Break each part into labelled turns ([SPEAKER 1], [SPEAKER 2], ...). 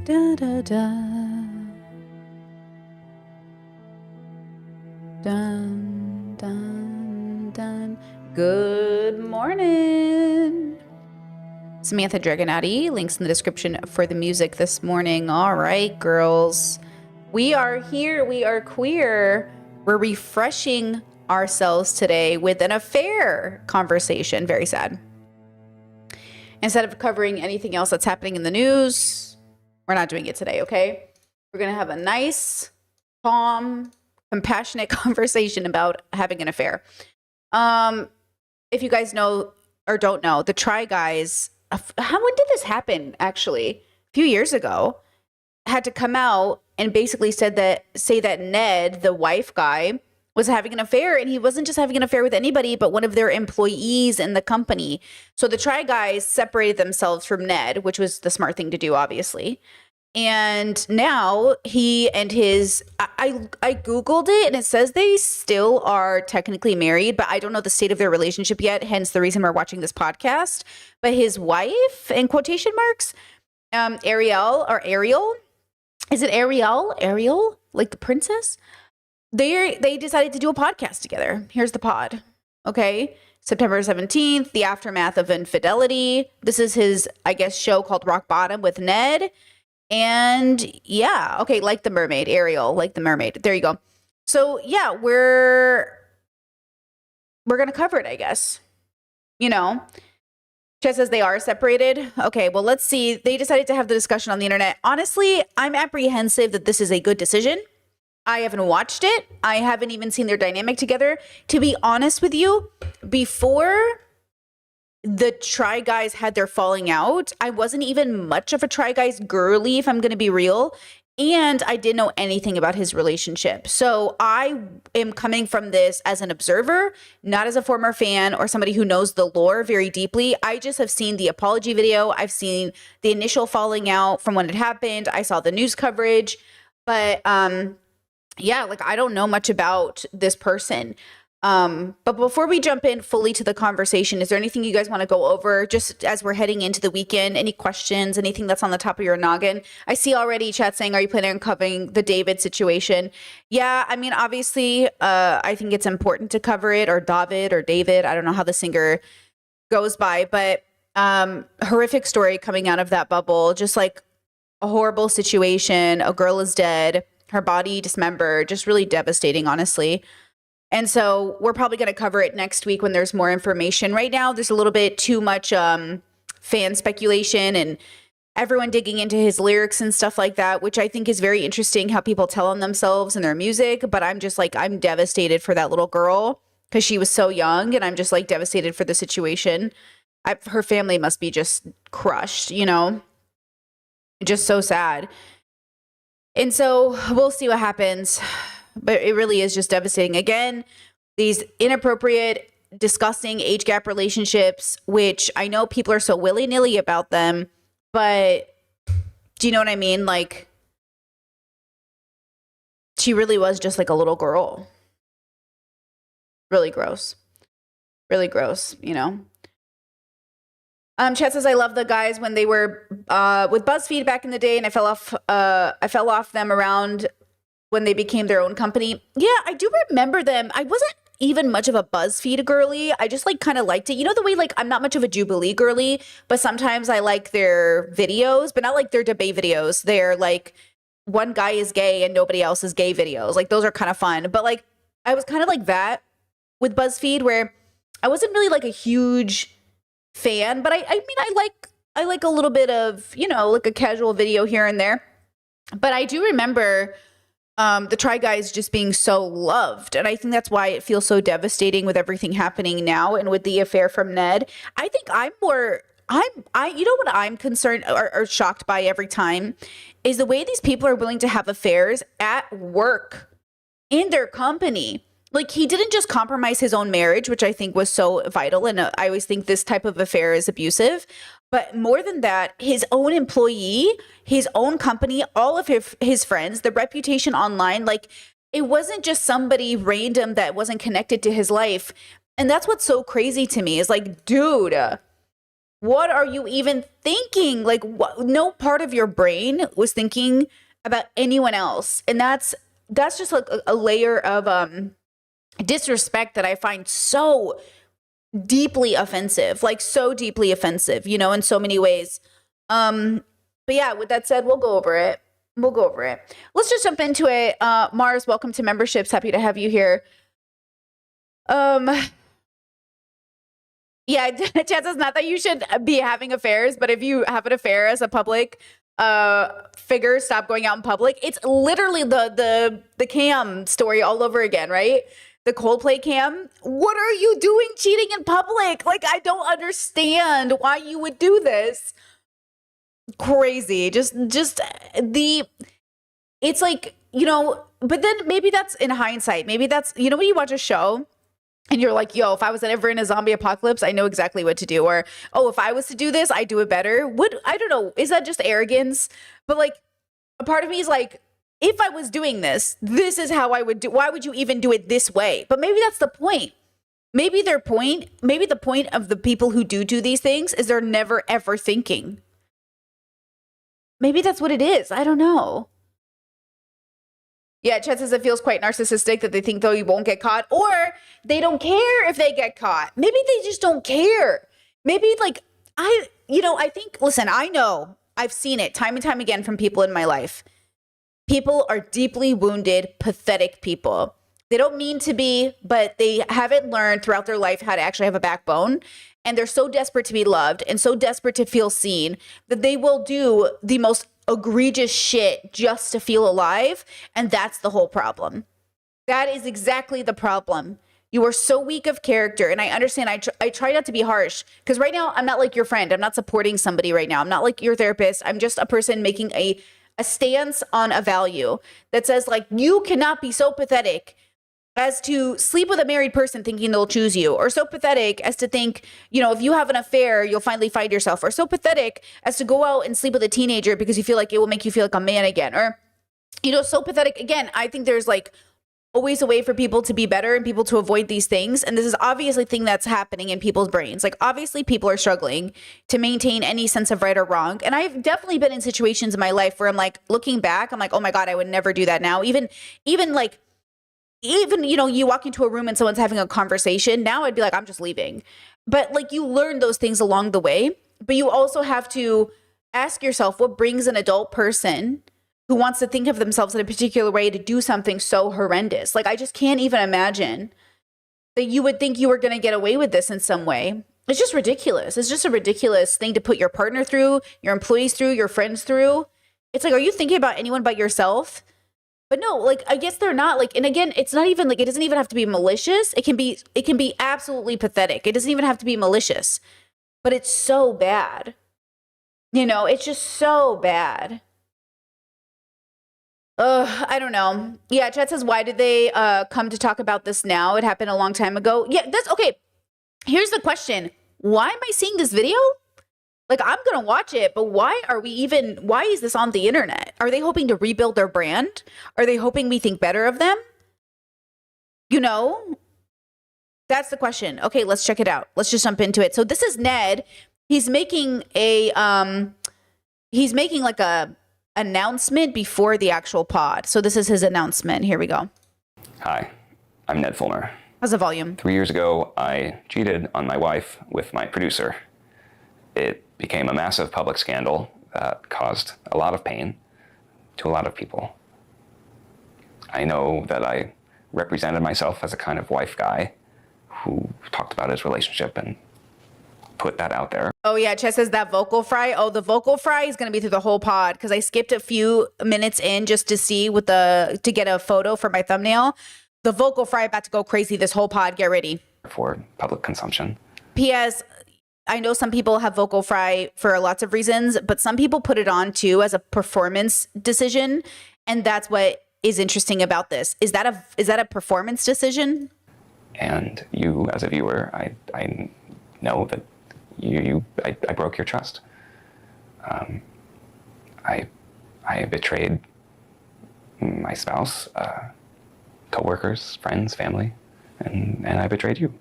[SPEAKER 1] Da da da. Dun dun dun. Good morning. Samantha Dragonati. Links in the description for the music this morning. All right, girls. We are here. We are queer. We're refreshing ourselves today with an affair conversation. Very sad. Instead of covering anything else that's happening in the news, we're not doing it today, okay? We're going to have a nice, calm, compassionate conversation about having an affair. If you guys know or don't know, the Try Guys, when did this happen, actually? A few years ago, had to come out and basically say that Ned, the wife guy, was having an affair, and he wasn't just having an affair with anybody, but one of their employees in the company. So the Try Guys separated themselves from Ned, which was the smart thing to do, obviously. And now he and his, I Googled it, and it says they still are technically married, but I don't know the state of their relationship yet, hence the reason we're watching this podcast. But his wife, in quotation marks, Ariel, is it Ariel, like the princess? They decided to do a podcast together. Here's the pod. Okay. September 17th, the aftermath of infidelity. This is his, I guess, show called Rock Bottom with Ned. And yeah, okay, like the mermaid, Ariel, like the mermaid. There you go. So yeah, we're going to cover it, I guess. You know, Chet says they are separated. Okay, well, let's see. They decided to have the discussion on the internet. Honestly, I'm apprehensive that this is a good decision. I haven't watched it. I haven't even seen their dynamic together. To be honest with you, before the Try Guys had their falling out, I wasn't even much of a Try Guys girly, if I'm going to be real. And I didn't know anything about his relationship. So I am coming from this as an observer, not as a former fan or somebody who knows the lore very deeply. I just have seen the apology video. I've seen the initial falling out from when it happened. I saw the news coverage. But yeah, like I don't know much about this person. But before we jump in fully to the conversation, is there anything you guys want to go over just as we're heading into the weekend? Any questions, anything that's on the top of your noggin? I see already chat saying, are you planning on covering the David situation? Yeah, I mean, obviously, I think it's important to cover it, or David or David. I don't know how the singer goes by, but horrific story coming out of that bubble, just like a horrible situation. A girl is dead, her body dismembered, just really devastating, honestly. And so we're probably going to cover it next week when there's more information. Right now, there's a little bit too much fan speculation and everyone digging into his lyrics and stuff like that, which I think is very interesting how people tell on themselves and their music. But I'm just like, I'm devastated for that little girl because she was so young, and I'm just like devastated for the situation. Her family must be just crushed, you know, just so sad. And so we'll see what happens. But it really is just devastating. Again, these inappropriate, disgusting age gap relationships, which I know people are so willy-nilly about them, but do you know what I mean? Like, she really was just like a little girl. Really gross. Really gross, you know? Chat says, I love the guys when they were with BuzzFeed back in the day, and I fell off them around when they became their own company. Yeah, I do remember them. I wasn't even much of a BuzzFeed girly. I just like kind of liked it. You know the way like I'm not much of a Jubilee girly, but sometimes I like their videos, but not like their debate videos. They're like one guy is gay and nobody else is gay videos. Like those are kind of fun. But like I was kind of like that with BuzzFeed, where I wasn't really like a huge fan, but I mean I like a little bit of, you know, like a casual video here and there. But I do remember the Try Guys just being so loved. And I think that's why it feels so devastating with everything happening now and with the affair from Ned. I think you know what I'm concerned or shocked by every time is the way these people are willing to have affairs at work in their company. Like, he didn't just compromise his own marriage, which I think was so vital. And I always think this type of affair is abusive. But more than that, his own employee, his own company, all of his friends, the reputation online, like, it wasn't just somebody random that wasn't connected to his life. And that's what's so crazy to me is like, dude, What are you even thinking? Like, no part of your brain was thinking about anyone else. And that's just like a layer of disrespect that I find so deeply offensive, like so deeply offensive, you know, in so many ways. But yeah, with that said, we'll go over it. Let's just jump into it. Mars, welcome to memberships. Happy to have you here. Yeah, chances not that you should be having affairs, but if you have an affair as a public figure, stop going out in public. It's literally the Cam story all over again, right? The Coldplay Cam. What are you doing cheating in public? Like, I don't understand why you would do this. Crazy. Just it's like, you know, but then maybe that's in hindsight. Maybe that's, you know, when you watch a show and you're like, yo, if I was ever in a zombie apocalypse, I know exactly what to do. Or, oh, if I was to do this, I do it better. I don't know. Is that just arrogance? But like, a part of me is like, if I was doing this, this is how I would do. Why would you even do it this way? But maybe that's the point. Maybe the point of the people who do these things is they're never ever thinking. Maybe that's what it is. I don't know. Yeah, Chet says it feels quite narcissistic that they think though you won't get caught, or they don't care if they get caught. Maybe they just don't care. Maybe like I think, listen, I know I've seen it time and time again from people in my life. People are deeply wounded, pathetic people. They don't mean to be, but they haven't learned throughout their life how to actually have a backbone. And they're so desperate to be loved and so desperate to feel seen that they will do the most egregious shit just to feel alive. And that's the whole problem. That is exactly the problem. You are so weak of character. And I understand. I try not to be harsh because right now I'm not like your friend. I'm not supporting somebody right now. I'm not like your therapist. I'm just a person making a stance on a value that says like, you cannot be so pathetic as to sleep with a married person thinking they'll choose you, or so pathetic as to think, you know, if you have an affair, you'll finally find yourself, or so pathetic as to go out and sleep with a teenager because you feel like it will make you feel like a man again, or, you know, so pathetic. Again, I think there's like always a way for people to be better and people to avoid these things. And this is obviously a thing that's happening in people's brains. Like, obviously people are struggling to maintain any sense of right or wrong. And I've definitely been in situations in my life where I'm like, looking back, I'm like, oh my God, I would never do that now. Even, you know, you walk into a room and someone's having a conversation. Now I'd be like, I'm just leaving. But like, you learn those things along the way. But you also have to ask yourself, what brings an adult person who wants to think of themselves in a particular way to do something so horrendous? Like, I just can't even imagine that you would think you were going to get away with this in some way. It's just ridiculous. It's just a ridiculous thing to put your partner through, your employees through, your friends through. It's like, are you thinking about anyone but yourself? But no, like, I guess they're not. Like, and again, it's not even like, it doesn't even have to be malicious. It can be absolutely pathetic. It doesn't even have to be malicious, but it's so bad. You know, it's just so bad. I don't know. Yeah, chat says, why did they come to talk about this now? It happened a long time ago. Yeah, that's okay. Here's the question. Why am I seeing this video? Like, I'm going to watch it, but why is this on the internet? Are they hoping to rebuild their brand? Are they hoping we think better of them? You know, that's the question. Okay, let's check it out. Let's just jump into it. So this is Ned. He's making like a announcement before the actual pod. So this is his announcement. Here we go.
[SPEAKER 2] Hi, I'm Ned Fulmer.
[SPEAKER 1] How's the volume?
[SPEAKER 2] 3 years ago, I cheated on my wife with my producer. It became a massive public scandal that caused a lot of pain to a lot of people. I know that I represented myself as a kind of wife guy who talked about his relationship and put that out there.
[SPEAKER 1] Oh yeah, Chess says that vocal fry. Oh, the vocal fry is going to be through the whole pod because I skipped a few minutes in just to see to get a photo for my thumbnail. The vocal fry about to go crazy this whole pod. Get ready.
[SPEAKER 2] For public consumption.
[SPEAKER 1] P.S. I know some people have vocal fry for lots of reasons, but some people put it on too as a performance decision, and that's what is interesting about this. Is that a performance decision?
[SPEAKER 2] And you, as a viewer, I know that I broke your trust. I betrayed my spouse, coworkers, friends, family, and I betrayed you.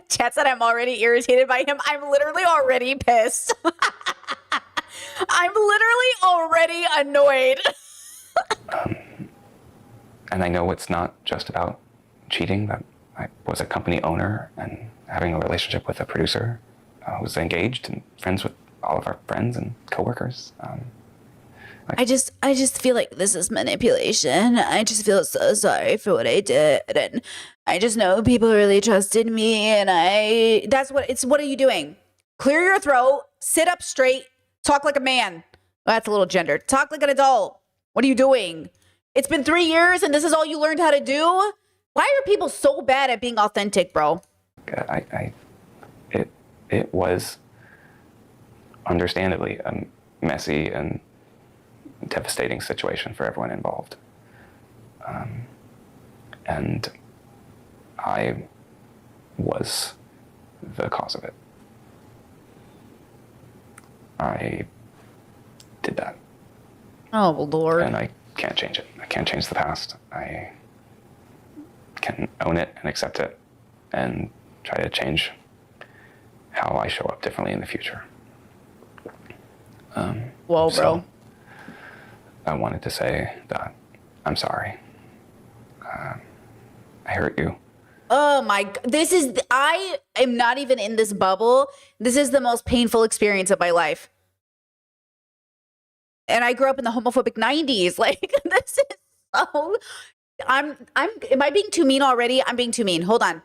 [SPEAKER 1] Chat said I'm already irritated by him. I'm literally already pissed. I'm literally already annoyed.
[SPEAKER 2] And I know it's not just about cheating, that I was a company owner and having a relationship with a producer who was engaged and friends with all of our friends and coworkers.
[SPEAKER 1] I just feel like this is manipulation. I just feel so sorry for what I did. And I just know people really trusted me. And what are you doing? Clear your throat, sit up straight, talk like a man. Well, that's a little gendered. Talk like an adult. What are you doing? It's been 3 years and this is all you learned how to do? Why are people so bad at being authentic, bro?
[SPEAKER 2] It was understandably a messy and devastating situation for everyone involved. And I was the cause of it. I did that.
[SPEAKER 1] Oh, Lord.
[SPEAKER 2] And I can't change it. I can't change the past. I can own it and accept it and try to change how I show up differently in the future.
[SPEAKER 1] Whoa, bro.
[SPEAKER 2] So I wanted to say that I'm sorry. I hurt you.
[SPEAKER 1] Oh my, I am not even in this bubble. This is the most painful experience of my life. And I grew up in the homophobic 90s. Like, this is so, am I being too mean already? I'm being too mean. Hold on.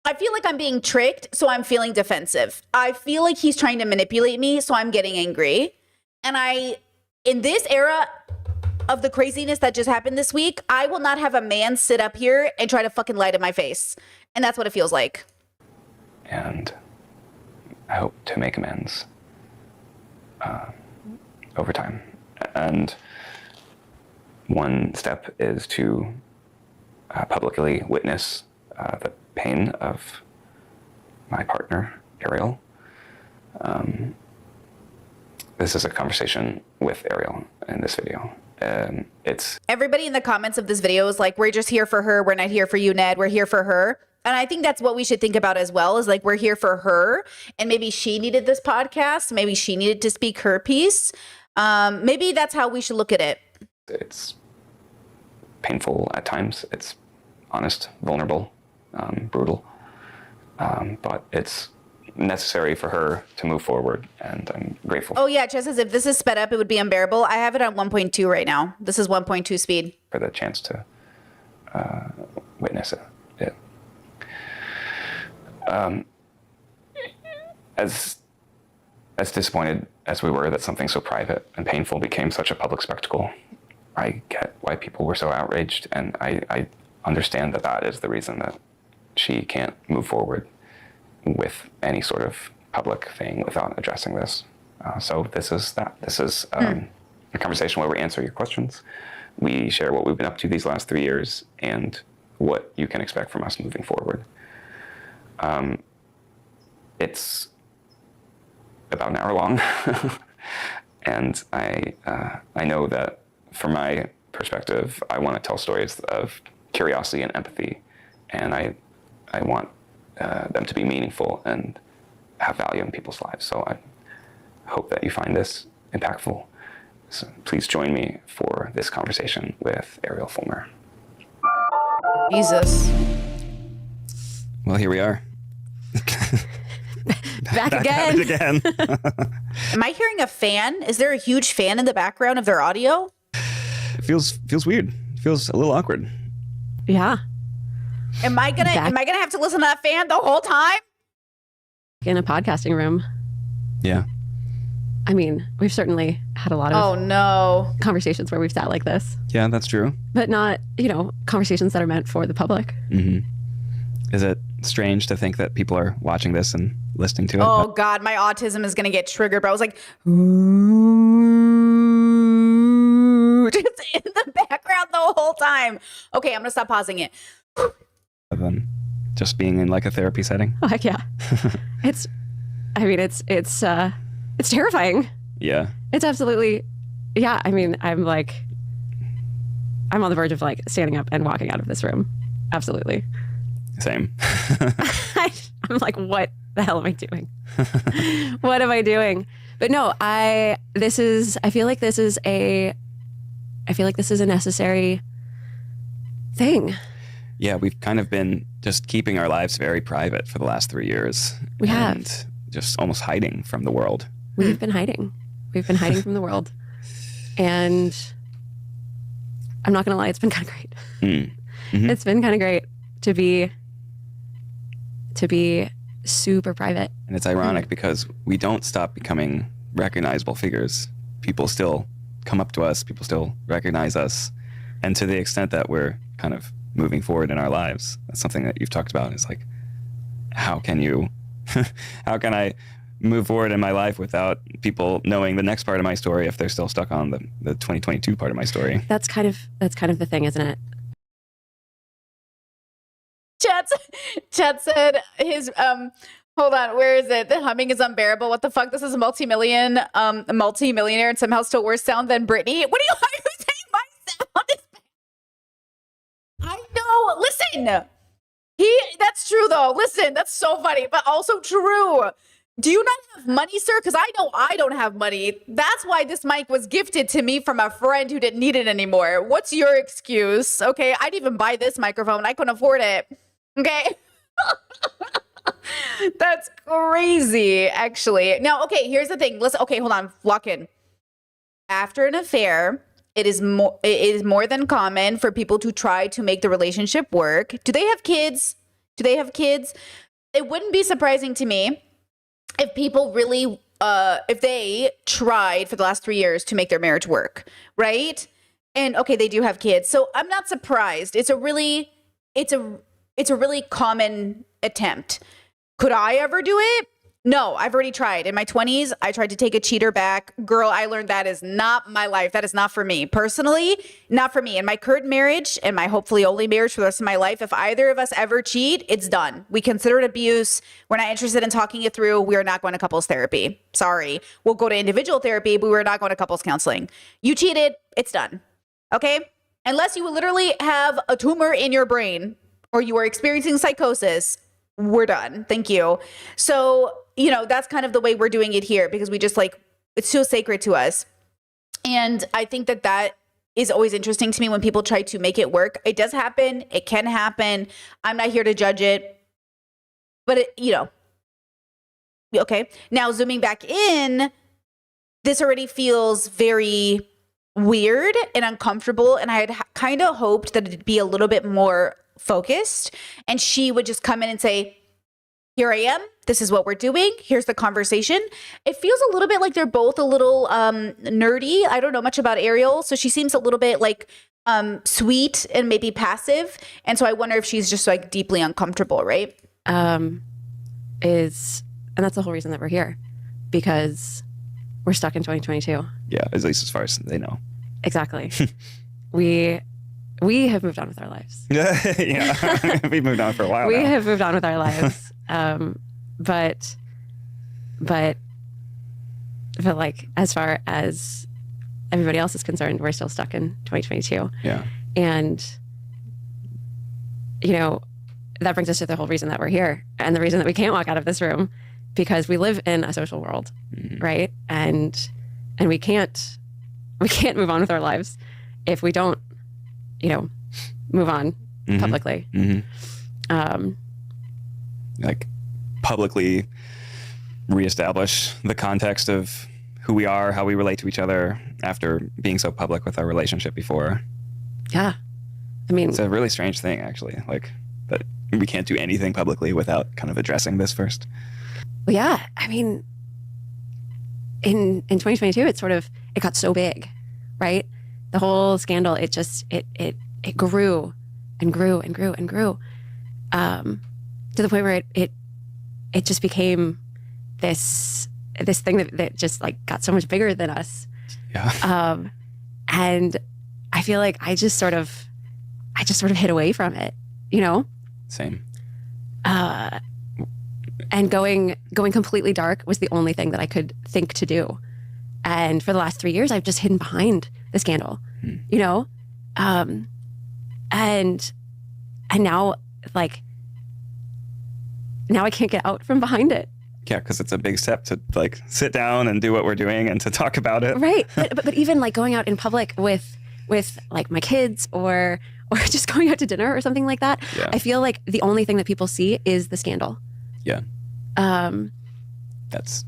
[SPEAKER 1] I feel like I'm being tricked, so I'm feeling defensive. I feel like he's trying to manipulate me, so I'm getting angry. And in this era of the craziness that just happened this week, I will not have a man sit up here and try to fucking lie to my face. And that's what it feels like.
[SPEAKER 2] And I hope to make amends over time. And one step is to publicly witness the pain of my partner, Ariel. This is a conversation with Ariel in this video. It's
[SPEAKER 1] everybody in the comments of this video is like, we're just here for her. We're not here for you, Ned. We're here for her. And I think that's what we should think about as well, is like, we're here for her. And maybe she needed this podcast. Maybe she needed to speak her piece. Maybe that's how we should look at it.
[SPEAKER 2] It's painful at times. It's honest, vulnerable, brutal. But it's necessary for her to move forward, and I'm grateful.
[SPEAKER 1] Oh yeah, just as if this is sped up, it would be unbearable. I have it on 1.2 right now. This is 1.2 speed.
[SPEAKER 2] For the chance to witness it. As disappointed as we were that something so private and painful became such a public spectacle, I get why people were so outraged, and I understand that that is the reason that she can't move forward with any sort of public thing without addressing this. So this is that. This is a conversation where we answer your questions. We share what we've been up to these last 3 years and what you can expect from us moving forward. It's about an hour long. And I know that from my perspective, I want to tell stories of curiosity and empathy. And I want them to be meaningful and have value in people's lives. So I hope that you find this impactful. So please join me for this conversation with Ariel Fulmer.
[SPEAKER 1] Jesus.
[SPEAKER 3] Well, here we are.
[SPEAKER 1] Back
[SPEAKER 3] at
[SPEAKER 1] again.
[SPEAKER 3] it again.
[SPEAKER 1] Am I hearing a fan? Is there a huge fan in the background of their audio?
[SPEAKER 3] It feels weird. It feels a little awkward.
[SPEAKER 4] Yeah.
[SPEAKER 1] Am I gonna have to listen to that fan the whole time?
[SPEAKER 4] In a podcasting room.
[SPEAKER 3] Yeah.
[SPEAKER 4] I mean, we've certainly had a lot of
[SPEAKER 1] Oh no.
[SPEAKER 4] conversations where we've sat like this,
[SPEAKER 3] Yeah, that's true.
[SPEAKER 4] but not, conversations that are meant for the public.
[SPEAKER 3] Mm-hmm. Is it strange to think that people are watching this and listening to it?
[SPEAKER 1] Oh God, my autism is gonna get triggered. But I was like, just in the background the whole time. Okay, I'm gonna stop pausing it.
[SPEAKER 3] Other than just being in like a therapy setting?
[SPEAKER 4] Oh, heck yeah. It's terrifying.
[SPEAKER 3] Yeah.
[SPEAKER 4] It's absolutely, yeah. I mean, I'm on the verge of like standing up and walking out of this room. Absolutely.
[SPEAKER 3] Same.
[SPEAKER 4] I'm like, what the hell am I doing? What am I doing? But no, I feel like this is a necessary thing.
[SPEAKER 3] Yeah, we've kind of been just keeping our lives very private for the last 3 years.
[SPEAKER 4] We have.
[SPEAKER 3] And just almost hiding from the world.
[SPEAKER 4] We've been hiding. We've been hiding from the world. And I'm not going to lie, it's been kind of great.
[SPEAKER 3] Mhm.
[SPEAKER 4] It's been kind of great to be super private.
[SPEAKER 3] And it's ironic because we don't stop becoming recognizable figures. People still come up to us, people still recognize us. And to the extent that we're kind of moving forward in our lives, that's something that you've talked about, is like, how can I move forward in my life without people knowing the next part of my story if they're still stuck on the 2022 part of my story?
[SPEAKER 4] That's kind of the thing, isn't it?
[SPEAKER 1] Chat said his hold on, where is it? The humming is unbearable. What the fuck? This is a multi-millionaire and somehow still worse sound than Britney. What are you saying? My sound is bad. I know. Listen. That's true though. Listen, that's so funny, but also true. Do you not have money, sir? Because I know I don't have money. That's why this mic was gifted to me from a friend who didn't need it anymore. What's your excuse? Okay, I'd even buy this microphone. I couldn't afford it. Okay. That's crazy, actually. Now, okay, here's the thing. Okay, hold on. Lock in. After an affair, it is more than common for people to try to make the relationship work. Do they have kids? It wouldn't be surprising to me if people really, if they tried for the last 3 years to make their marriage work, right? And okay, they do have kids. So I'm not surprised. It's a really common attempt. Could I ever do it? No, I've already tried. In my 20s, I tried to take a cheater back. Girl, I learned that is not my life. That is not for me. Personally, not for me. In my current marriage and my hopefully only marriage for the rest of my life, if either of us ever cheat, it's done. We consider it abuse. We're not interested in talking it through. We are not going to couples therapy. Sorry. We'll go to individual therapy, but we're not going to couples counseling. You cheated, it's done. Okay? Unless you literally have a tumor in your brain or you are experiencing psychosis, we're done. Thank you. So, that's kind of the way we're doing it here because we just it's so sacred to us. And I think that is always interesting to me when people try to make it work. It does happen. It can happen. I'm not here to judge it, but okay. Now zooming back in, this already feels very weird and uncomfortable. And I had kind of hoped that it'd be a little bit more focused and she would just come in and say, here I am. This is what we're doing. Here's the conversation. It feels a little bit like they're both a little nerdy. I don't know much about Ariel. So she seems a little bit sweet and maybe passive. And so I wonder if she's just deeply uncomfortable, right?
[SPEAKER 4] And that's the whole reason that we're here, because we're stuck in 2022.
[SPEAKER 3] Yeah, at least as far as they know.
[SPEAKER 4] Exactly. We have moved on with our lives.
[SPEAKER 3] Yeah, we've moved on for a while
[SPEAKER 4] We
[SPEAKER 3] now.
[SPEAKER 4] have moved on with our lives. But as far as everybody else is concerned, we're still stuck in 2022.
[SPEAKER 3] Yeah.
[SPEAKER 4] And, that brings us to the whole reason that we're here and the reason that we can't walk out of this room, because we live in a social world, right? And we can't move on with our lives if we don't, move on publicly.
[SPEAKER 3] Mm-hmm. Publicly reestablish the context of who we are, how we relate to each other after being so public with our relationship before.
[SPEAKER 4] Yeah. I mean,
[SPEAKER 3] It's a really strange thing, actually, that we can't do anything publicly without kind of addressing this first.
[SPEAKER 4] well, yeah. I mean, in 2022, it got so big, right? The whole scandal, it grew and grew and grew and grew, to the point where it just became this thing that just got so much bigger than us.
[SPEAKER 3] Yeah.
[SPEAKER 4] And I feel like I just sort of hid away from it,
[SPEAKER 3] Same.
[SPEAKER 4] and going completely dark was the only thing that I could think to do. And for the last 3 years, I've just hidden behind the scandal, and And now, like, now I can't get out from behind it.
[SPEAKER 3] Yeah, because it's a big step to like sit down and do what we're doing and to talk about it.
[SPEAKER 4] Right. But even like going out in public with like my kids or just going out to dinner or something like that,
[SPEAKER 3] Yeah.
[SPEAKER 4] I feel like the only thing that people see is the scandal.
[SPEAKER 3] Yeah. That's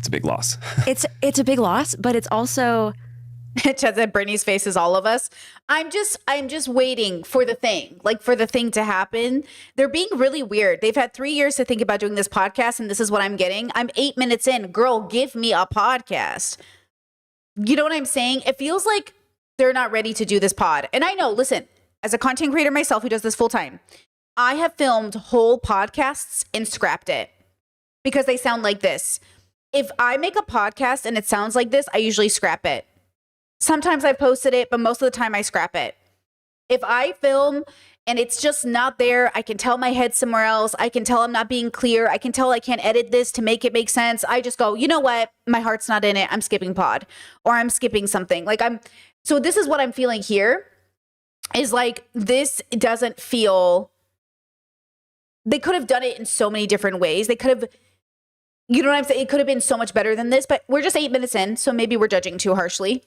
[SPEAKER 3] a big loss.
[SPEAKER 4] It's a big loss, but it's also
[SPEAKER 1] Chad said Brittany's face is all of us. I'm just waiting for the thing, like for the thing to happen. They're being really weird. They've had 3 years to think about doing this podcast, and this is what I'm getting. I'm 8 minutes in. Girl, give me a podcast. You know what I'm saying? It feels like they're not ready to do this pod. And I know, listen, as a content creator myself who does this full time, I have filmed whole podcasts and scrapped it because they sound like this. If I make a podcast and it sounds like this, I usually scrap it. Sometimes I posted it, but most of the time I scrap it. If I film and it's just not there, I can tell my head's somewhere else. I can tell I'm not being clear. I can tell I can't edit this to make it make sense. I just go, you know what? My heart's not in it. I'm skipping pod or I'm skipping something. So this is what I'm feeling here is like, this doesn't feel, they could have done it in so many different ways. They could have, you know what I'm saying? It could have been so much better than this, but we're just 8 minutes in. So maybe we're judging too harshly.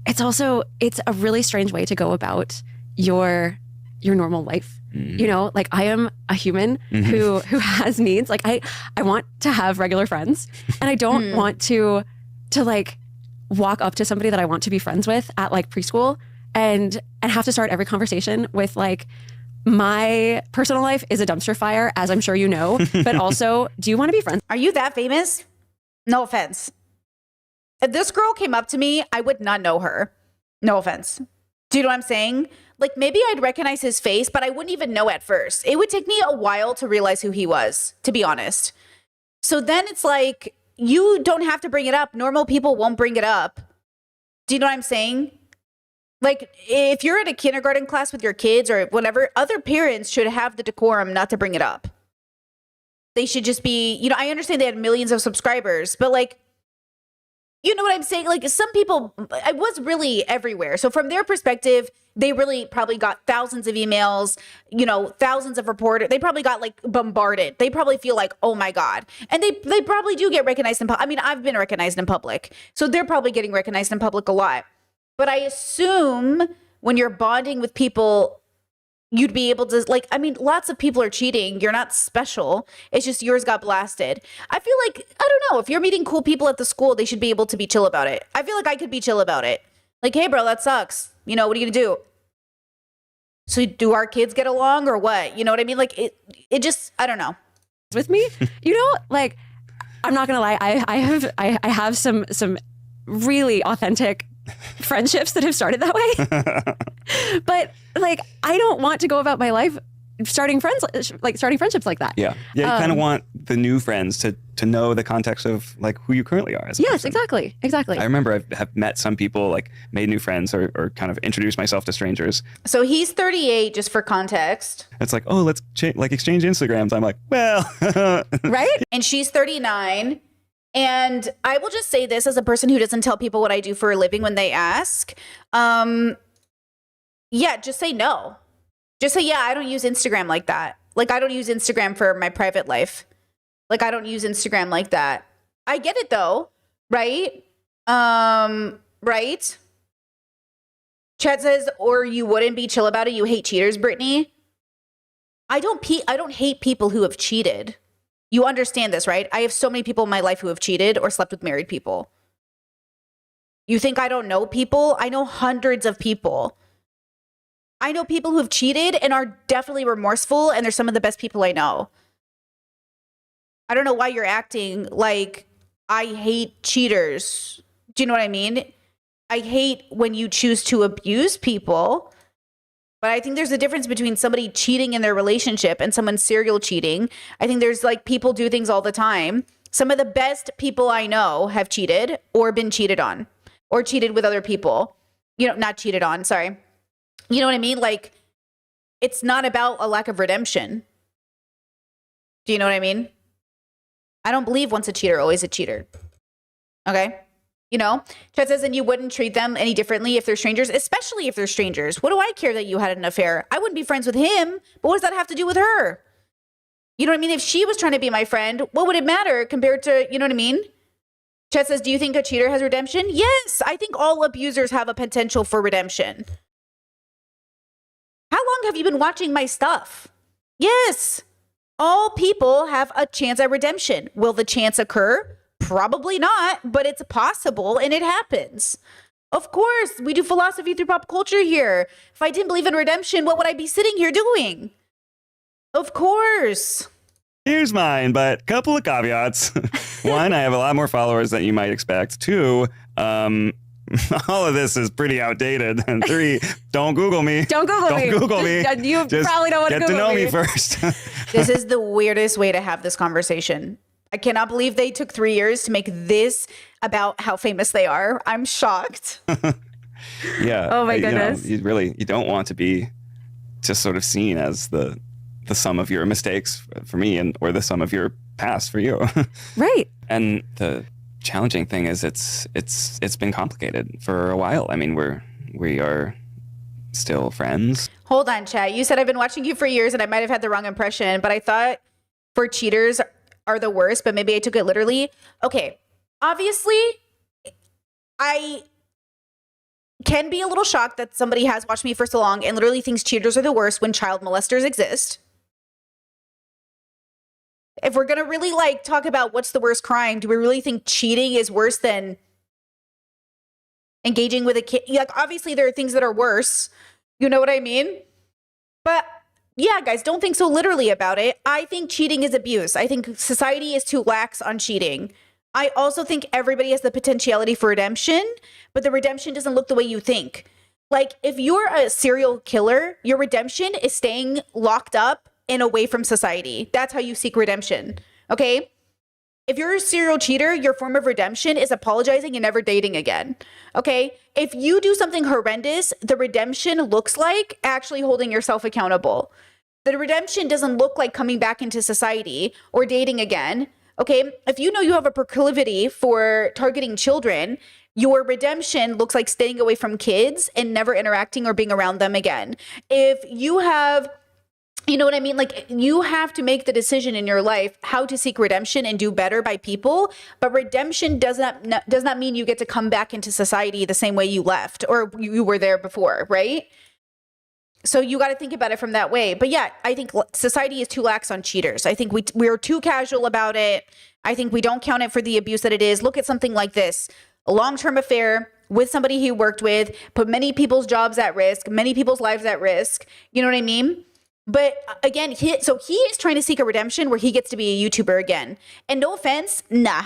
[SPEAKER 4] it's a really strange way to go about your normal life. You know, like I am a human who has needs. Like I want to have regular friends, and I don't want to like walk up to somebody that I want to be friends with at like preschool and have to start every conversation with like, my personal life is a dumpster fire, as I'm sure you know, but also, do you want to be friends?
[SPEAKER 1] Are you that famous? No offense. If this girl came up to me, I would not know her. No offense. Do you know what I'm saying? Like maybe I'd recognize his face, but I wouldn't even know at first. It would take me a while to realize who he was, to be honest. So then it's like, you don't have to bring it up. Normal people won't bring it up. Do you know what I'm saying? Like if you're in a kindergarten class with your kids or whatever, other parents should have the decorum not to bring it up. They should just be, you know, I understand they had millions of subscribers, but like, you know what I'm saying? Like some people, I was really everywhere. So from their perspective, they really probably got thousands of emails, you know, thousands of reporters. They probably got like bombarded. They probably feel like, oh my God. And they probably do get recognized in public. I mean, I've been recognized in public. So they're probably getting recognized in public a lot. But I assume when you're bonding with people, you'd be able to, like, I mean, lots of people are cheating. You're not special. It's just yours got blasted. I feel like, I don't know, if you're meeting cool people at the school, they should be able to be chill about it. I feel like I could be chill about it. Like, hey, bro, that sucks. You know, what are you gonna do? So do our kids get along or what? You know what I mean? Like, it just, I don't know.
[SPEAKER 4] With me, you know, like, I'm not gonna lie. I have some really authentic friendships that have started that way. But like, I don't want to go about my life starting friendships like that.
[SPEAKER 3] Yeah. Yeah. You kind of want the new friends to know the context of like who you currently are as a person.
[SPEAKER 4] Exactly.
[SPEAKER 3] I remember I have met some people, like made new friends or kind of introduced myself to strangers.
[SPEAKER 1] So he's 38, just for context.
[SPEAKER 3] It's like, oh, let's exchange Instagrams. I'm like, well,
[SPEAKER 4] Right?
[SPEAKER 1] And she's 39. And I will just say this as a person who doesn't tell people what I do for a living when they ask. Yeah, just say no. Just say, yeah, I don't use Instagram like that. Like, I don't use Instagram for my private life. Like, I don't use Instagram like that. I get it though, right? Right? Chad says, or you wouldn't be chill about it. You hate cheaters, Brittany. I don't hate people who have cheated. You understand this, right? I have so many people in my life who have cheated or slept with married people. You think I don't know people? I know hundreds of people. I know people who have cheated and are definitely remorseful, and they're some of the best people I know. I don't know why you're acting like I hate cheaters. Do you know what I mean? I hate when you choose to abuse people. But I think there's a difference between somebody cheating in their relationship and someone serial cheating. I think there's like people do things all the time. Some of the best people I know have cheated or been cheated on or cheated with other people. You know, not cheated on, sorry. You know what I mean? Like, it's not about a lack of redemption. Do you know what I mean? I don't believe once a cheater, always a cheater. Okay? You know, Chet says, and you wouldn't treat them any differently if they're strangers, especially if they're strangers. What do I care that you had an affair? I wouldn't be friends with him, but what does that have to do with her? You know what I mean? If she was trying to be my friend, what would it matter compared to, you know what I mean? Chet says, do you think a cheater has redemption? Yes, I think all abusers have a potential for redemption. How long have you been watching my stuff? Yes, all people have a chance at redemption. Will the chance occur? Probably not, but it's possible and it happens. Of course, we do philosophy through pop culture here. If I didn't believe in redemption, what would I be sitting here doing? Of course.
[SPEAKER 3] Here's mine, but couple of caveats. One, I have a lot more followers than you might expect. Two, all of this is pretty outdated. And three, don't Google me.
[SPEAKER 4] Don't Google me.
[SPEAKER 3] Don't Google me.
[SPEAKER 4] You
[SPEAKER 3] Just
[SPEAKER 4] probably don't want to
[SPEAKER 3] get
[SPEAKER 4] Google
[SPEAKER 3] to know
[SPEAKER 4] me
[SPEAKER 3] me first.
[SPEAKER 1] This is the weirdest way to have this conversation. I cannot believe they took 3 years to make this about how famous they are. I'm shocked.
[SPEAKER 3] Yeah.
[SPEAKER 4] Oh my goodness.
[SPEAKER 3] You don't want to be just sort of seen as the sum of your mistakes for me or the sum of your past for you.
[SPEAKER 4] Right.
[SPEAKER 3] And the challenging thing is it's been complicated for a while. I mean, we are still friends.
[SPEAKER 1] Hold on, chat. You said I've been watching you for years and I might have had the wrong impression, but I thought for cheaters are the worst, but maybe I took it literally. Okay. Obviously, I can be a little shocked that somebody has watched me for so long and literally thinks cheaters are the worst when child molesters exist. If we're going to really talk about what's the worst crime, do we really think cheating is worse than engaging with a kid? Obviously there are things that are worse. You know what I mean? But yeah, guys, don't think so literally about it. I think cheating is abuse. I think society is too lax on cheating. I also think everybody has the potentiality for redemption, but the redemption doesn't look the way you think. If you're a serial killer, your redemption is staying locked up and away from society. That's how you seek redemption. Okay? If you're a serial cheater, your form of redemption is apologizing and never dating again. Okay? If you do something horrendous, the redemption looks like actually holding yourself accountable. The redemption doesn't look like coming back into society or dating again. Okay? If you know you have a proclivity for targeting children, your redemption looks like staying away from kids and never interacting or being around them again. If you have, you know what I mean? You have to make the decision in your life how to seek redemption and do better by people. But redemption does not mean you get to come back into society the same way you left or you were there before, right? So you got to think about it from that way. But yeah, I think society is too lax on cheaters. I think we're too casual about it. I think we don't count it for the abuse that it is. Look at something like this. A long-term affair with somebody he worked with, put many people's jobs at risk, many people's lives at risk. You know what I mean? But again, he is trying to seek a redemption where he gets to be a YouTuber again. And no offense, nah.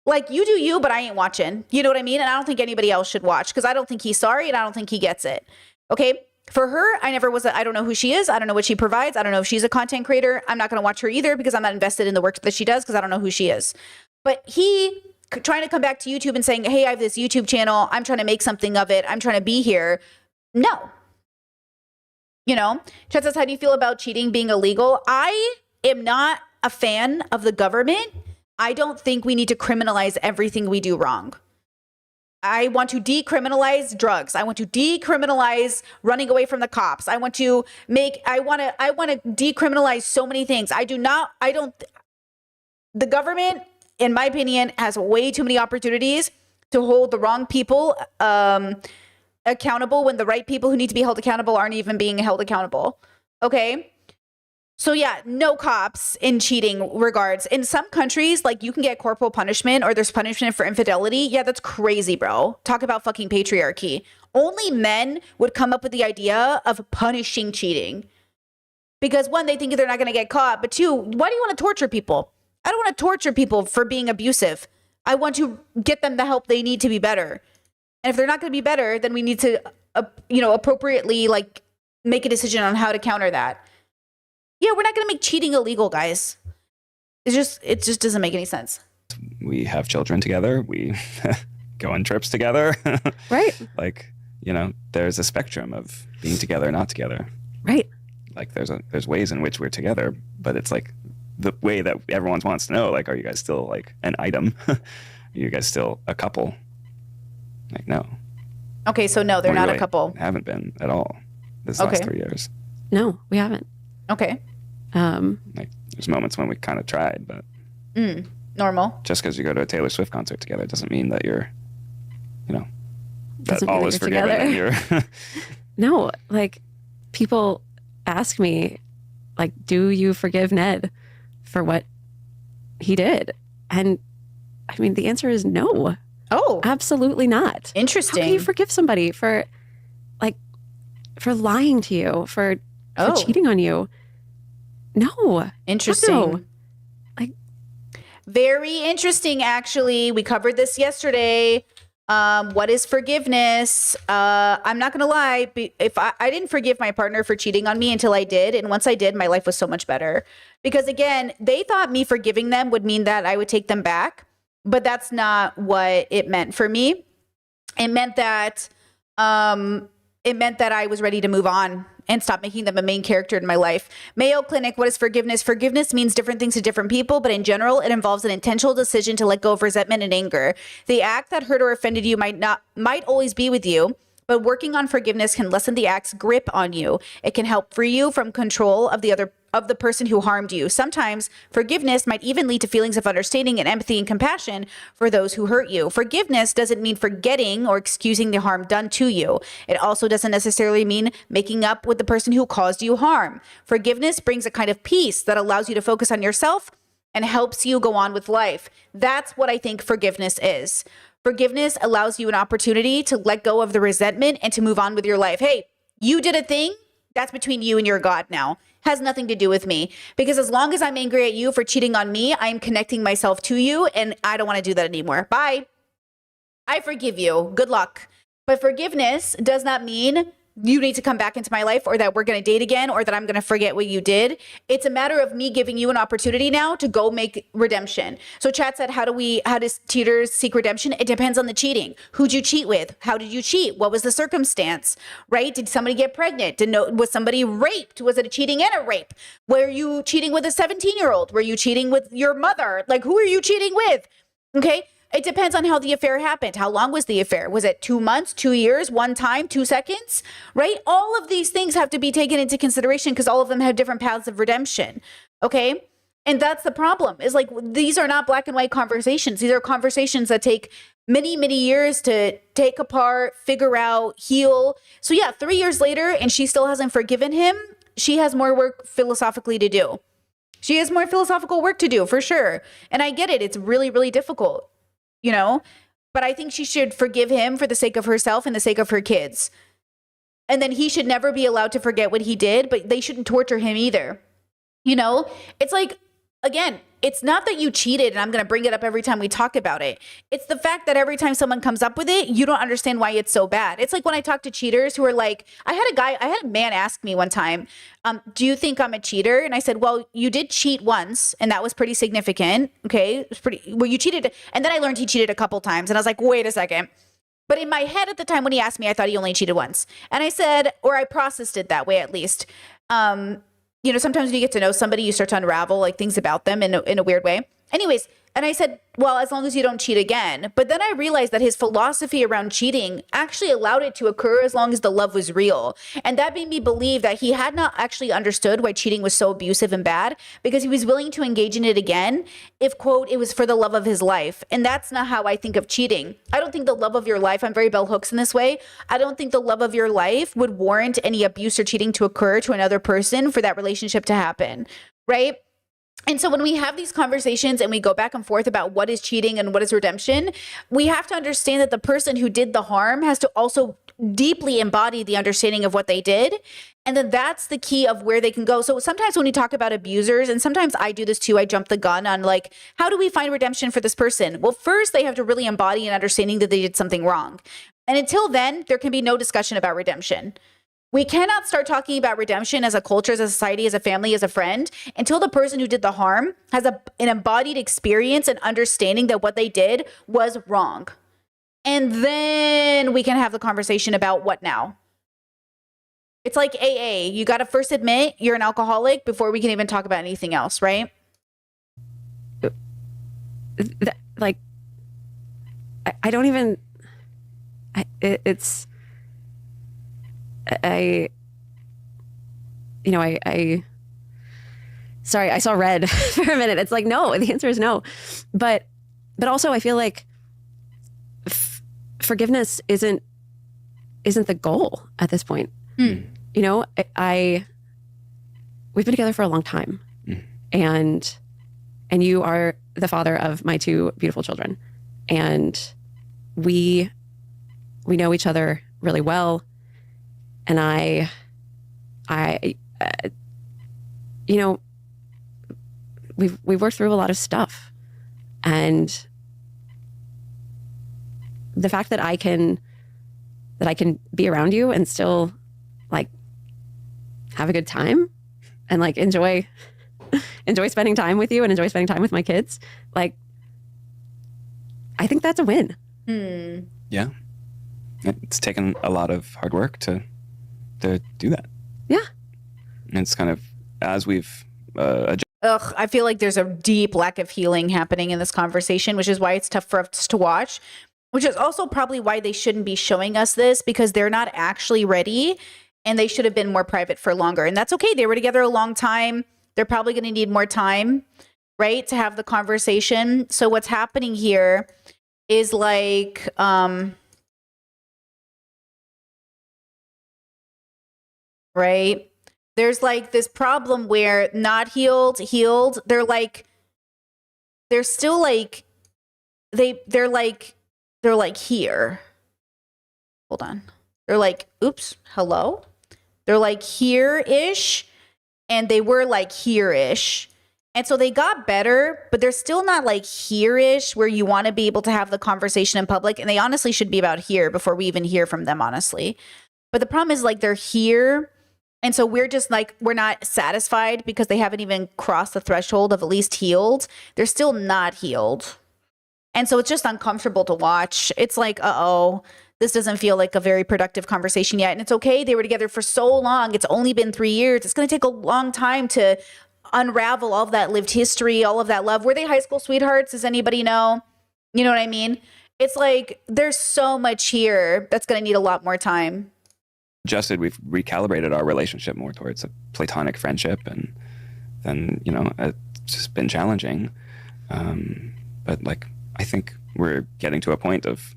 [SPEAKER 1] You do you, but I ain't watching. You know what I mean? And I don't think anybody else should watch because I don't think he's sorry and I don't think he gets it. Okay? For her, I don't know who she is. I don't know what she provides. I don't know if she's a content creator. I'm not going to watch her either because I'm not invested in the work that she does because I don't know who she is. But he trying to come back to YouTube and saying, hey, I have this YouTube channel. I'm trying to make something of it. I'm trying to be here. No. You know, Chet says, how do you feel about cheating being illegal? I am not a fan of the government. I don't think we need to criminalize everything we do wrong. I want to decriminalize drugs. I want to decriminalize running away from the cops. I want to decriminalize so many things. The government, in my opinion, has way too many opportunities to hold the wrong people accountable when the right people who need to be held accountable aren't even being held accountable. Okay? So yeah, no cops in cheating regards. In some countries, you can get corporal punishment or there's punishment for infidelity. Yeah, that's crazy, bro. Talk about fucking patriarchy. Only men would come up with the idea of punishing cheating. Because one, they think they're not going to get caught. But two, why do you want to torture people? I don't want to torture people for being abusive. I want to get them the help they need to be better. And if they're not going to be better, then we need to, appropriately make a decision on how to counter that. Yeah, we're not going to make cheating illegal, guys. It just doesn't make any sense.
[SPEAKER 3] We have children together. We go on trips together.
[SPEAKER 4] Right.
[SPEAKER 3] There's a spectrum of being together, not together.
[SPEAKER 4] Right.
[SPEAKER 3] There's ways in which we're together, but it's the way that everyone wants to know, are you guys still an item? Are you guys still a couple? Like, no.
[SPEAKER 1] Okay, so no, they're
[SPEAKER 3] We
[SPEAKER 1] not a
[SPEAKER 3] really
[SPEAKER 1] couple.
[SPEAKER 3] Haven't been at all this
[SPEAKER 1] Okay.
[SPEAKER 3] last 3 years.
[SPEAKER 4] No, we haven't.
[SPEAKER 1] Okay.
[SPEAKER 3] Like, there's moments when we kind of tried, but
[SPEAKER 1] Normal.
[SPEAKER 3] just because you go to a Taylor Swift concert together doesn't mean that you're, that
[SPEAKER 4] Doesn't mean
[SPEAKER 3] all
[SPEAKER 4] that
[SPEAKER 3] is
[SPEAKER 4] you're
[SPEAKER 3] forgiven.
[SPEAKER 4] together.
[SPEAKER 3] And you're
[SPEAKER 4] No, like people ask me, like, do you forgive Ned for what he did? And I mean, the answer is no,
[SPEAKER 1] Oh,
[SPEAKER 4] absolutely not. How
[SPEAKER 1] interesting.
[SPEAKER 4] can you forgive somebody for lying to you, for cheating on you? No.
[SPEAKER 1] Interesting.
[SPEAKER 4] No. Like-
[SPEAKER 1] very interesting, actually. We covered this yesterday. What is forgiveness? I'm not gonna lie. If I didn't forgive my partner for cheating on me until I did, and once I did, my life was so much better. Because again, they thought me forgiving them would mean that I would take them back, but that's not what it meant for me. It meant that I was ready to move on and stop making them a main character in my life. Mayo Clinic, what is forgiveness? Forgiveness means different things to different people, but in general, it involves an intentional decision to let go of resentment and anger. The act that hurt or offended you might always be with you, but working on forgiveness can lessen the act's grip on you. It can help free you from control of the person who harmed you. Sometimes forgiveness might even lead to feelings of understanding and empathy and compassion for those who hurt you. Forgiveness doesn't mean forgetting or excusing the harm done to you. It also doesn't necessarily mean making up with the person who caused you harm. Forgiveness brings a kind of peace that allows you to focus on yourself and helps you go on with life. That's what I think forgiveness is. Forgiveness allows you an opportunity to let go of the resentment and to move on with your life. Hey, you did a thing. That's between you and your God now. Has nothing to do with me. Because as long as I'm angry at you for cheating on me, I'm connecting myself to you, and I don't want to do that anymore. Bye. I forgive you. Good luck. But forgiveness does not mean you need to come back into my life, or that we're going to date again, or that I'm going to forget what you did. It's a matter of me giving you an opportunity now to go make redemption. So chat said, how does cheaters seek redemption? It depends on the cheating. Who'd you cheat with? How did you cheat? What was the circumstance, right? Did somebody get pregnant? Was somebody raped? Was it a cheating and a rape? Were you cheating with a 17-year-old? Were you cheating with your mother? Like, who are you cheating with? Okay. It depends on how the affair happened. How long was the affair? Was it 2 months, 2 years, 1 time, 2 seconds, right? All of these things have to be taken into consideration because all of them have different paths of redemption. Okay. And that's the problem, is like, these are not black and white conversations. These are conversations that take many, many years to take apart, figure out, heal. So yeah, 3 years later, and she still hasn't forgiven him. She has more work philosophically to do. She has more philosophical work to do, for sure. And I get it. It's really, really difficult. But I think she should forgive him for the sake of herself and the sake of her kids. And then he should never be allowed to forget what he did, but they shouldn't torture him either. It's like, again, it's not that you cheated, and I'm going to bring it up every time we talk about it. It's the fact that every time someone comes up with it, you don't understand why it's so bad. It's like when I talk to cheaters who are like, I had a man ask me one time, do you think I'm a cheater? And I said, well, you did cheat once, and that was pretty significant. Okay. It was you cheated. And then I learned he cheated a couple times, and I was like, wait a second. But in my head at the time when he asked me, I thought he only cheated once. And I said, or I processed it that way at least. Sometimes when you get to know somebody, you start to unravel like things about them in a weird way. Anyways, and I said, well, as long as you don't cheat again. But then I realized that his philosophy around cheating actually allowed it to occur as long as the love was real. And that made me believe that he had not actually understood why cheating was so abusive and bad, because he was willing to engage in it again if, quote, it was for the love of his life. And that's not how I think of cheating. I don't think the love of your life, I'm very bell hooks in this way. I don't think the love of your life would warrant any abuse or cheating to occur to another person for that relationship to happen, right? And so when we have these conversations and we go back and forth about what is cheating and what is redemption, we have to understand that the person who did the harm has to also deeply embody the understanding of what they did. And then that's the key of where they can go. So sometimes when we talk about abusers, and sometimes I do this too, I jump the gun on like, how do we find redemption for this person? Well, first they have to really embody an understanding that they did something wrong. And until then, there can be no discussion about redemption. We cannot start talking about redemption as a culture, as a society, as a family, as a friend, until the person who did the harm has an embodied experience and understanding that what they did was wrong. And then we can have the conversation about what now. It's like AA. You got to first admit you're an alcoholic before we can even talk about anything else, right?
[SPEAKER 4] I don't even it's I you know I sorry, I saw red for a minute. It's like, no, the answer is no. But also I feel like forgiveness isn't the goal at this point. You know, we've been together for a long time, and you are the father of my two beautiful children, and we know each other really well, and I you know, we've worked through a lot of stuff, and the fact that I can be around you and still like have a good time and like enjoy spending time with you and enjoy spending time with my kids, like I think that's a win.
[SPEAKER 3] Yeah. It's taken a lot of hard work to do that.
[SPEAKER 4] Yeah.
[SPEAKER 3] And it's kind of, as we've
[SPEAKER 1] I feel like there's a deep lack of healing happening in this conversation, which is why it's tough for us to watch, which is also probably why they shouldn't be showing us this, because they're not actually ready and they should have been more private for longer. And that's okay. They were together a long time. They're probably going to need more time, right, to have the conversation. So what's happening here is like, right? There's like this problem where not healed, they're still like, they're like here. Hold on. They're like, oops, hello? They're like here-ish, and they were like here-ish. And so they got better, but they're still not like here-ish where you want to be able to have the conversation in public. And they honestly should be about here before we even hear from them, honestly. But the problem is like they're here. And so we're just like, we're not satisfied because they haven't even crossed the threshold of at least healed. They're still not healed. And so it's just uncomfortable to watch. It's like, uh-oh, this doesn't feel like a very productive conversation yet. And it's okay. They were together for so long. It's only been 3 years. It's going to take a long time to unravel all of that lived history, all of that love. Were they high school sweethearts? Does anybody know? You know what I mean? It's like, there's so much here that's going to need a lot more time.
[SPEAKER 3] adjusted, we've recalibrated our relationship more towards a platonic friendship, and then, you know, it's just been challenging. But like, I think we're getting to a point of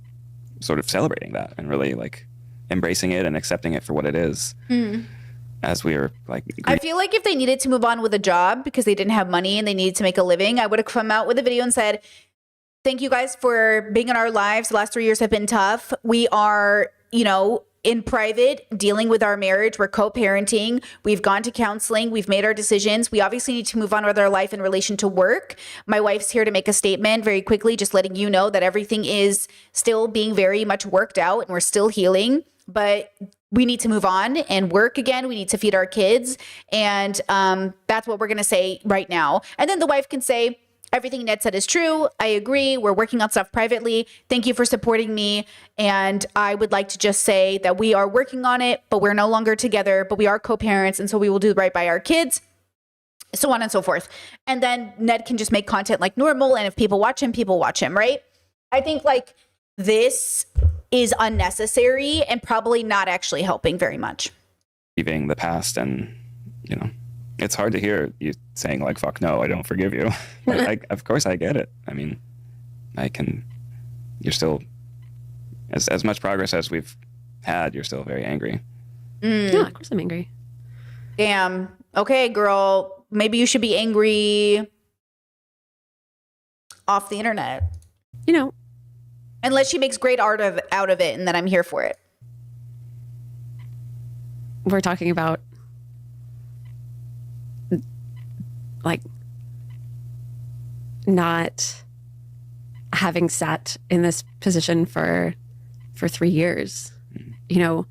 [SPEAKER 3] sort of celebrating that and really like embracing it and accepting it for what it is. As we are like,
[SPEAKER 1] I feel like if they needed to move on with a job because they didn't have money and they needed to make a living, I would have come out with a video and said, thank you guys for being in our lives. The last 3 years have been tough. We are, you know, in private dealing with our marriage. We're co-parenting. We've gone to counseling. We've made our decisions. We obviously need to move on with our life in relation to work. My wife's here to make a statement very quickly, just letting you know that everything is still being very much worked out and we're still healing, but we need to move on and work again. We need to feed our kids. And that's what we're going to say right now. And then the wife can say, everything Ned said is true. I agree. We're working on stuff privately. Thank you for supporting me. And I would like to just say that we are working on it, but we're no longer together, but we are co-parents. And so we will do right by our kids, so on and so forth. And then Ned can just make content like normal. And if people watch him, right? I think like this is unnecessary and probably not actually helping very much.
[SPEAKER 3] Leaving the past, and, you know, it's hard to hear you saying like, fuck no, I don't forgive you. Of course I get it. I mean, you're still, as much progress as we've had, you're still very angry.
[SPEAKER 4] Yeah, of course I'm angry.
[SPEAKER 1] Damn. Okay, girl, maybe you should be angry off the internet.
[SPEAKER 4] You know,
[SPEAKER 1] unless she makes great art out of it, and then I'm here for it.
[SPEAKER 4] We're talking about like not having sat in this position for 3 years, you know,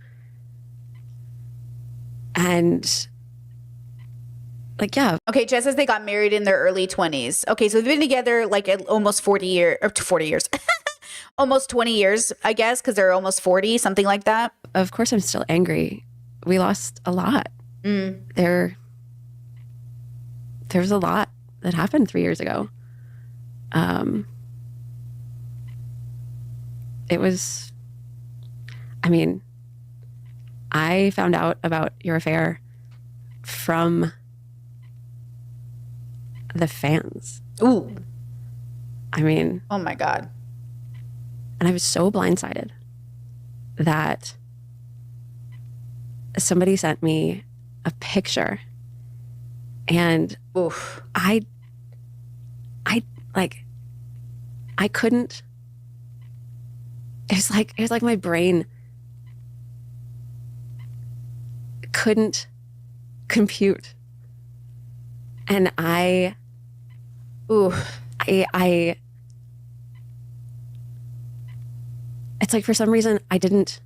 [SPEAKER 4] and like, yeah.
[SPEAKER 1] Okay, Jess says they got married in their early 20s. Okay, so they've been together like almost 40 years. Almost 20 years, I guess, because they're almost 40, something like that.
[SPEAKER 4] Of course I'm still angry. We lost a lot. There was a lot that happened 3 years ago. It was I mean, I found out about your affair from the fans.
[SPEAKER 1] Ooh.
[SPEAKER 4] I mean,
[SPEAKER 1] Oh my God.
[SPEAKER 4] and I was so blindsided that somebody sent me a picture, and
[SPEAKER 1] Oof.
[SPEAKER 4] I like, I couldn't. It was like my brain couldn't compute, and
[SPEAKER 1] Ooh.
[SPEAKER 4] it's like for some reason I didn't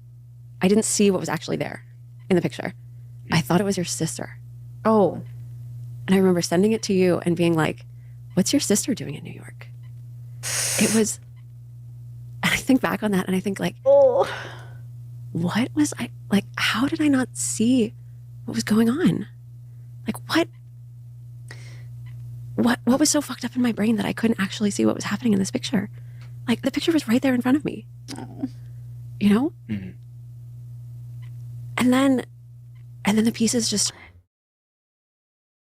[SPEAKER 4] see what was actually there in the picture. I thought it was your sister.
[SPEAKER 1] Oh.
[SPEAKER 4] And I remember sending it to you and being like, what's your sister doing in New York? It was, and I think back on that and I think like,
[SPEAKER 1] Oh.
[SPEAKER 4] what was I, like, how did I not see what was going on? Like what was so fucked up in my brain that I couldn't actually see what was happening in this picture? Like the picture was right there in front of me, you know?
[SPEAKER 3] Mhm.
[SPEAKER 4] And then the pieces just,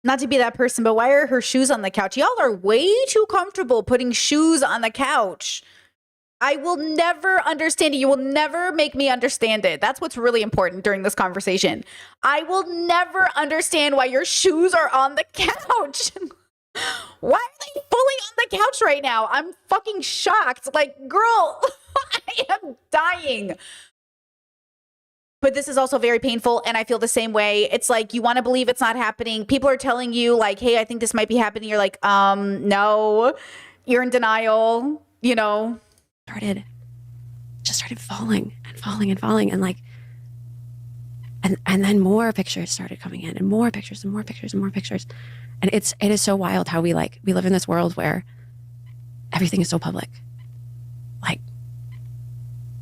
[SPEAKER 1] Not to be that person, but why are her shoes on the couch? Y'all are way too comfortable putting shoes on the couch. I will never understand it. You will never make me understand it. That's what's really important during this conversation. I will never understand why your shoes are on the couch. Why are they fully on the couch right now? I'm fucking shocked. Like, girl, I am dying. But this is also very painful, and I feel the same way. It's like you want to believe it's not happening. People are telling you, like, hey, I think this might be happening. You're like, no. You're in denial, you know?
[SPEAKER 4] started falling and falling and falling, and like, and then more pictures started coming in, and more pictures and more pictures and more pictures. And it is so wild how we live in this world where everything is so public. Like,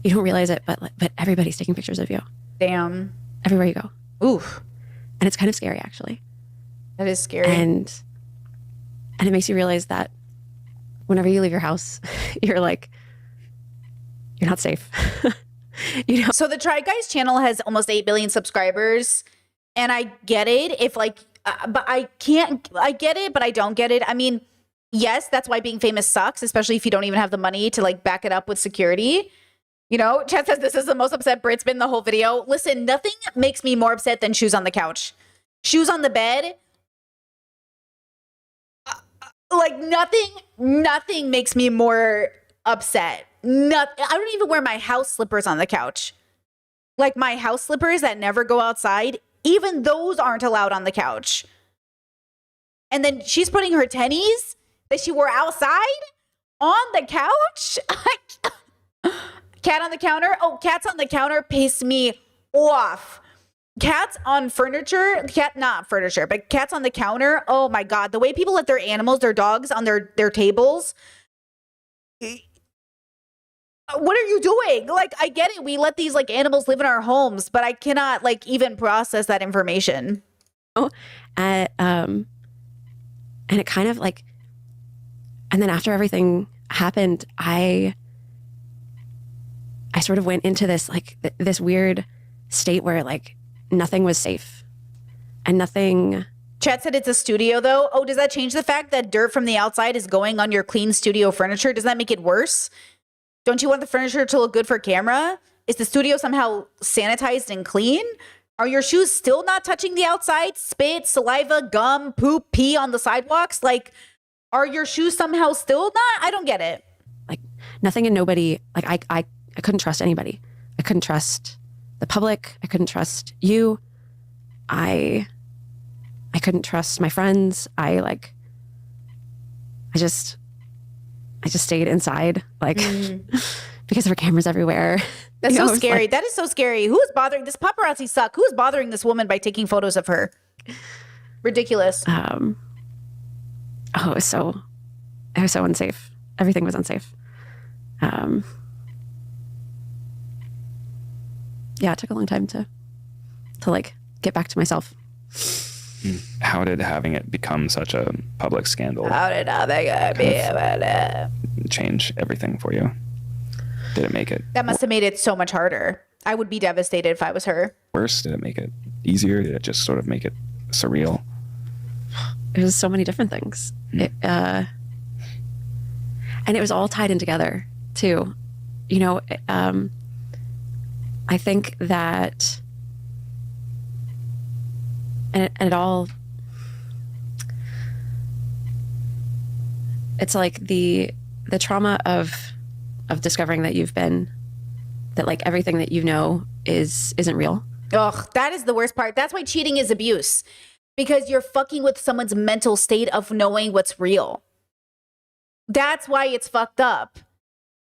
[SPEAKER 4] you don't realize it, but everybody's taking pictures of you
[SPEAKER 1] Damn.
[SPEAKER 4] everywhere you go.
[SPEAKER 1] Oof.
[SPEAKER 4] And it's kind of scary, actually.
[SPEAKER 1] That is scary.
[SPEAKER 4] And it makes you realize that whenever you leave your house, you're like, you're not safe. You know?
[SPEAKER 1] So the Try Guys channel has almost 8 billion subscribers, and I get it if like, but I get it, but I don't get it. I mean, yes, that's why being famous sucks, especially if you don't even have the money to like back it up with security. You know, Chad says this is the most upset Brit's been the whole video. Listen, nothing makes me more upset than shoes on the couch. Shoes on the bed. Like nothing makes me more upset. I don't even wear my house slippers on the couch. Like my house slippers that never go outside, even those aren't allowed on the couch. And then she's putting her tennies that she wore outside on the couch. Cat on the counter. Oh, cats on the counter piss me off. Cats on furniture, not furniture, but cats on the counter. Oh my God. The way people let their animals, their dogs on their tables. What are you doing? Like, I get it. We let these like animals live in our homes, but I cannot like even process that information.
[SPEAKER 4] And it kind of like, and then after everything happened, I sort of went into this like this weird state where like nothing was safe and nothing.
[SPEAKER 1] Chat said it's a studio though. Oh, does that change the fact that dirt from the outside is going on your clean studio furniture? Does that make it worse? Don't you want the furniture to look good for camera? Is the studio somehow sanitized and clean? Are your shoes still not touching the outside? Spit, saliva, gum, poop, pee on the sidewalks? Like, are your shoes somehow still not? I don't get it.
[SPEAKER 4] Like nothing and nobody, like I couldn't trust anybody. I couldn't trust the public. I couldn't trust you. I couldn't trust my friends. I just stayed inside, like, because there were cameras everywhere.
[SPEAKER 1] That's
[SPEAKER 4] You know,
[SPEAKER 1] so
[SPEAKER 4] it was
[SPEAKER 1] scary.
[SPEAKER 4] like-
[SPEAKER 1] That is so scary. Who is bothering this paparazzi suck? Who is bothering this woman by taking photos of her? Ridiculous.
[SPEAKER 4] it was so unsafe. Everything was unsafe. Yeah, it took a long time to like get back to myself.
[SPEAKER 3] How did having it become such a public scandal
[SPEAKER 1] How did I be about it?
[SPEAKER 3] change everything for you? Did it make it?
[SPEAKER 1] That must have made it so much harder. I would be devastated if I was her.
[SPEAKER 3] Worse? Did it make it easier? Did it just sort of make it surreal?
[SPEAKER 4] It was so many different things. And it was all tied in together too. You know, I think that, and it all, it's like the trauma of discovering that that like everything that you know isn't real.
[SPEAKER 1] Ugh, that is the worst part. That's why cheating is abuse, because you're fucking with someone's mental state of knowing what's real. That's why it's fucked up,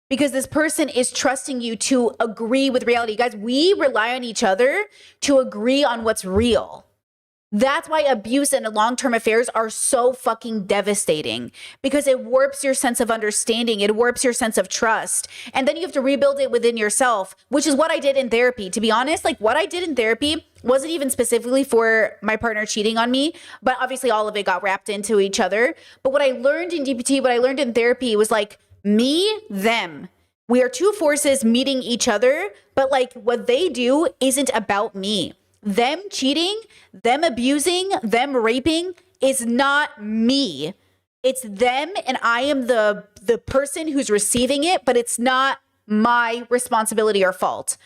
[SPEAKER 1] because this person is trusting you to agree with reality. Guys, we rely on each other to agree on what's real. That's why abuse and long-term affairs are so fucking devastating, because it warps your sense of understanding. It warps your sense of trust. And then you have to rebuild it within yourself, which is what I did in therapy. To be honest, like what I did in therapy wasn't even specifically for my partner cheating on me, but obviously all of it got wrapped into each other. But what I learned in DBT, what I learned in therapy was like me, them. We are two forces meeting each other, but like what they do isn't about me. Them cheating, them abusing, them raping is not me. It's them, and I am the person who's receiving it, but it's not my responsibility or fault.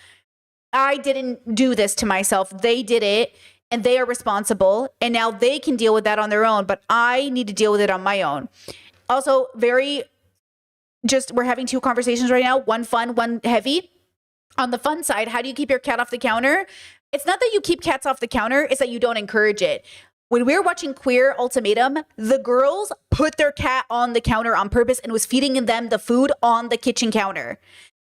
[SPEAKER 1] I didn't do this to myself. They did it, and they are responsible, and now they can deal with that on their own, but I need to deal with it on my own. Also, we're having two conversations right now, one fun, one heavy. On the fun side, how do you keep your cat off the counter? It's not that you keep cats off the counter, it's that you don't encourage it. When we were watching Queer Ultimatum, the girls put their cat on the counter on purpose and was feeding them the food on the kitchen counter.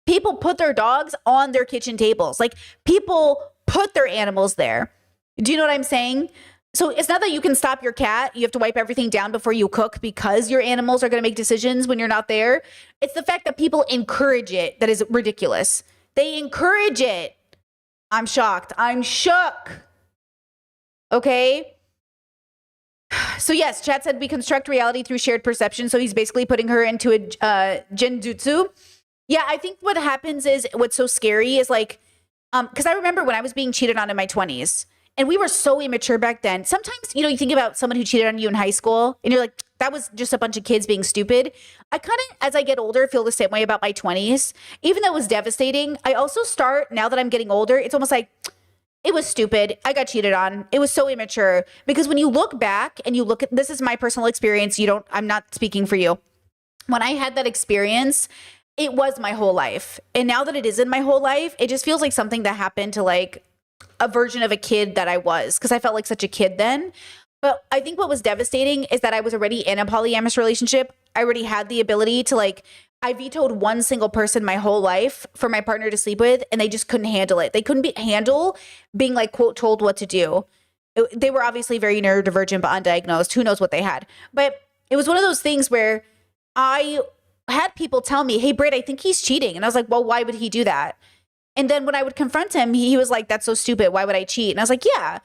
[SPEAKER 1] People put their dogs on their kitchen tables. Like, people put their animals there. Do you know what I'm saying? So it's not that you can stop your cat. You have to wipe everything down before you cook because your animals are going to make decisions when you're not there. It's the fact that people encourage it that is ridiculous. They encourage it. I'm shocked. I'm shook. Okay. So yes, Chad said we construct reality through shared perception. So he's basically putting her into a genjutsu. Yeah, I think what happens is what's so scary is like, because I remember when I was being cheated on in my 20s, and we were so immature back then. Sometimes, you think about someone who cheated on you in high school, and you're like, that was just a bunch of kids being stupid. I kind of, as I get older, feel the same way about my 20s. Even though it was devastating, I also start, now that I'm getting older, it's almost like, it was stupid. I got cheated on. It was so immature. Because when you look back and you look at, this is my personal experience. I'm not speaking for you. When I had that experience, it was my whole life. And now that it isn't my whole life, it just feels like something that happened to like a version of a kid that I was, because I felt like such a kid then. But I think what was devastating is that I was already in a polyamorous relationship. I already had the ability to I vetoed one single person my whole life for my partner to sleep with, and they just couldn't handle it. They couldn't handle being quote, told what to do. They were obviously very neurodivergent, but undiagnosed. Who knows what they had? But it was one of those things where I had people tell me, hey, Britt, I think he's cheating. And I was like, well, why would he do that? And then when I would confront him, he was like, that's so stupid. Why would I cheat? And I was like, yeah,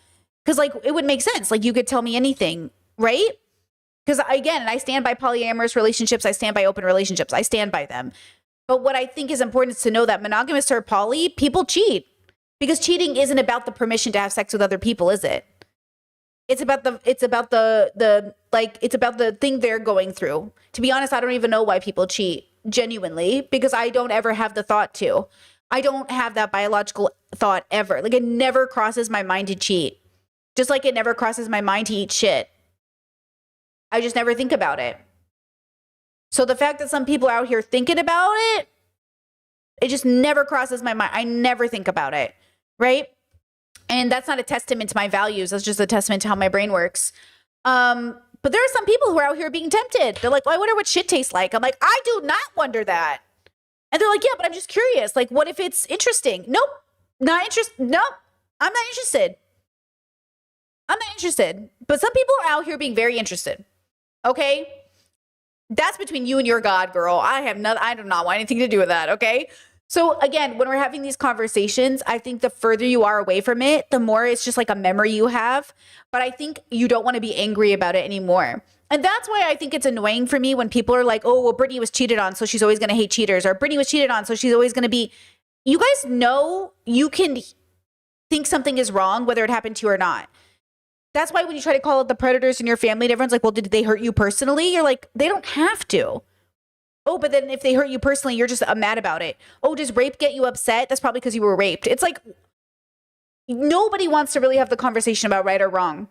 [SPEAKER 1] because it would make sense. You could tell me anything, right? Because again, I stand by polyamorous relationships. I stand by open relationships. I stand by them. But what I think is important is to know that monogamous or poly, people cheat. Because cheating isn't about the permission to have sex with other people, is it? It's about the thing they're going through. To be honest, I don't even know why people cheat, genuinely, because I don't ever have the thought to. I don't have that biological thought ever. It never crosses my mind to cheat. Just like it never crosses my mind to eat shit. I just never think about it. So the fact that some people are out here thinking about it, it just never crosses my mind. I never think about it, right? And that's not a testament to my values. That's just a testament to how my brain works. But there are some people who are out here being tempted. They're like, well, I wonder what shit tastes like. I'm like, I do not wonder that. And they're like, yeah, but I'm just curious. What if it's interesting? Nope. Not interested. Nope. I'm not interested. I'm not interested. But some people are out here being very interested. Okay? That's between you and your God, girl. I do not want anything to do with that. Okay? So again, when we're having these conversations, I think the further you are away from it, the more it's just a memory you have. But I think you don't want to be angry about it anymore. And that's why I think it's annoying for me when people are like, oh, well, Brittany was cheated on, so she's always going to hate cheaters. Or Brittany was cheated on, so she's always going to be. you guys know you can think something is wrong, whether it happened to you or not. That's why when you try to call out the predators in your family and everyone's like, well, did they hurt you personally? You're like, they don't have to. Oh, but then if they hurt you personally, you're just mad about it. Oh, does rape get you upset? That's probably because you were raped. It's like, nobody wants to really have the conversation about right or wrong.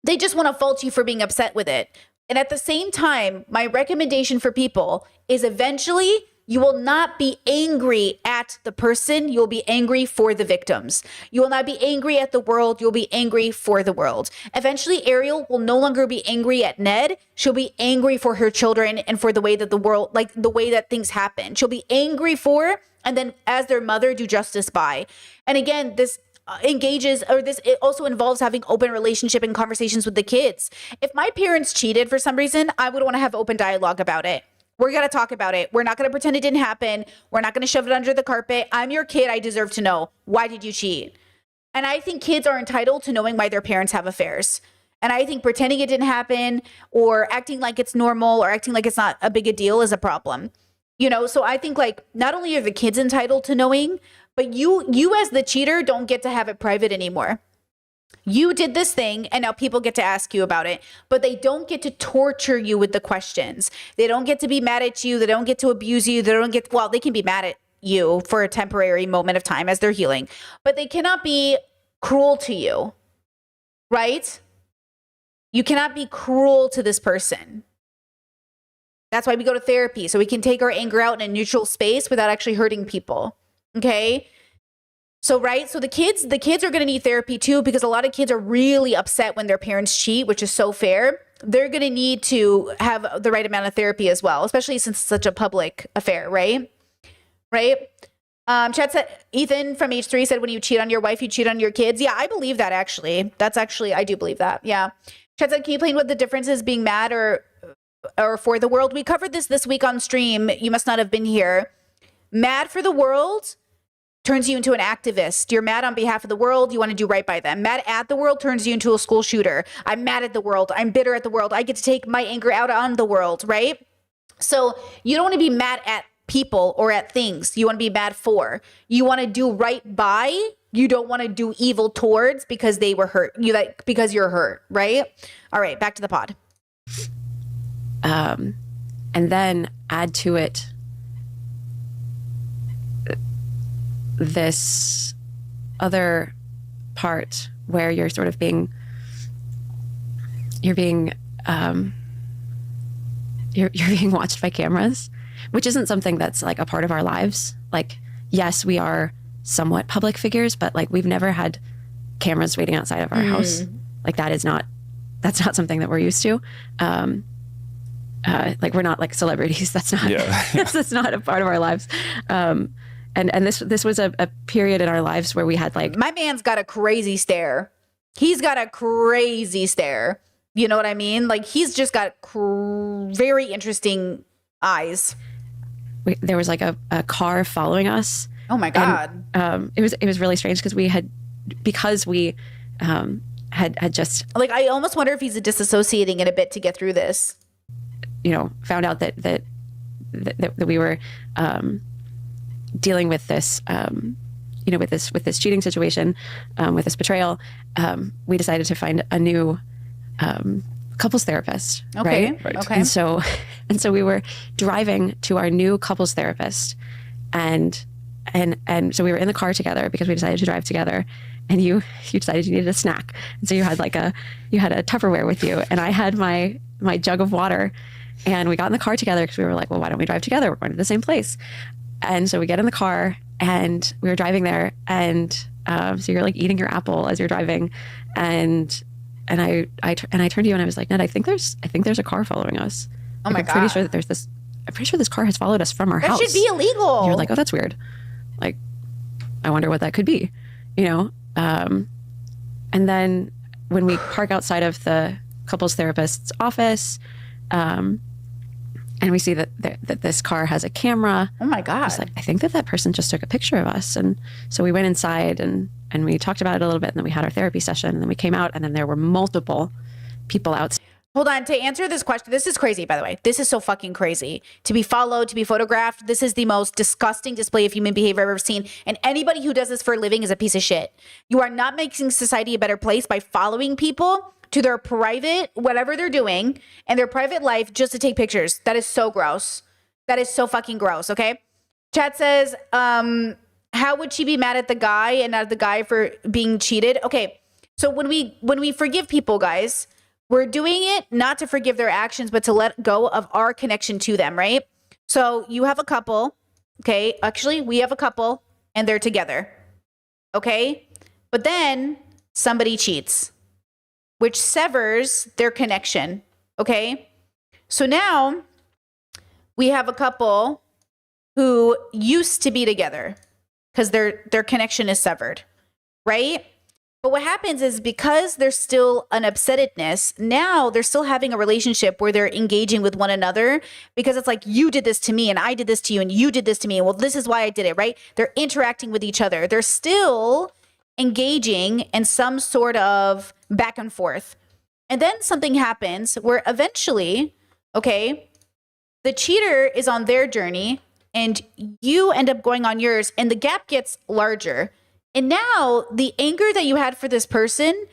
[SPEAKER 1] They just want to fault you for being upset with it. And at the same time, my recommendation for people is eventually you will not be angry at the person. You'll be angry for the victims. You will not be angry at the world. You'll be angry for the world. Eventually, Ariel will no longer be angry at Ned. She'll be angry for her children and for the way that the world, like the way that things happen. She'll be angry for, and then as their mother, do justice by. And again, this it also involves having open relationship and conversations with the kids. If my parents cheated for some reason, I would want to have open dialogue about it. We're going to talk about it. We're not going to pretend it didn't happen. We're not going to shove it under the carpet. I'm your kid. I deserve to know. Why did you cheat? And I think kids are entitled to knowing why their parents have affairs. And I think pretending it didn't happen or acting like it's normal or acting like it's not a big a deal is a problem. You know, so I think like not only are the kids entitled to knowing, but you as the cheater don't get to have it private anymore. You did this thing and now people get to ask you about it, but they don't get to torture you with the questions. They don't get to be mad at you. They don't get to abuse you. They can be mad at you for a temporary moment of time as they're healing, but they cannot be cruel to you, right? You cannot be cruel to this person. That's why we go to therapy, so we can take our anger out in a neutral space without actually hurting people. Okay. So, right. So the kids are going to need therapy too, because a lot of kids are really upset when their parents cheat, which is so fair. They're going to need to have the right amount of therapy as well, especially since it's such a public affair. Right. Right. Chat said, Ethan from H3 said, when you cheat on your wife, you cheat on your kids. Yeah, I believe that actually. I do believe that. Yeah. Chat said, can you explain what the difference is being mad or for the world? We covered this week on stream. You must not have been here. Mad for the world turns you into an activist. You're mad on behalf of the world. You want to do right by them. Mad at the world turns you into a school shooter. I'm mad at the world. I'm bitter at the world. I get to take my anger out on the world, right? So you don't want to be mad at people or at things. You want to be mad for. You want to do right by. You don't want to do evil towards because they were hurt. Because you're hurt, right? All right, back to the pod.
[SPEAKER 4] And then add to it this other part where you're sort of being watched by cameras, which isn't something that's like a part of our lives. Like, yes, we are somewhat public figures, but like we've never had cameras waiting outside of our house. Like that's not something that we're used to. Like we're not like celebrities. That's not that's not a part of our lives. And this was a period in our lives where we had like,
[SPEAKER 1] my man's got a crazy stare. He's got a crazy stare. You know what I mean? Like he's just got very interesting eyes.
[SPEAKER 4] There was like a car following us.
[SPEAKER 1] Oh my God.
[SPEAKER 4] And, it was really strange because we had just
[SPEAKER 1] like, I almost wonder if he's disassociating in a bit to get through this.
[SPEAKER 4] You know, found out that we were dealing with this, with this cheating situation, with this betrayal. We decided to find a new couples therapist.
[SPEAKER 1] Okay.
[SPEAKER 3] Right.
[SPEAKER 1] Okay.
[SPEAKER 4] And so we were driving to our new couples therapist, and so we were in the car together because we decided to drive together. And you decided you needed a snack, and so you had a Tupperware with you, and I had my jug of water. And we got in the car together because we were like, well, why don't we drive together? We're going to the same place. And so we get in the car and we were driving there. And so you're like eating your apple as you're driving. And I turned to you and I was like, Ned, I think there's a car following us.
[SPEAKER 1] Oh my
[SPEAKER 4] I'm
[SPEAKER 1] God.
[SPEAKER 4] pretty sure this car has followed us from our house.
[SPEAKER 1] That should be illegal.
[SPEAKER 4] And you're like, oh, that's weird. Like, I wonder what that could be, you know? And then when we park outside of the couples therapist's office, and we see that this car has a camera.
[SPEAKER 1] Oh my God.
[SPEAKER 4] I think that person just took a picture of us. And so we went inside and we talked about it a little bit, and then we had our therapy session, and then we came out, and then there were multiple people outside.
[SPEAKER 1] Hold on, to answer this question, this is crazy, by the way. This is so fucking crazy. To be followed, to be photographed, this is the most disgusting display of human behavior I've ever seen. And anybody who does this for a living is a piece of shit. You are not making society a better place by following people to their private, whatever they're doing, and their private life just to take pictures. That is so gross. That is so fucking gross, okay? Chat says, how would she be mad at the guy and not the guy for being cheated? Okay, so when we forgive people, guys, we're doing it not to forgive their actions, but to let go of our connection to them, right? So you have a couple, okay? Actually, we have a couple and they're together, okay? But then somebody cheats, which severs their connection, okay? So now we have a couple who used to be together because their connection is severed, right? But what happens is because there's still an upsettedness, now they're still having a relationship where they're engaging with one another because it's like, you did this to me and I did this to you and you did this to me. Well, this is why I did it, right? They're interacting with each other. They're still engaging in some sort of back and forth. And then something happens where eventually, okay, the cheater is on their journey and you end up going on yours and the gap gets larger. And now the anger that you had for this person,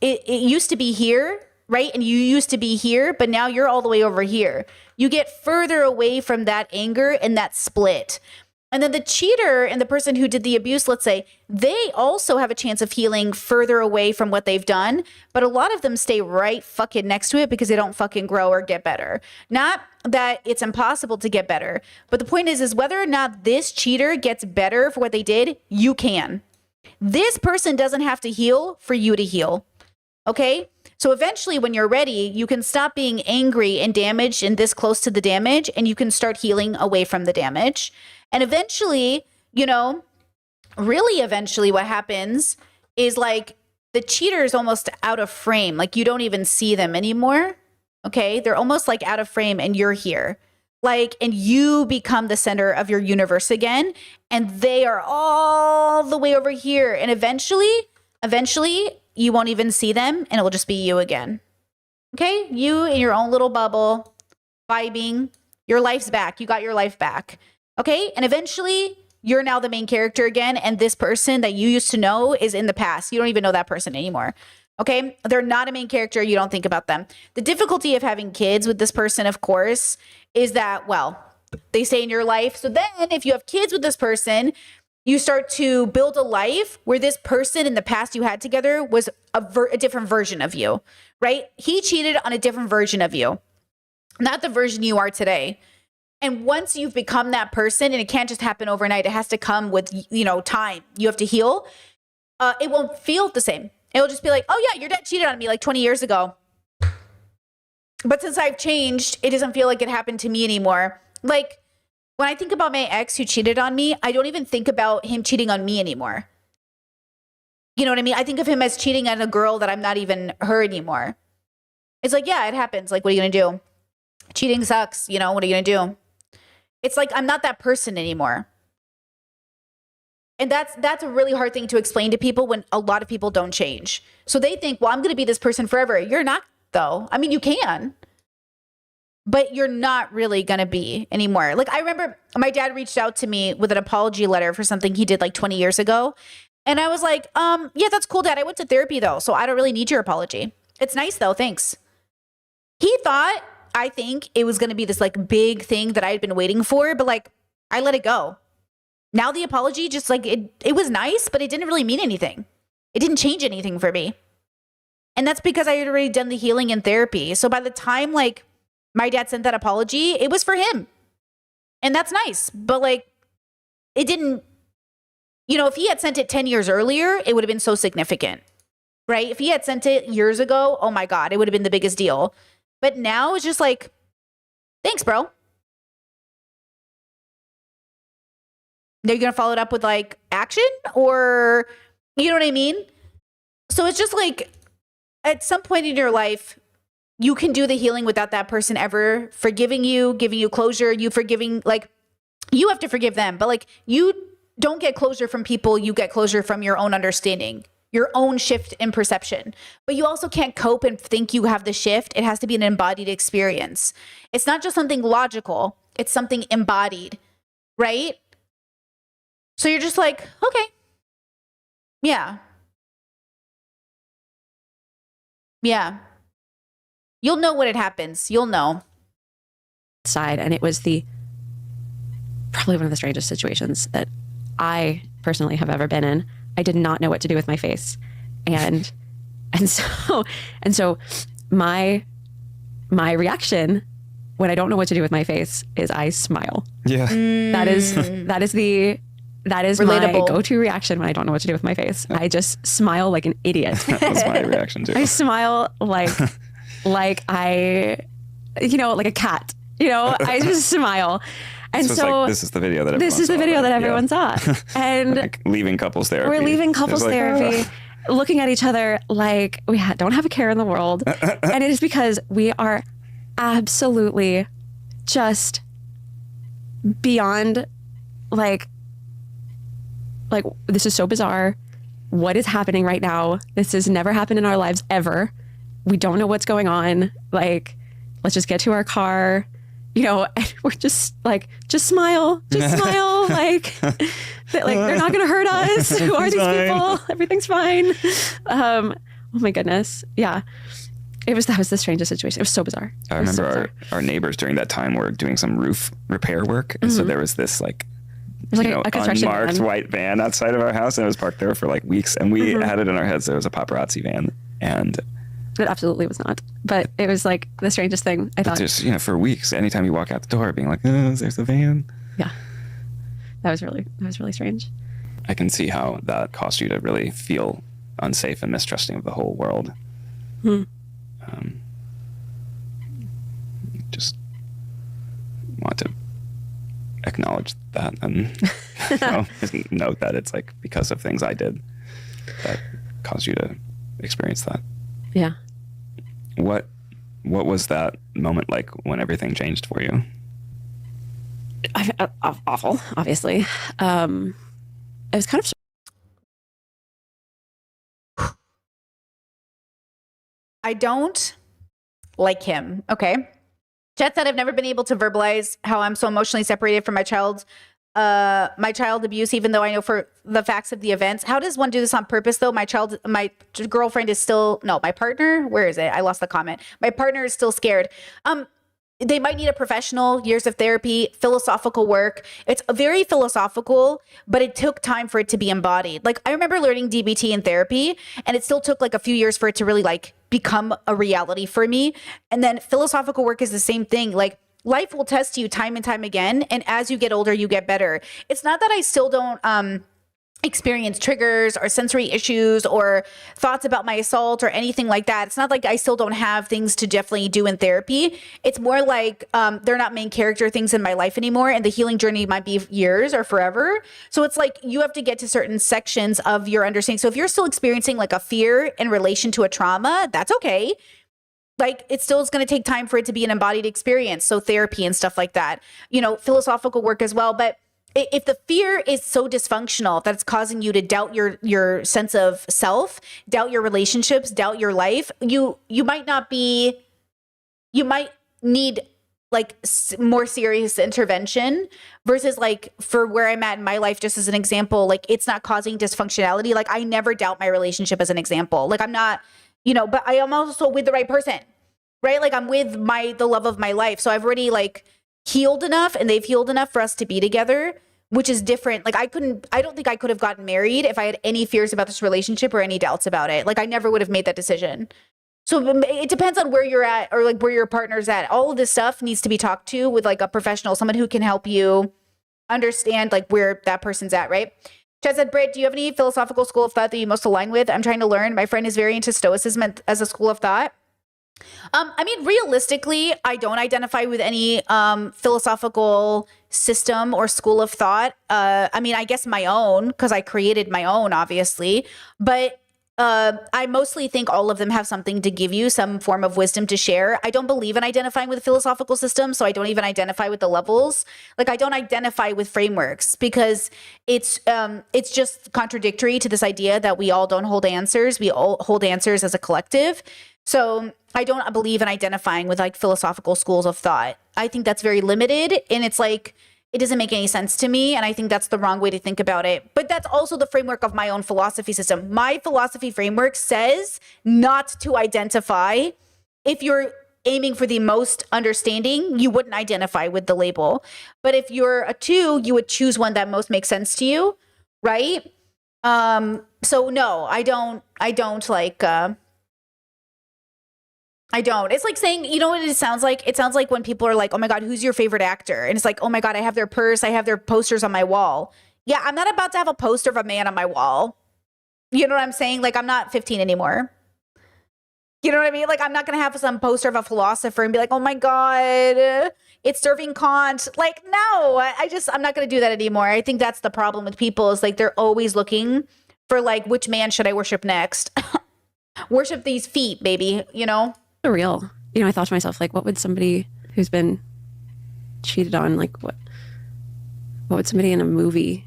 [SPEAKER 1] it used to be here, right? And you used to be here, but now you're all the way over here. You get further away from that anger and that split. And then the cheater and the person who did the abuse, let's say, they also have a chance of healing further away from what they've done. But a lot of them stay right fucking next to it because they don't fucking grow or get better. Not that it's impossible to get better. But the point is whether or not this cheater gets better for what they did, you can. This person doesn't have to heal for you to heal. Okay? So eventually when you're ready, you can stop being angry and damaged and this close to the damage, and you can start healing away from the damage. And eventually, you know, really eventually what happens is like the cheater is almost out of frame. Like you don't even see them anymore. Okay? They're almost like out of frame and you're here. Like, and you become the center of your universe again. And they are all the way over here. And eventually you won't even see them and it will just be you again. Okay? You in your own little bubble, vibing. Your life's back. You got your life back. Okay? And eventually you're now the main character again. And this person that you used to know is in the past. You don't even know that person anymore. Okay? They're not a main character. You don't think about them. The difficulty of having kids with this person, of course, is that, well, they stay in your life. So then if you have kids with this person, you start to build a life where this person in the past you had together was a different version of you, right? He cheated on a different version of you, not the version you are today. And once you've become that person, and it can't just happen overnight, it has to come with, you know, time. You have to heal. It won't feel the same. It'll just be like, oh yeah, your dad cheated on me like 20 years ago. But since I've changed, it doesn't feel like it happened to me anymore. Like when I think about my ex who cheated on me, I don't even think about him cheating on me anymore. You know what I mean? I think of him as cheating on a girl that I'm not even her anymore. It's like, yeah, it happens. Like, what are you going to do? Cheating sucks. You know, what are you going to do? It's like, I'm not that person anymore. And that's a really hard thing to explain to people when a lot of people don't change. So they think, well, I'm going to be this person forever. You're not, though. I mean, you can, but you're not really going to be anymore. Like, I remember my dad reached out to me with an apology letter for something he did like 20 years ago. And I was like, yeah, that's cool, Dad. I went to therapy, though, so I don't really need your apology. It's nice, though. Thanks. He thought, I think, it was going to be this like big thing that I had been waiting for, but like, I let it go. Now the apology, just like it was nice, but it didn't really mean anything. It didn't change anything for me. And that's because I had already done the healing in therapy. So by the time like my dad sent that apology, it was for him. And that's nice. But like, it didn't, you know, if he had sent it 10 years earlier, it would have been so significant, right? If he had sent it years ago, oh my God, it would have been the biggest deal. But now it's just like, thanks, bro. Now you're going to follow it up with like action, or, you know what I mean? So it's just like at some point in your life, you can do the healing without that person ever forgiving you, giving you closure, you forgiving, like you have to forgive them, but like you don't get closure from people, you get closure from your own understanding. your own shift in perception. But you also can't cope and think you have the shift. It has to be an embodied experience. It's not just something logical, it's something embodied, right? So you're just like, okay, yeah. Yeah. You'll know when it happens. You'll know.
[SPEAKER 4] Side, and it was probably one of the strangest situations that I personally have ever been in. I did not know what to do with my face, and so my reaction when I don't know what to do with my face is I smile.
[SPEAKER 3] Yeah.
[SPEAKER 4] That is my
[SPEAKER 1] Relatable.
[SPEAKER 4] go-to reaction when I don't know what to do with my face. I just smile like an idiot.
[SPEAKER 3] That's my reaction too.
[SPEAKER 4] I smile like I, like a cat. I just smile. And
[SPEAKER 3] So it's
[SPEAKER 4] so
[SPEAKER 3] like, this is the video that
[SPEAKER 4] this is the video that everyone saw. And
[SPEAKER 3] Like leaving couples therapy.
[SPEAKER 4] we're leaving couples
[SPEAKER 3] It's like,
[SPEAKER 4] therapy, looking at each other like we don't have a care in the world. And it is because we are absolutely just beyond like this is so bizarre. What is happening right now? This has never happened in our lives ever. We don't know what's going on. Like, let's just get to our car. And we're just smile, like they're not going to hurt us. Who are these people? Everything's fine. Oh my goodness. Yeah. That was the strangest situation. It was so bizarre.
[SPEAKER 3] I
[SPEAKER 4] It was so
[SPEAKER 3] remember
[SPEAKER 4] bizarre.
[SPEAKER 3] our neighbors during that time were doing some roof repair work. And so there was this
[SPEAKER 4] There's like a construction
[SPEAKER 3] unmarked
[SPEAKER 4] van.
[SPEAKER 3] white van outside of our house, and it was parked there for like weeks. And we had it in our heads that it was a paparazzi van. And
[SPEAKER 4] It absolutely was not. But it was like the strangest thing. I thought,
[SPEAKER 3] just, for weeks, anytime you walk out the door being like, oh, there's the van.
[SPEAKER 4] yeah, that was really strange.
[SPEAKER 3] I can see how that caused you to really feel unsafe and mistrusting of the whole world. Just want to acknowledge that and just note that it's like because of things I did that caused you to experience that.
[SPEAKER 4] Yeah.
[SPEAKER 3] What was that moment like when everything changed for you?
[SPEAKER 4] Awful, obviously. It was kind of
[SPEAKER 1] I don't like him. Okay. Chet said I've never been able to verbalize how I'm so emotionally separated from my child abuse, even though I know for the facts of the events. How does one do this on purpose though? My girlfriend is still, no, my partner, where is it? I lost the comment. My partner is still scared. They might need a professional, years of therapy, philosophical work. It's very philosophical, but it took time for it to be embodied. Like I remember learning DBT in therapy, and it still took like a few years for it to really like become a reality for me. And then philosophical work is the same thing. Like life will test you time and time again. And as you get older, you get better. It's not that I still don't experience triggers or sensory issues or thoughts about my assault or anything like that. It's not like I still don't have things to definitely do in therapy. It's more like they're not main character things in my life anymore, and the healing journey might be years or forever. So it's like you have to get to certain sections of your understanding. So if you're still experiencing like a fear in relation to a trauma, that's okay. Like it still is going to take time for it to be an embodied experience. So therapy and stuff like that, philosophical work as well. But if the fear is so dysfunctional that it's causing you to doubt your sense of self, doubt your relationships, doubt your life, you might need like more serious intervention versus like for where I'm at in my life, just as an example, like it's not causing dysfunctionality. Like I never doubt my relationship as an example. Like I'm not, but I am also with the right person, right? Like I'm with the love of my life. So I've already like healed enough and they've healed enough for us to be together, which is different. Like I don't think I could have gotten married if I had any fears about this relationship or any doubts about it. Like I never would have made that decision. So it depends on where you're at or like where your partner's at. All of this stuff needs to be talked to with like a professional, someone who can help you understand like where that person's at, right? Chad said, Britt, do you have any philosophical school of thought that you most align with? I'm trying to learn. My friend is very into Stoicism as a school of thought. Realistically, I don't identify with any philosophical system or school of thought. I guess my own, because I created my own, obviously. But I mostly think all of them have something to give you, some form of wisdom to share. I don't believe in identifying with philosophical systems, so I don't even identify with the levels. Like, I don't identify with frameworks because it's just contradictory to this idea that we all don't hold answers. We all hold answers as a collective. So I don't believe in identifying with like philosophical schools of thought. I think that's very limited, and it's like, it doesn't make any sense to me, and I think that's the wrong way to think about it. But that's also the framework of my own philosophy system. My philosophy framework says not to identify. If you're aiming for the most understanding, you wouldn't identify with the label. But if you're a 2, you would choose one that most makes sense to you, right? So no, I don't like I don't. It's like saying, you know what it sounds like? It sounds like when people are like, oh my God, who's your favorite actor? And it's like, oh my God, I have their purse. I have their posters on my wall. Yeah, I'm not about to have a poster of a man on my wall. You know what I'm saying? Like, I'm not 15 anymore. You know what I mean? Like, I'm not going to have some poster of a philosopher and be like, oh my God, it's serving Kant. Like, no, I'm not going to do that anymore. I think that's the problem with people is like, they're always looking for like, which man should I worship next? Worship these feet, baby, you know?
[SPEAKER 4] Real. You know, I thought to myself, like, what would somebody who's been cheated on, like, what would somebody in a movie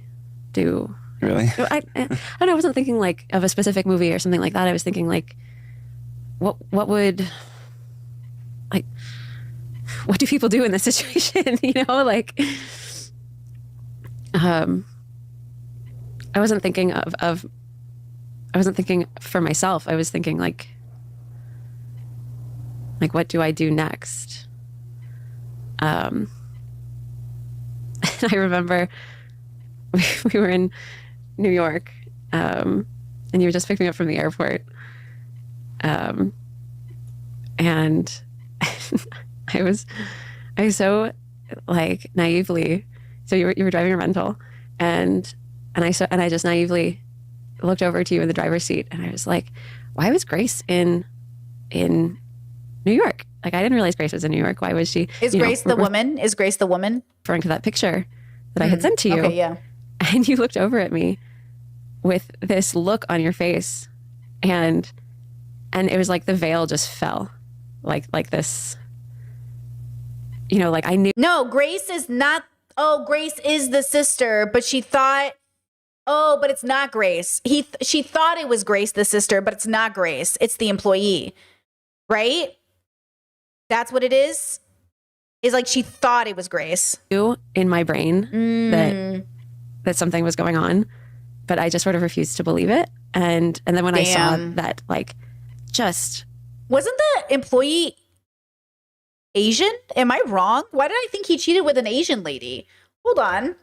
[SPEAKER 4] do?
[SPEAKER 3] Really?
[SPEAKER 4] I don't know. I wasn't thinking like of a specific movie or something like that. I was thinking like, what do people do in this situation? You know, like, I wasn't thinking I wasn't thinking for myself. I was thinking like, what do I do next? I remember we were in New York, and you were just picking me up from the airport. And I was so like naively, so you were driving a rental, and I just naively looked over to you in the driver's seat, and I was like, why was Grace in New York? Like, I didn't realize Grace was in New York. Why was she?
[SPEAKER 1] Is Grace the woman? Is Grace the woman?
[SPEAKER 4] Referring to that picture that I had sent to you.
[SPEAKER 1] Okay, yeah.
[SPEAKER 4] And you looked over at me with this look on your face, and it was like the veil just fell, like this. You know, like I knew.
[SPEAKER 1] No, Grace is not. Oh, Grace is the sister, but she thought. Oh, but it's not Grace. She thought it was Grace, the sister, but it's not Grace. It's the employee, right? That's what it is. Is like she thought it was Grace.
[SPEAKER 4] In my brain that something was going on, but I just sort of refused to believe it. And then when I saw that, like, just
[SPEAKER 1] wasn't the employee Asian? Am I wrong? Why did I think he cheated with an Asian lady? Hold on.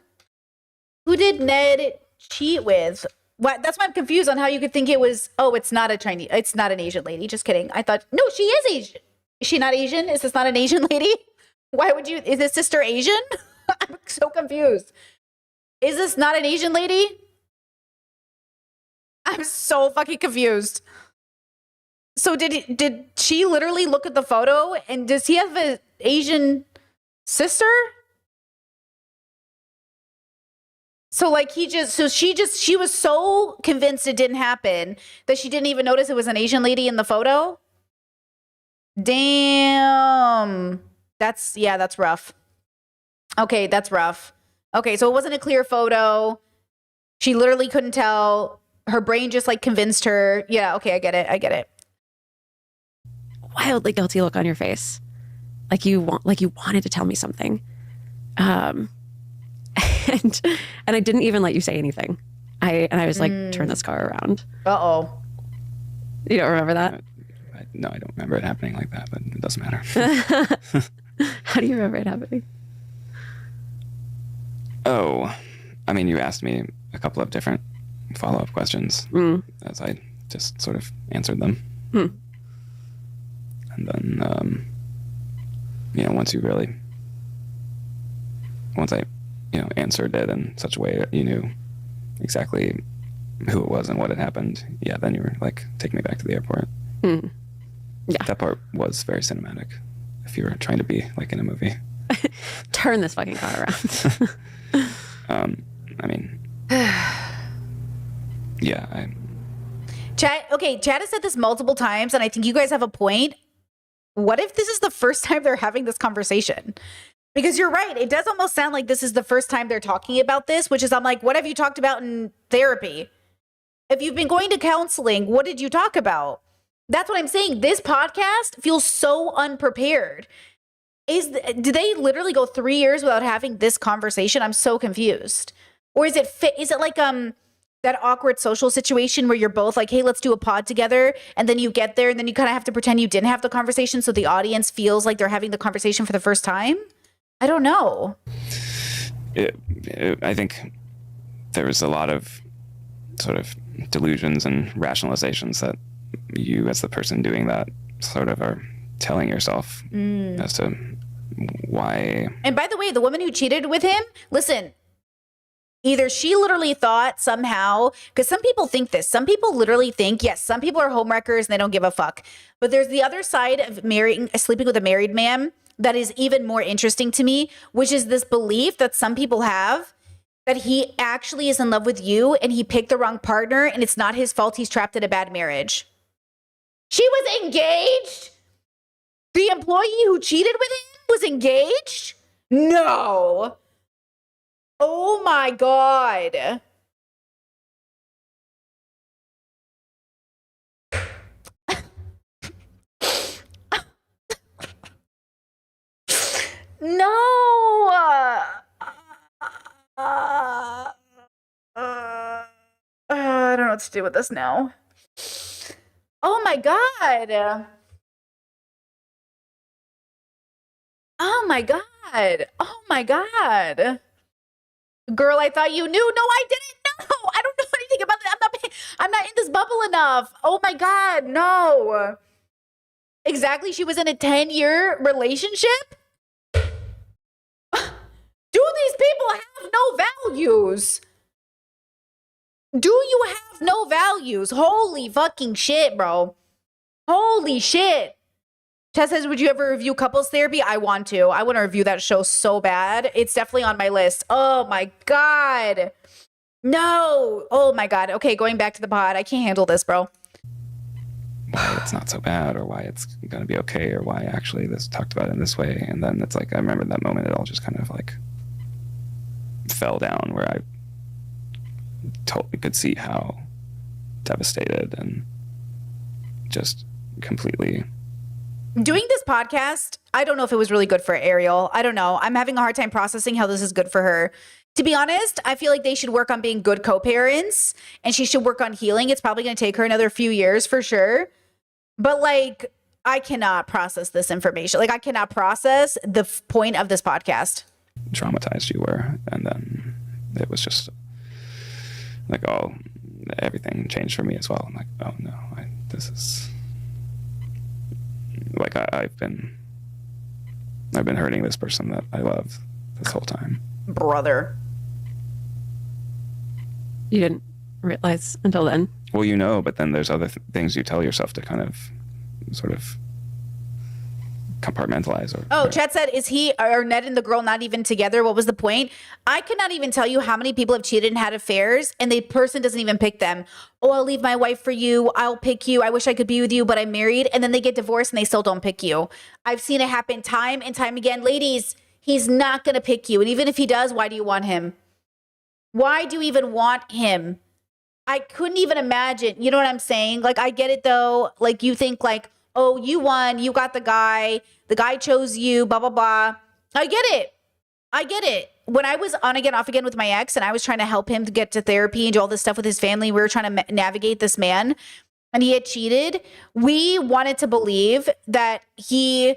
[SPEAKER 1] Who did Ned cheat with? What? That's why I'm confused on how you could think it was. Oh, it's not an Asian lady. Just kidding. I thought, no, she is Asian. Is she not Asian? Is this not an Asian lady? Why would you? Is this sister Asian? I'm so confused. Is this not an Asian lady? I'm so fucking confused. So did she literally look at the photo and does he have an Asian sister? So like she was so convinced it didn't happen that she didn't even notice it was an Asian lady in the photo. Damn. That's rough. Okay, that's rough. Okay, so it wasn't a clear photo. She literally couldn't tell. Her brain just like convinced her. Yeah, okay, I get it.
[SPEAKER 4] Wildly guilty look on your face. Like you wanted to tell me something. And I didn't even let you say anything. I was like, turn this car around.
[SPEAKER 1] Uh-oh.
[SPEAKER 4] You don't remember that?
[SPEAKER 3] No, I don't remember it happening like that, but it doesn't matter.
[SPEAKER 4] How do you remember it happening?
[SPEAKER 3] Oh, I mean, you asked me a couple of different follow-up questions as I just sort of answered them. And then, once I, answered it in such a way that you knew exactly who it was and what had happened, yeah, then you were like, take me back to the airport. Yeah. That part was very cinematic, if you were trying to be like in a movie.
[SPEAKER 4] Turn this fucking car around.
[SPEAKER 3] I mean, yeah.
[SPEAKER 1] Chad has said this multiple times, and I think you guys have a point. What if this is the first time they're having this conversation? Because you're right. It does almost sound like this is the first time they're talking about this, which is, I'm like, what have you talked about in therapy? If you've been going to counseling, what did you talk about? That's what I'm saying. This podcast feels so unprepared. Did they literally go 3 years without having this conversation? I'm so confused. Or is it like that awkward social situation where you're both like, hey, let's do a pod together, and then you get there and then you kind of have to pretend you didn't have the conversation so the audience feels like they're having the conversation for the first time? I don't know.
[SPEAKER 3] I think there was a lot of sort of delusions and rationalizations that you, as the person doing that, sort of are telling yourself as to why.
[SPEAKER 1] And by the way, the woman who cheated with him, listen, either she literally thought somehow, because some people think this, some people literally think, yes, some people are homewreckers and they don't give a fuck. But there's the other side of sleeping with a married man that is even more interesting to me, which is this belief that some people have that he actually is in love with you and he picked the wrong partner and it's not his fault he's trapped in a bad marriage. She was engaged? The employee who cheated with him was engaged? No. Oh my God. No. I don't know what to do with this now. Oh my God. Oh my God. Oh my God. Girl, I thought you knew. No, I didn't know. I don't know anything about it. I'm not in this bubble enough. Oh my God. No. Exactly. She was in a 10-year relationship. Do these people have no values? Do you have no values? Holy fucking shit, bro. Holy shit. Tess says, would you ever review couples therapy? I want to. I want to review that show so bad. It's definitely on my list. Oh my God. No. Oh my God. Okay, going back to the pod. I can't handle this, bro.
[SPEAKER 3] Why it's not so bad, or why it's going to be okay, or why actually this talked about in this way. And then it's like, I remember that moment, it all just kind of like fell down, where I totally could see how devastated and just completely.
[SPEAKER 1] Doing this podcast, I don't know if it was really good for Ariel. I don't know. I'm having a hard time processing how this is good for her. To be honest, I feel like they should work on being good co-parents, and she should work on healing. It's probably going to take her another few years for sure. But like, I cannot process this information. Like, I cannot process the point of this podcast.
[SPEAKER 3] Traumatized you were, and then it was just like, oh, everything changed for me as well. I'm like, oh no, this is like, I've been hurting this person that I love this whole time.
[SPEAKER 1] Brother.
[SPEAKER 4] You didn't realize until then?
[SPEAKER 3] Well, you know, but then there's other things you tell yourself to kind of sort of compartmentalize.
[SPEAKER 1] Oh, Chat said, is he or Ned and the girl not even together? What was the point? I could not even tell you how many people have cheated and had affairs, and the person doesn't even pick them. Oh, I'll leave my wife for you. I'll pick you. I wish I could be with you, but I'm married. And then they get divorced and they still don't pick you. I've seen it happen time and time again. Ladies, he's not going to pick you. And even if he does, why do you want him? Why do you even want him? I couldn't even imagine. You know what I'm saying? Like, I get it though. Like, you think like, oh, you won. You got the guy chose you, blah, blah, blah. I get it. I get it. When I was on again, off again with my ex, and I was trying to help him to get to therapy and do all this stuff with his family, we were trying to navigate this man, and he had cheated. We wanted to believe that he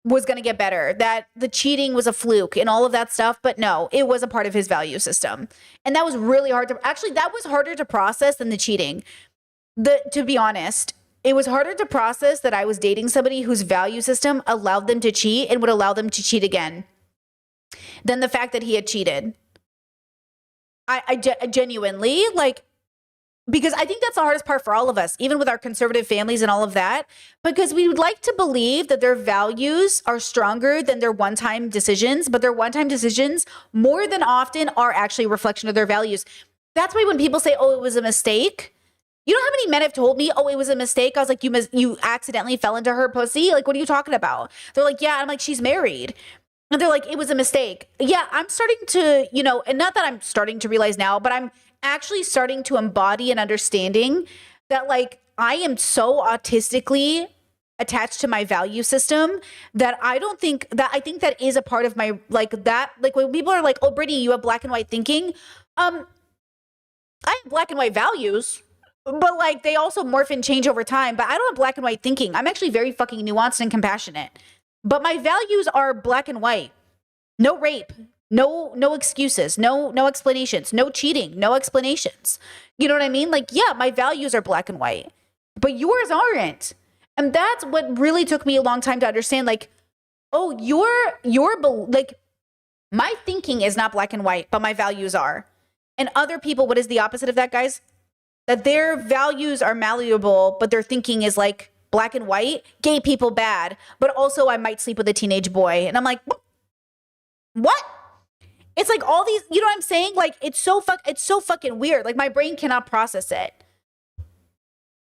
[SPEAKER 1] was going to get better, that the cheating was a fluke and all of that stuff. But no, it was a part of his value system. And that was really hard to, actually, that was harder to process than the cheating. To be honest, it was harder to process that I was dating somebody whose value system allowed them to cheat and would allow them to cheat again than the fact that he had cheated. I genuinely, like, because I think that's the hardest part for all of us, even with our conservative families and all of that, because we would like to believe that their values are stronger than their one-time decisions, but their one-time decisions more than often are actually a reflection of their values. That's why when people say, oh, it was a mistake, You know how many men have told me, oh, it was a mistake? I was like, you accidentally fell into her pussy? Like, what are you talking about? They're like, yeah. I'm like, she's married. And they're like, it was a mistake. Yeah, I'm starting to, and not that I'm starting to realize now, but I'm actually starting to embody an understanding that like I am so autistically attached to my value system that I think that is a part of my, like when people are like, oh, Brittany, you have black and white thinking. I have black and white values. But like they also morph and change over time. But I don't have black and white thinking. I'm actually very fucking nuanced and compassionate. But my values are black and white. No rape. No excuses. No explanations. No cheating. No explanations. You know what I mean? Like, yeah, my values are black and white. But yours aren't. And that's what really took me a long time to understand. Like, oh, like my thinking is not black and white, but my values are. And other people, what is the opposite of that, guys? That their values are malleable, but their thinking is like black and white. Gay people bad, but also I might sleep with a teenage boy. And I'm like, what? It's like all these, you know what I'm saying? Like it's so fucking weird. Like my brain cannot process it.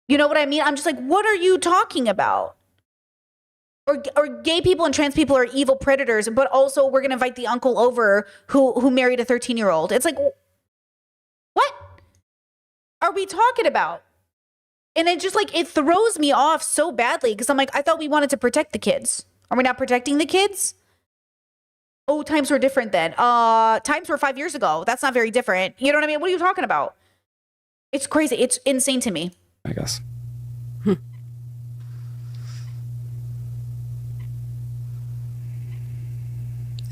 [SPEAKER 1] You know what I mean? I'm just like, what are you talking about? Or gay people and trans people are evil predators, but also we're gonna invite the uncle over who married a 13-year-old. It's like, what are we talking about? And it just like, it throws me off so badly because I'm like, I thought we wanted to protect the kids. Are we not protecting the kids? Oh, times were different then. Times were 5 years ago. That's not very different. You know what I mean? What are you talking about? It's crazy. It's insane to me.
[SPEAKER 3] I guess.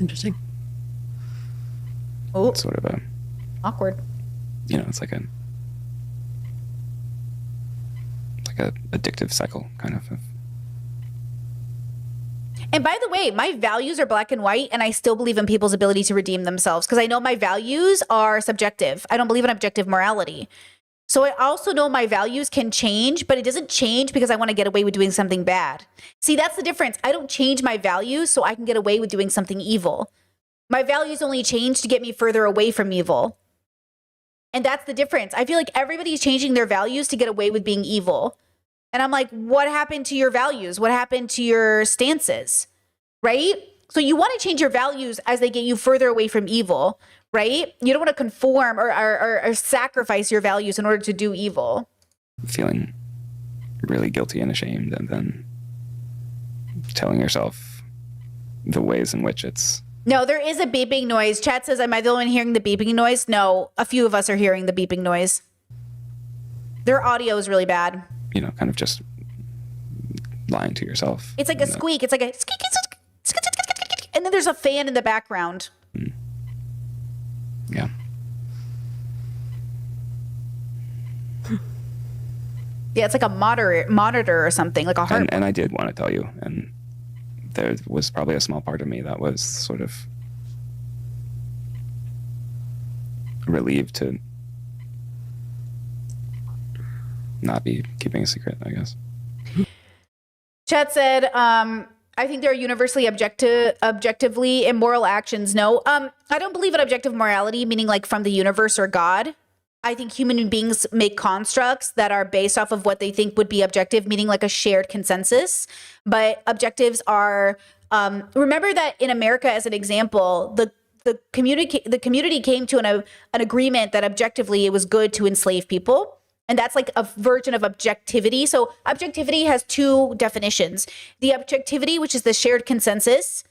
[SPEAKER 4] Interesting.
[SPEAKER 1] Oh,
[SPEAKER 3] It's sort of a,
[SPEAKER 1] awkward.
[SPEAKER 3] it's like a addictive cycle kind of.
[SPEAKER 1] And by the way, my values are black and white, and I still believe in people's ability to redeem themselves because I know my values are subjective. I don't believe in objective morality. So I also know my values can change, but it doesn't change because I want to get away with doing something bad. See, that's the difference. I don't change my values so I can get away with doing something evil. My values only change to get me further away from evil. And that's the difference. I feel like everybody's changing their values to get away with being evil. And I'm like, what happened to your values? What happened to your stances? Right? So you want to change your values as they get you further away from evil, right? You don't want to conform or sacrifice your values in order to do evil.
[SPEAKER 3] Feeling really guilty and ashamed, and then telling yourself the ways in which it's...
[SPEAKER 1] No, there is a beeping noise. Chat says, am I the only one hearing the beeping noise? No, a few of us are hearing the beeping noise. Their audio is really bad.
[SPEAKER 3] kind of just lying to yourself.
[SPEAKER 1] It's like a squeak. It's like a squeak, and then there's a fan in the background.
[SPEAKER 3] Yeah.
[SPEAKER 1] Yeah, it's like a monitor or something, like a heart.
[SPEAKER 3] And I did want to tell you, and there was probably a small part of me that was sort of relieved to not be keeping a secret, I guess.
[SPEAKER 1] Chat said, I think there are universally objectively immoral actions. No, I don't believe in objective morality, meaning like from the universe or God. I think human beings make constructs that are based off of what they think would be objective, meaning like a shared consensus. But objectives are, remember that in America, as an example, the community came to an agreement that objectively it was good to enslave people. And that's like a version of objectivity. So objectivity has two definitions. The objectivity, which is the shared consensus,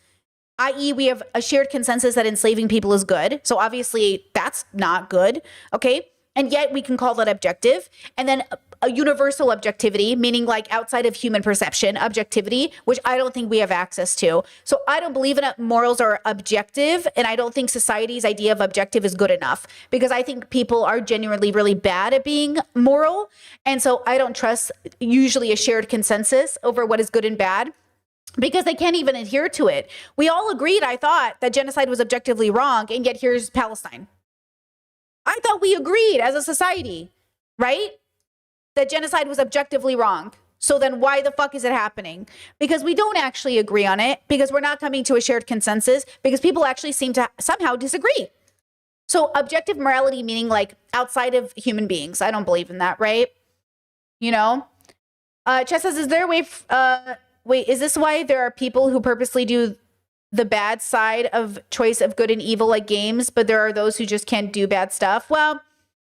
[SPEAKER 1] i.e. we have a shared consensus that enslaving people is good. So obviously that's not good, okay? And yet we can call that objective. And then a universal objectivity, meaning like outside of human perception, objectivity, which I don't think we have access to. So I don't believe in morals are objective, and I don't think society's idea of objective is good enough, because I think people are genuinely really bad at being moral. And so I don't trust usually a shared consensus over what is good and bad, because they can't even adhere to it. We all agreed, I thought, that genocide was objectively wrong, and yet here's Palestine. I thought we agreed as a society, right? That genocide was objectively wrong. So then why the fuck is it happening? Because we don't actually agree on it, because we're not coming to a shared consensus, because people actually seem to somehow disagree. So objective morality, meaning like outside of human beings. I don't believe in that, right? you know? Chess says, is there a way, wait, is this why there are people who purposely do the bad side of choice of good and evil like games, but there are those who just can't do bad stuff? Well,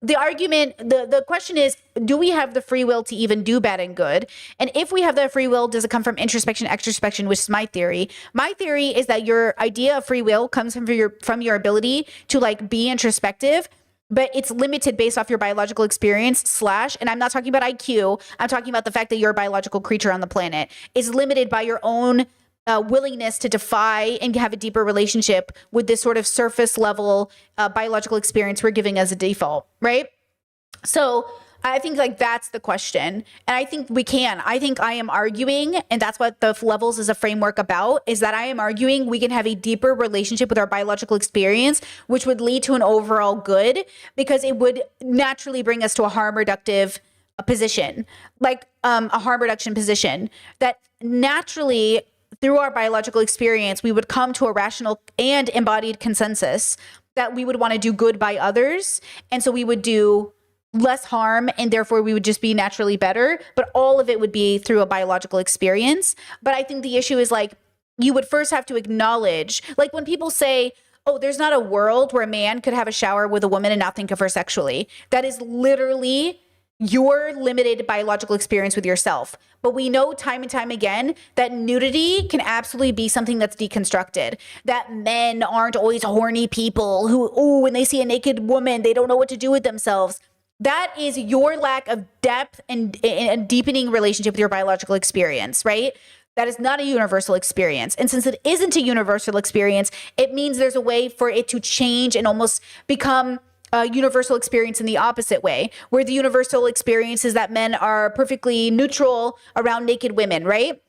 [SPEAKER 1] the argument, the question is, do we have the free will to even do bad and good? And if we have that free will, does it come from introspection, extrospection, which is my theory? My theory is that your idea of free will comes from your ability to like be introspective, but it's limited based off your biological experience and I'm not talking about IQ. I'm talking about the fact that you're a biological creature on the planet is limited by your own willingness to defy and have a deeper relationship with this sort of surface level biological experience we're giving as a default, right? So I think like that's the question. And I think I think I am arguing, and that's what the levels is a framework about, is that I am arguing we can have a deeper relationship with our biological experience, which would lead to an overall good, because it would naturally bring us to a harm reductive position, like a harm reduction position that naturally through our biological experience, we would come to a rational and embodied consensus that we would want to do good by others. And so we would do less harm and therefore we would just be naturally better. But all of it would be through a biological experience. But I think the issue is like, you would first have to acknowledge, like when people say, oh, there's not a world where a man could have a shower with a woman and not think of her sexually. That is literally your limited biological experience with yourself. But we know time and time again that nudity can absolutely be something that's deconstructed, that men aren't always horny people who, when they see a naked woman, they don't know what to do with themselves. That is your lack of depth and deepening relationship with your biological experience, right? That is not a universal experience. And since it isn't a universal experience, it means there's a way for it to change and almost become a universal experience in the opposite way, where the universal experience is that men are perfectly neutral around naked women, right?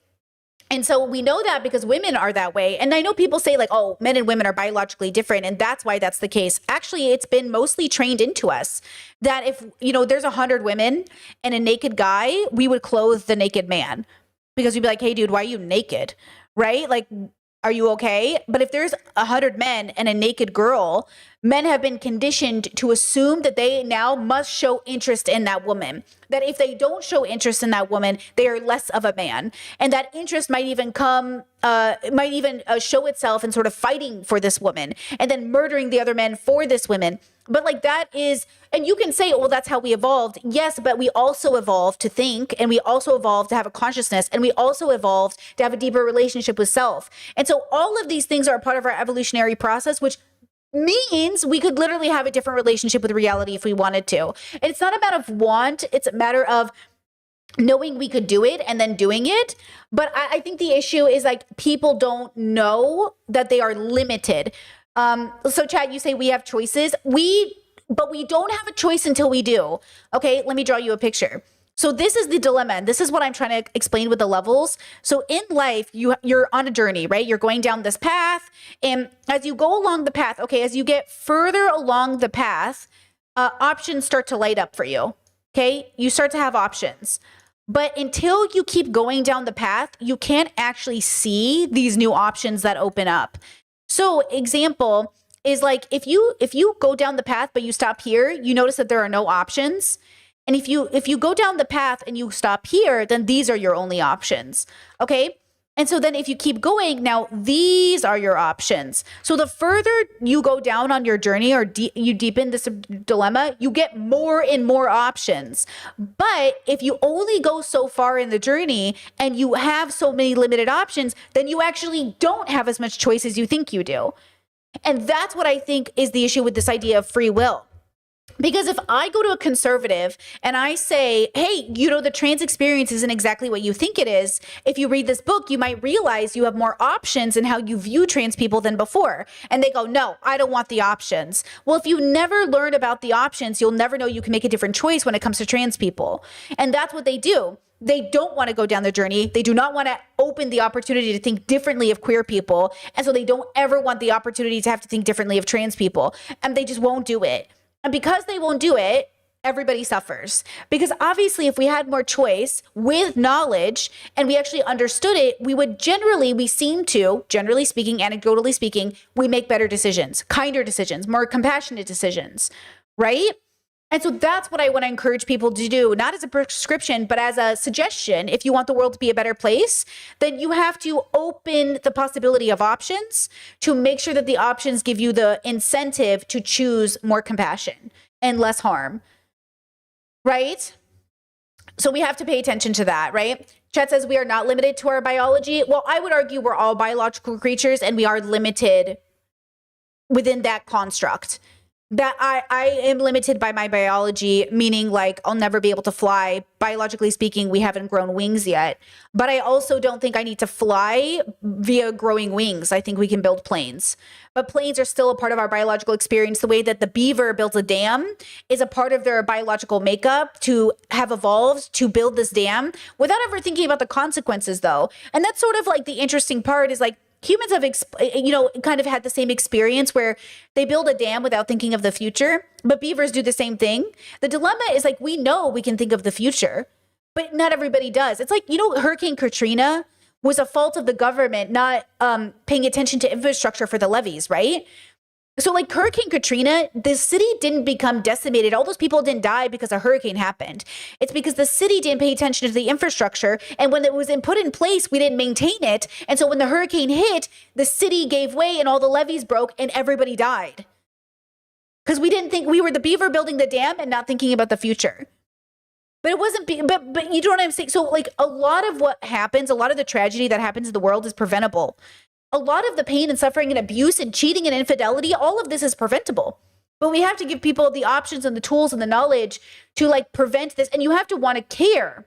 [SPEAKER 1] And so we know that because women are that way. And I know people say like, oh, men and women are biologically different, and that's why that's the case. Actually, it's been mostly trained into us that if, there's 100 women and a naked guy, we would clothe the naked man because we'd be like, hey, dude, why are you naked? Right? Like, are you okay? But if there's 100 men and a naked girl, men have been conditioned to assume that they now must show interest in that woman. That if they don't show interest in that woman, they are less of a man. And that interest might even show itself in sort of fighting for this woman and then murdering the other men for this woman. But like that is, and you can say, well, that's how we evolved. Yes, but we also evolved to think, and we also evolved to have a consciousness, and we also evolved to have a deeper relationship with self. And so all of these things are a part of our evolutionary process, which means we could literally have a different relationship with reality if we wanted to. And it's not a matter of want, it's a matter of knowing we could do it and then doing it. But I think the issue is like people don't know that they are limited. So Chad, you say we have choices. But we don't have a choice until we do. Okay, let me draw you a picture. So this is the dilemma, and this is what I'm trying to explain with the levels. So in life, you're on a journey, right? You're going down this path, and as you go along the path, okay, as you get further along the path, options start to light up for you, okay? You start to have options. But until you keep going down the path, you can't actually see these new options that open up. So example is like, if you go down the path, but you stop here, you notice that there are no options. And if you go down the path and you stop here, then these are your only options, okay? And so then if you keep going, now these are your options. So the further you go down on your journey or you deepen this dilemma, you get more and more options. But if you only go so far in the journey and you have so many limited options, then you actually don't have as much choice as you think you do. And that's what I think is the issue with this idea of free will. Because if I go to a conservative and I say, hey, the trans experience isn't exactly what you think it is. If you read this book, you might realize you have more options in how you view trans people than before. And they go, no, I don't want the options. Well, if you never learn about the options, you'll never know you can make a different choice when it comes to trans people. And that's what they do. They don't want to go down the journey. They do not want to open the opportunity to think differently of queer people. And so they don't ever want the opportunity to have to think differently of trans people. And they just won't do it. And because they won't do it, everybody suffers. Because obviously, if we had more choice with knowledge and we actually understood it, we seem to, generally speaking, anecdotally speaking, we make better decisions, kinder decisions, more compassionate decisions, right? And so that's what I want to encourage people to do, not as a prescription, but as a suggestion. If you want the world to be a better place, then you have to open the possibility of options to make sure that the options give you the incentive to choose more compassion and less harm, right? So we have to pay attention to that, right? Chet says we are not limited to our biology. Well, I would argue we're all biological creatures and we are limited within that construct. That I am limited by my biology, meaning like I'll never be able to fly. Biologically speaking, we haven't grown wings yet. But I also don't think I need to fly via growing wings. I think we can build planes. But planes are still a part of our biological experience. The way that the beaver builds a dam is a part of their biological makeup to have evolved to build this dam without ever thinking about the consequences, though. And that's sort of like the interesting part is like, humans have, kind of had the same experience where they build a dam without thinking of the future, but beavers do the same thing. The dilemma is like, we know we can think of the future, but not everybody does. It's like, Hurricane Katrina was a fault of the government not paying attention to infrastructure for the levees, right? So like Hurricane Katrina, the city didn't become decimated. All those people didn't die because a hurricane happened. It's because the city didn't pay attention to the infrastructure. And when it was put in place, we didn't maintain it. And so when the hurricane hit, the city gave way and all the levees broke and everybody died. Because we didn't think we were the beaver building the dam and not thinking about the future. But it wasn't, but you know what I'm saying? So like a lot of what happens, a lot of the tragedy that happens in the world is preventable. A lot of the pain and suffering and abuse and cheating and infidelity, all of this is preventable. But we have to give people the options and the tools and the knowledge to like prevent this. And you have to want to care,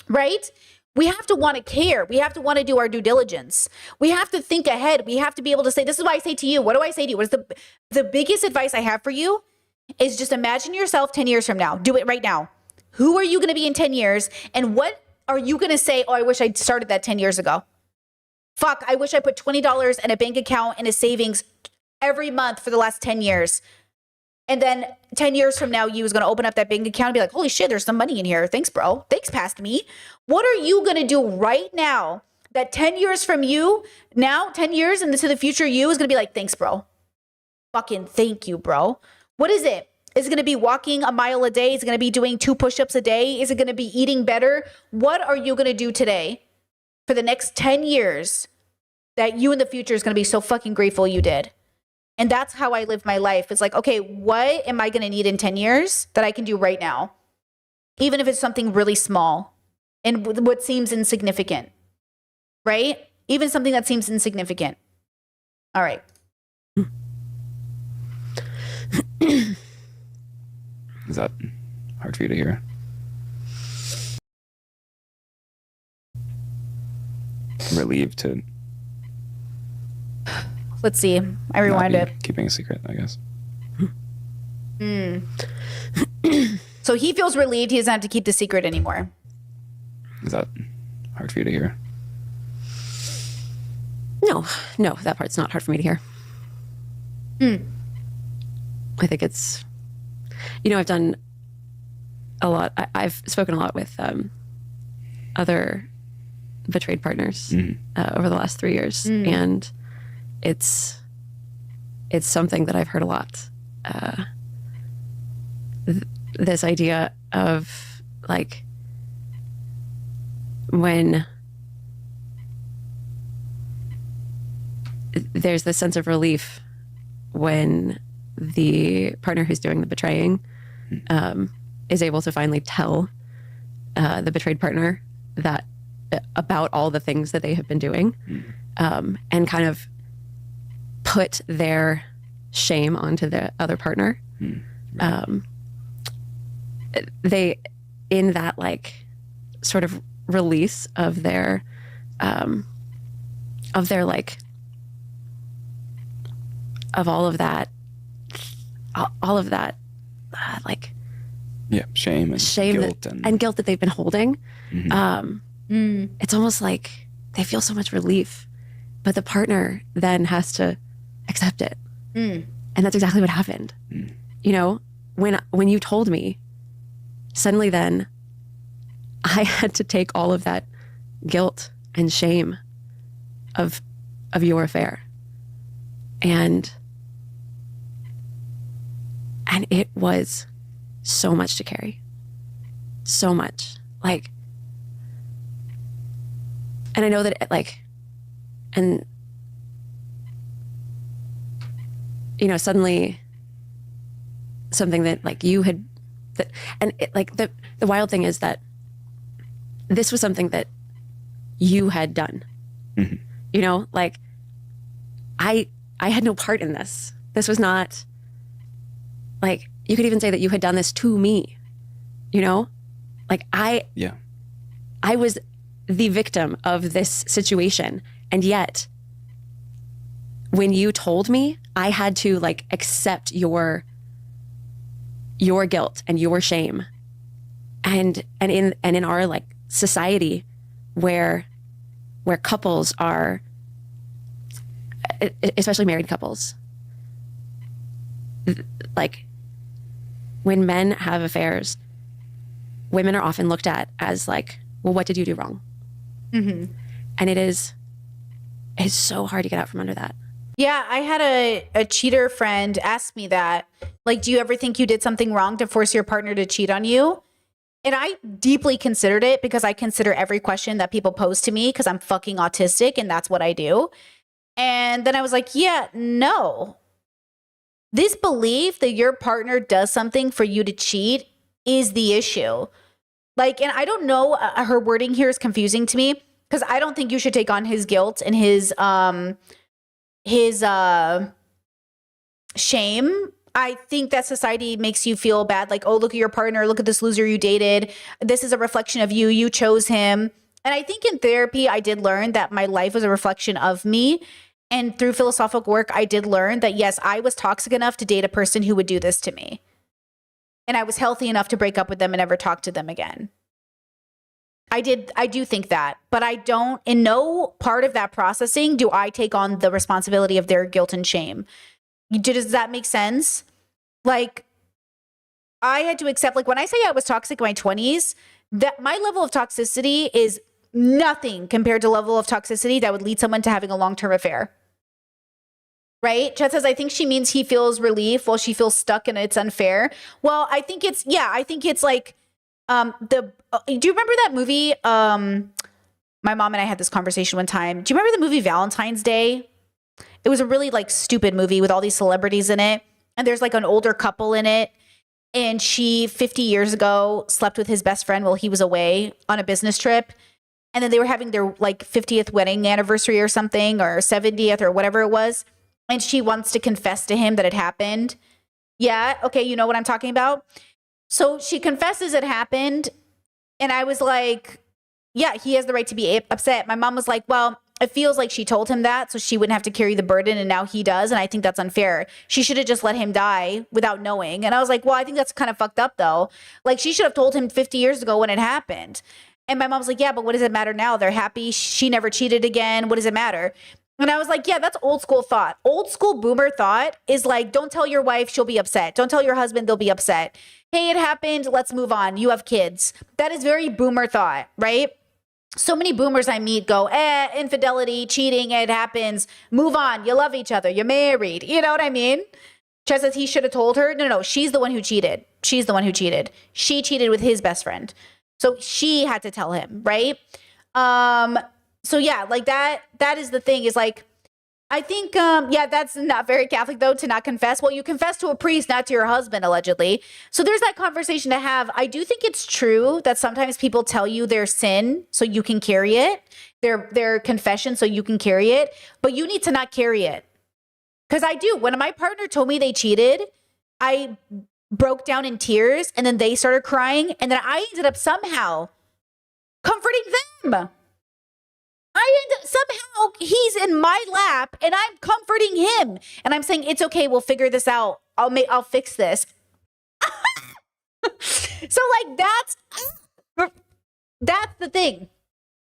[SPEAKER 1] right? We have to want to care. We have to want to do our due diligence. We have to think ahead. We have to be able to say, this is why I say to you, what do I say to you? What is the biggest advice I have for you is just imagine yourself 10 years from now. Do it right now. Who are you going to be in 10 years? And what are you going to say? Oh, I wish I'd started that 10 years ago. Fuck, I wish I put $20 in a bank account and a savings every month for the last 10 years. And then 10 years from now, you was going to open up that bank account and be like, holy shit, there's some money in here. Thanks, bro. Thanks, past me. What are you going to do right now that 10 years from you, now 10 years into the future, you is going to be like, thanks, bro. Fucking thank you, bro. What is it? Is it going to be walking a mile a day? Is it going to be doing 2 push-ups a day? Is it going to be eating better? What are you going to do today for the next 10 years that you in the future is going to be so fucking grateful you did? And that's how I live my life. It's like, okay, what am I going to need in 10 years that I can do right now? Even if it's something really small and what seems insignificant, right? Even something that seems insignificant. All right.
[SPEAKER 3] Is that hard for you to hear? Relieved to
[SPEAKER 1] Let's see. I rewind
[SPEAKER 3] not be
[SPEAKER 1] it.
[SPEAKER 3] keeping a secret, I guess.
[SPEAKER 1] So he feels relieved he doesn't have to keep the secret anymore.
[SPEAKER 3] Is that hard for you to hear?
[SPEAKER 4] No, that part's not hard for me to hear. I think it's, I've done a lot. I've spoken a lot with other betrayed partners over the last 3 years. And it's something that I've heard a lot. This idea of like when there's this sense of relief when the partner who's doing the betraying is able to finally tell the betrayed partner that about all the things that they have been doing and kind of put their shame onto the other partner. They, in that like sort of release of their like, of all of that like
[SPEAKER 3] shame and
[SPEAKER 4] and guilt that they've been holding. It's almost like they feel so much relief, but the partner then has to accept it. And that's exactly what happened. When you told me, suddenly then I had to take all of that guilt and shame of your affair. And it was so much to carry. So much. Like, and I know that like, and you know, suddenly something that like you had, that, and it, like the wild thing is that this was something that you had done.
[SPEAKER 3] Mhm.
[SPEAKER 4] You know, like I had no part in this. This was not like, you could even say that you had done this to me, you know? Like
[SPEAKER 3] Yeah.
[SPEAKER 4] I was the victim of this situation. And yet when you told me, I had to like accept your guilt and your shame. And in our like society where couples are, especially married couples, like when men have affairs, women are often looked at as like, well, what did you do wrong?
[SPEAKER 1] Mm-hmm.
[SPEAKER 4] And it's so hard to get out from under that.
[SPEAKER 1] Yeah, I had a cheater friend ask me that. Like, do you ever think you did something wrong to force your partner to cheat on you? And I deeply considered it because I consider every question that people pose to me because I'm fucking autistic and that's what I do. And then I was like, yeah, no. This belief that your partner does something for you to cheat is the issue. Like, and I don't know, her wording here is confusing to me because I don't think you should take on his guilt and his shame. I think that society makes you feel bad. Like, oh, look at your partner. Look at this loser you dated. This is a reflection of you. You chose him. And I think in therapy, I did learn that my life was a reflection of me. And through philosophical work, I did learn that, yes, I was toxic enough to date a person who would do this to me. And I was healthy enough to break up with them and never talk to them again. I do think that, but I don't, in no part of that processing do I take on the responsibility of their guilt and shame. Does that make sense? Like, I had to accept, like when I say I was toxic in my 20s, that my level of toxicity is nothing compared to level of toxicity that would lead someone to having a long-term affair. Right? Chet says, I think she means he feels relief while she feels stuck and it's unfair. Well, I think it's like, do you remember that movie? My mom and I had this conversation one time. Do you remember the movie Valentine's Day? It was a really like stupid movie with all these celebrities in it. And there's like an older couple in it. And she 50 years ago slept with his best friend while he was away on a business trip. And then they were having their like 50th wedding anniversary or something, or 70th or whatever it was. And she wants to confess to him that it happened. Yeah. Okay. You know what I'm talking about? So she confesses it happened. And I was like, yeah, he has the right to be upset. My mom was like, well, it feels like she told him that so she wouldn't have to carry the burden, and now he does. And I think that's unfair. She should have just let him die without knowing. And I was like, well, I think that's kind of fucked up though. Like, she should have told him 50 years ago when it happened. And my mom's like, yeah, but what does it matter now? They're happy. She never cheated again. What does it matter? And I was like, yeah, that's old school thought. Old school boomer thought is like, don't tell your wife, she'll be upset. Don't tell your husband, they'll be upset. Hey, it happened. Let's move on. You have kids. That is very boomer thought, right? So many boomers I meet go, infidelity, cheating, it happens. Move on. You love each other. You're married. You know what I mean? Chad says he should have told her. No, she's the one who cheated. She's the one who cheated. She cheated with his best friend. So she had to tell him, right? So yeah, like that is the thing, is like, I think, yeah, that's not very Catholic though, to not confess. Well, you confess to a priest, not to your husband, allegedly. So there's that conversation to have. I do think it's true that sometimes people tell you their sin so you can carry it, their confession so you can carry it, but you need to not carry it. Because I do. When my partner told me they cheated, I broke down in tears, and then they started crying, and then I ended up somehow comforting them. Somehow he's in my lap and I'm comforting him and I'm saying, it's okay. We'll figure this out. I'll fix this. So like, that's the thing,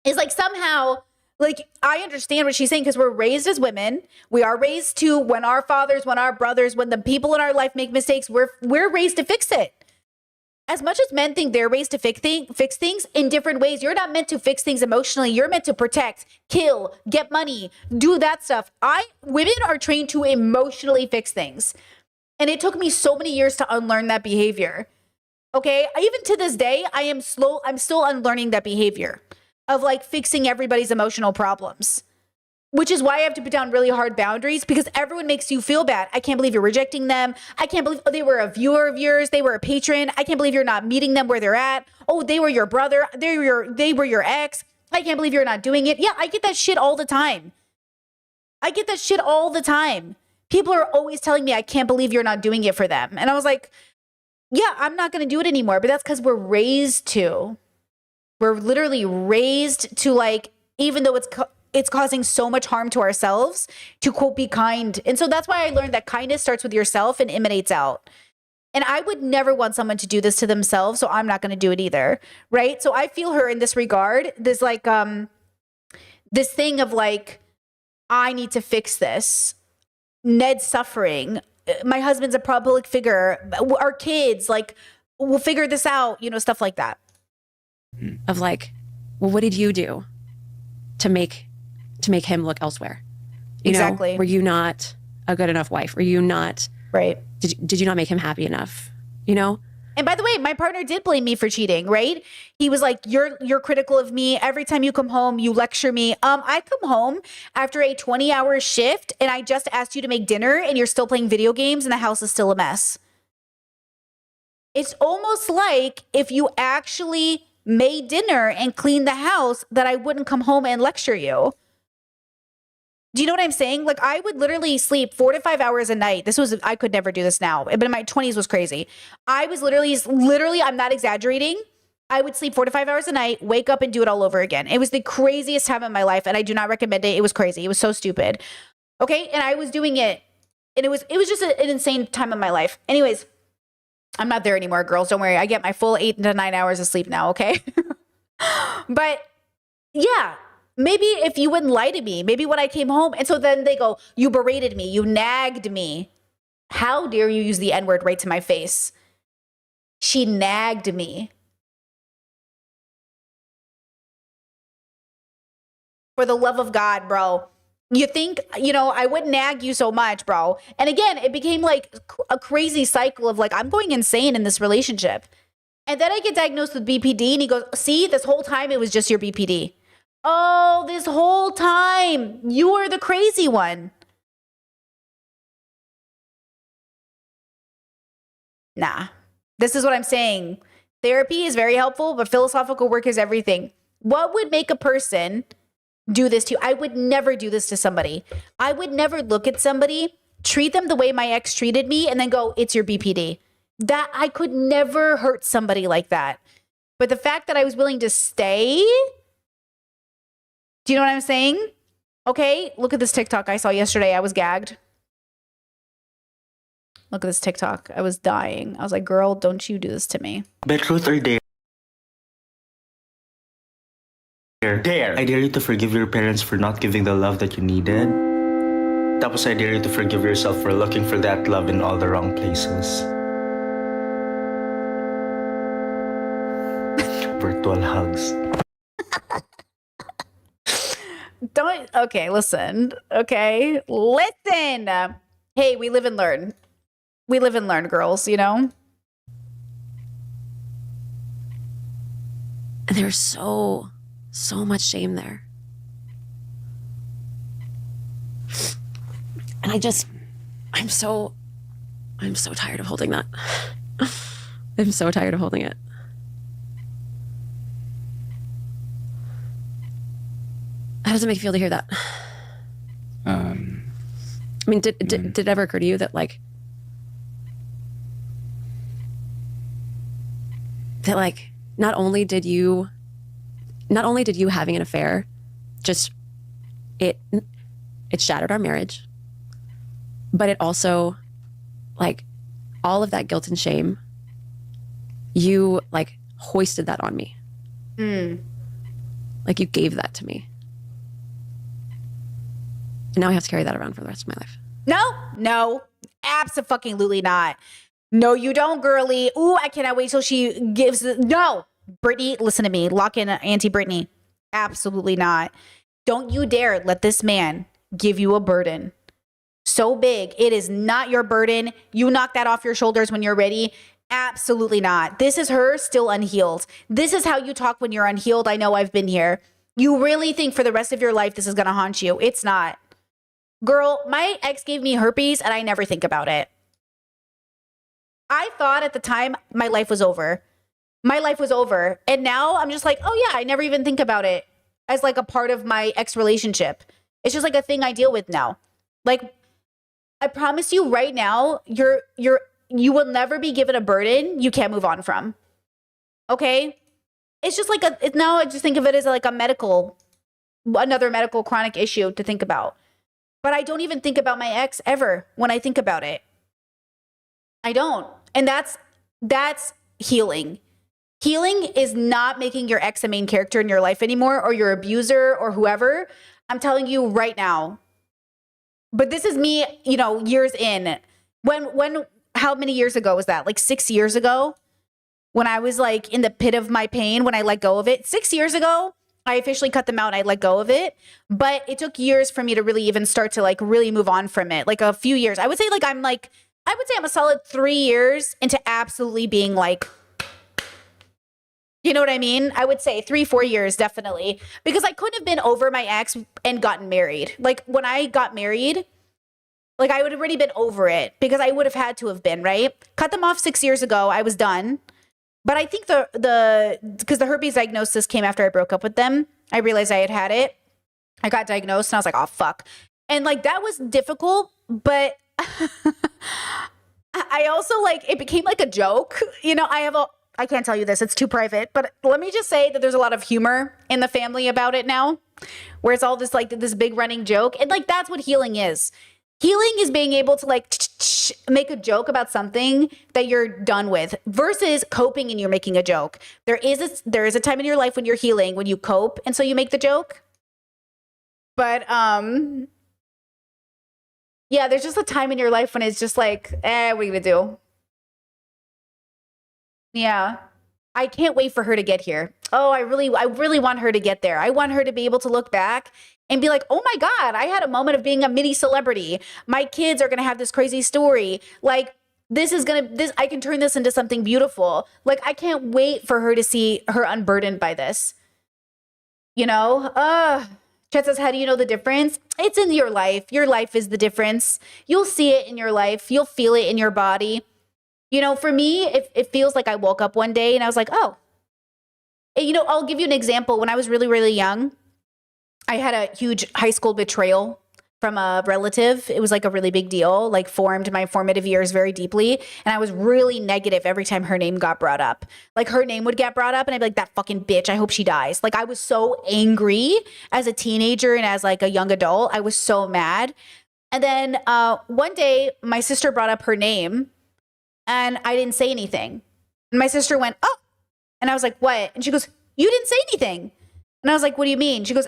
[SPEAKER 1] is like, somehow, like, I understand what she's saying, because we're raised as women. We are raised to, when our fathers, when our brothers, when the people in our life make mistakes, we're raised to fix it. As much as men think they're raised to fix things in different ways, you're not meant to fix things emotionally. You're meant to protect, kill, get money, do that stuff. Women are trained to emotionally fix things. And it took me so many years to unlearn that behavior. Okay. Even to this day, I'm still unlearning that behavior of like fixing everybody's emotional problems, which is why I have to put down really hard boundaries, because everyone makes you feel bad. I can't believe you're rejecting them. I can't believe they were a viewer of yours. They were a patron. I can't believe you're not meeting them where they're at. Oh, they were your brother. They were your ex. I can't believe you're not doing it. Yeah, I get that shit all the time. People are always telling me, I can't believe you're not doing it for them. And I was like, yeah, I'm not going to do it anymore. But that's because we're literally raised to, like, even though it's causing so much harm to ourselves, to quote, be kind. And so that's why I learned that kindness starts with yourself and emanates out. And I would never want someone to do this to themselves, so I'm not going to do it either, right? So I feel her in this regard. There's like this thing of like, I need to fix this. Ned's suffering. My husband's a public figure. Our kids, like, we'll figure this out, stuff like that.
[SPEAKER 4] Of like, well, what did you do to make him look elsewhere?
[SPEAKER 1] Exactly.
[SPEAKER 4] Were you not a good enough wife? Were you not
[SPEAKER 1] right?
[SPEAKER 4] Did you not make him happy enough?
[SPEAKER 1] And by the way, my partner did blame me for cheating, right? He was like, you're critical of me. Every time you come home, you lecture me. I come home after a 20-hour shift and I just asked you to make dinner and you're still playing video games and the house is still a mess. It's almost like if you actually made dinner and cleaned the house, that I wouldn't come home and lecture you. Do you know what I'm saying? Like, I would literally sleep 4 to 5 hours a night. I could never do this now, but in my 20s was crazy. I was literally, I'm not exaggerating. I would sleep 4 to 5 hours a night, wake up and do it all over again. It was the craziest time of my life. And I do not recommend it. It was crazy. It was so stupid. Okay. And I was doing it. And it was just an insane time of my life. Anyways, I'm not there anymore, girls. Don't worry. I get my full 8 to 9 hours of sleep now. Okay. But yeah. Maybe if you wouldn't lie to me, maybe when I came home. And so then they go, you berated me, you nagged me. How dare you use the N-word right to my face? She nagged me. For the love of God, bro. You think, I wouldn't nag you so much, bro. And again, it became like a crazy cycle of like, I'm going insane in this relationship. And then I get diagnosed with BPD and he goes, see, this whole time it was just your BPD. Oh, this whole time, you were the crazy one. Nah, this is what I'm saying. Therapy is very helpful, but philosophical work is everything. What would make a person do this to you? I would never do this to somebody. I would never look at somebody, treat them the way my ex treated me, and then go, it's your BPD. That I could never hurt somebody like that. But the fact that I was willing to stay... Do you know what I'm saying? Okay, look at this TikTok I saw yesterday. I was gagged. Look at this TikTok. I was dying. I was like, girl, don't you do this to me.
[SPEAKER 5] But truth or dare? Dare. I dare you to forgive your parents for not giving the love that you needed. Tapos I dare you to forgive yourself for looking for that love in all the wrong places. Virtual hugs.
[SPEAKER 1] Okay, listen. Okay, listen. Hey, we live and learn. We live and learn, girls,
[SPEAKER 4] And there's so much shame there. And I'm so tired of holding that. I'm so tired of holding it. How does it make you feel to hear that? I mean, did it ever occur to you that not only did you having an affair, just it shattered our marriage, but it also, like, all of that guilt and shame, you like hoisted that on me. Like, you gave that to me. And now I have to carry that around for the rest of my life.
[SPEAKER 1] No, absolutely not. No, you don't, girly. Ooh, I cannot wait till she gives no. Brittany, listen to me. Lock in Auntie Brittany. Absolutely not. Don't you dare let this man give you a burden so big. It is not your burden. You knock that off your shoulders when you're ready. Absolutely not. This is her still unhealed. This is how you talk when you're unhealed. I know, I've been here. You really think for the rest of your life this is going to haunt you. It's not. Girl, my ex gave me herpes and I never think about it. I thought at the time my life was over. My life was over. And now I'm just like, oh yeah, I never even think about it as like a part of my ex relationship. It's just like a thing I deal with now. Like, I promise you right now, you will never be given a burden you can't move on from. Okay? It's just like now I just think of it as like another medical chronic issue to think about. But I don't even think about my ex ever when I think about it. I don't. And that's healing. Healing is not making your ex a main character in your life anymore, or your abuser or whoever. I'm telling you right now. But this is me, years in. How many years ago was that? Like 6 years ago? When I was like in the pit of my pain, when I let go of it. 6 years ago, I officially cut them out and I let go of it. But it took years for me to really even start to like really move on from it. Like a few years. I would say I'm a solid 3 years into absolutely being like, you know what I mean? I would say 3-4 years, definitely. Because I couldn't have been over my ex and gotten married. Like when I got married, like I would have already been over it because I would have had to have been, right? Cut them off 6 years ago. I was done. But I think because the herpes diagnosis came after I broke up with them, I realized I had it. I got diagnosed and I was like, oh, fuck. And like that was difficult, but I also like, it became like a joke. I can't tell you this, it's too private, but let me just say that there's a lot of humor in the family about it now, where it's all this like this big running joke. And like, that's what healing is. Healing is being able to like make a joke about something that you're done with versus coping and you're making a joke. There is a time in your life when you're healing, when you cope, and so you make the joke. But yeah, there's just a time in your life when it's just like, what are you gonna do? Yeah. I can't wait for her to get here. Oh, I really want her to get there. I want her to be able to look back and be like, oh my God, I had a moment of being a mini celebrity. My kids are going to have this crazy story. Like I can turn this into something beautiful. Like I can't wait for her to see her unburdened by this. Chet says, how do you know the difference? It's in your life. Your life is the difference. You'll see it in your life. You'll feel it in your body. For me, it feels like I woke up one day and I was like, oh. I'll give you an example. When I was really, really young, I had a huge high school betrayal from a relative. It was like a really big deal, like formed my formative years very deeply. And I was really negative every time her name got brought up. Like her name would get brought up and I'd be like, that fucking bitch, I hope she dies. Like I was so angry as a teenager and as like a young adult. I was so mad. And then one day my sister brought up her name and I didn't say anything. And my sister went, oh. And I was like, what? And she goes, you didn't say anything. And I was like, what do you mean? She goes,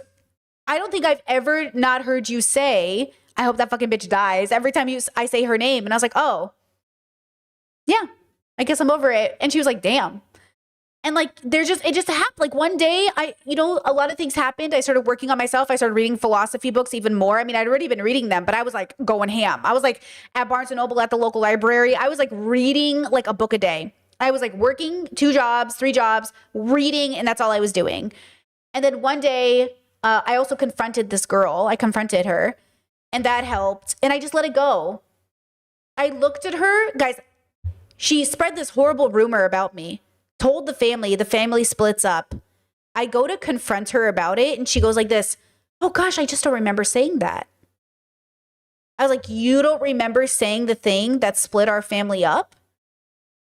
[SPEAKER 1] I don't think I've ever not heard you say, I hope that fucking bitch dies every time I say her name. And I was like, oh, yeah, I guess I'm over it. And she was like, damn. And like, it just happened. Like one day a lot of things happened. I started working on myself. I started reading philosophy books even more. I mean, I'd already been reading them, but I was like going ham. I was like at Barnes & Noble at the local library. I was like reading like a book a day. I was like working 2 jobs, 3 jobs, reading, and that's all I was doing. And then one day, I also confronted this girl. I confronted her, and that helped. And I just let it go. I looked at her. Guys, she spread this horrible rumor about me, told the family splits up. I go to confront her about it, and she goes like this, oh gosh, I just don't remember saying that. I was like, you don't remember saying the thing that split our family up?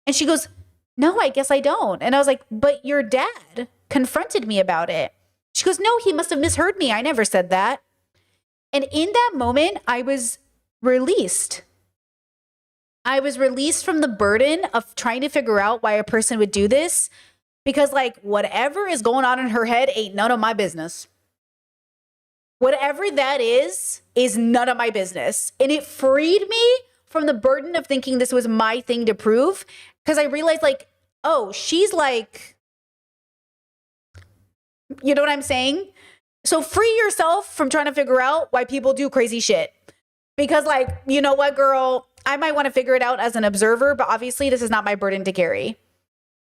[SPEAKER 1] And she goes, no, I guess I don't. And I was like, but your dad confronted me about it. She goes, no, he must have misheard me. I never said that. And in that moment, I was released. I was released from the burden of trying to figure out why a person would do this, because like whatever is going on in her head ain't none of my business. Whatever that is none of my business. And it freed me from the burden of thinking this was my thing to prove, because I realized like, oh, she's like, you know what I'm saying? So free yourself from trying to figure out why people do crazy shit. Because like, you know what, girl, I might want to figure it out as an observer, but obviously this is not my burden to carry.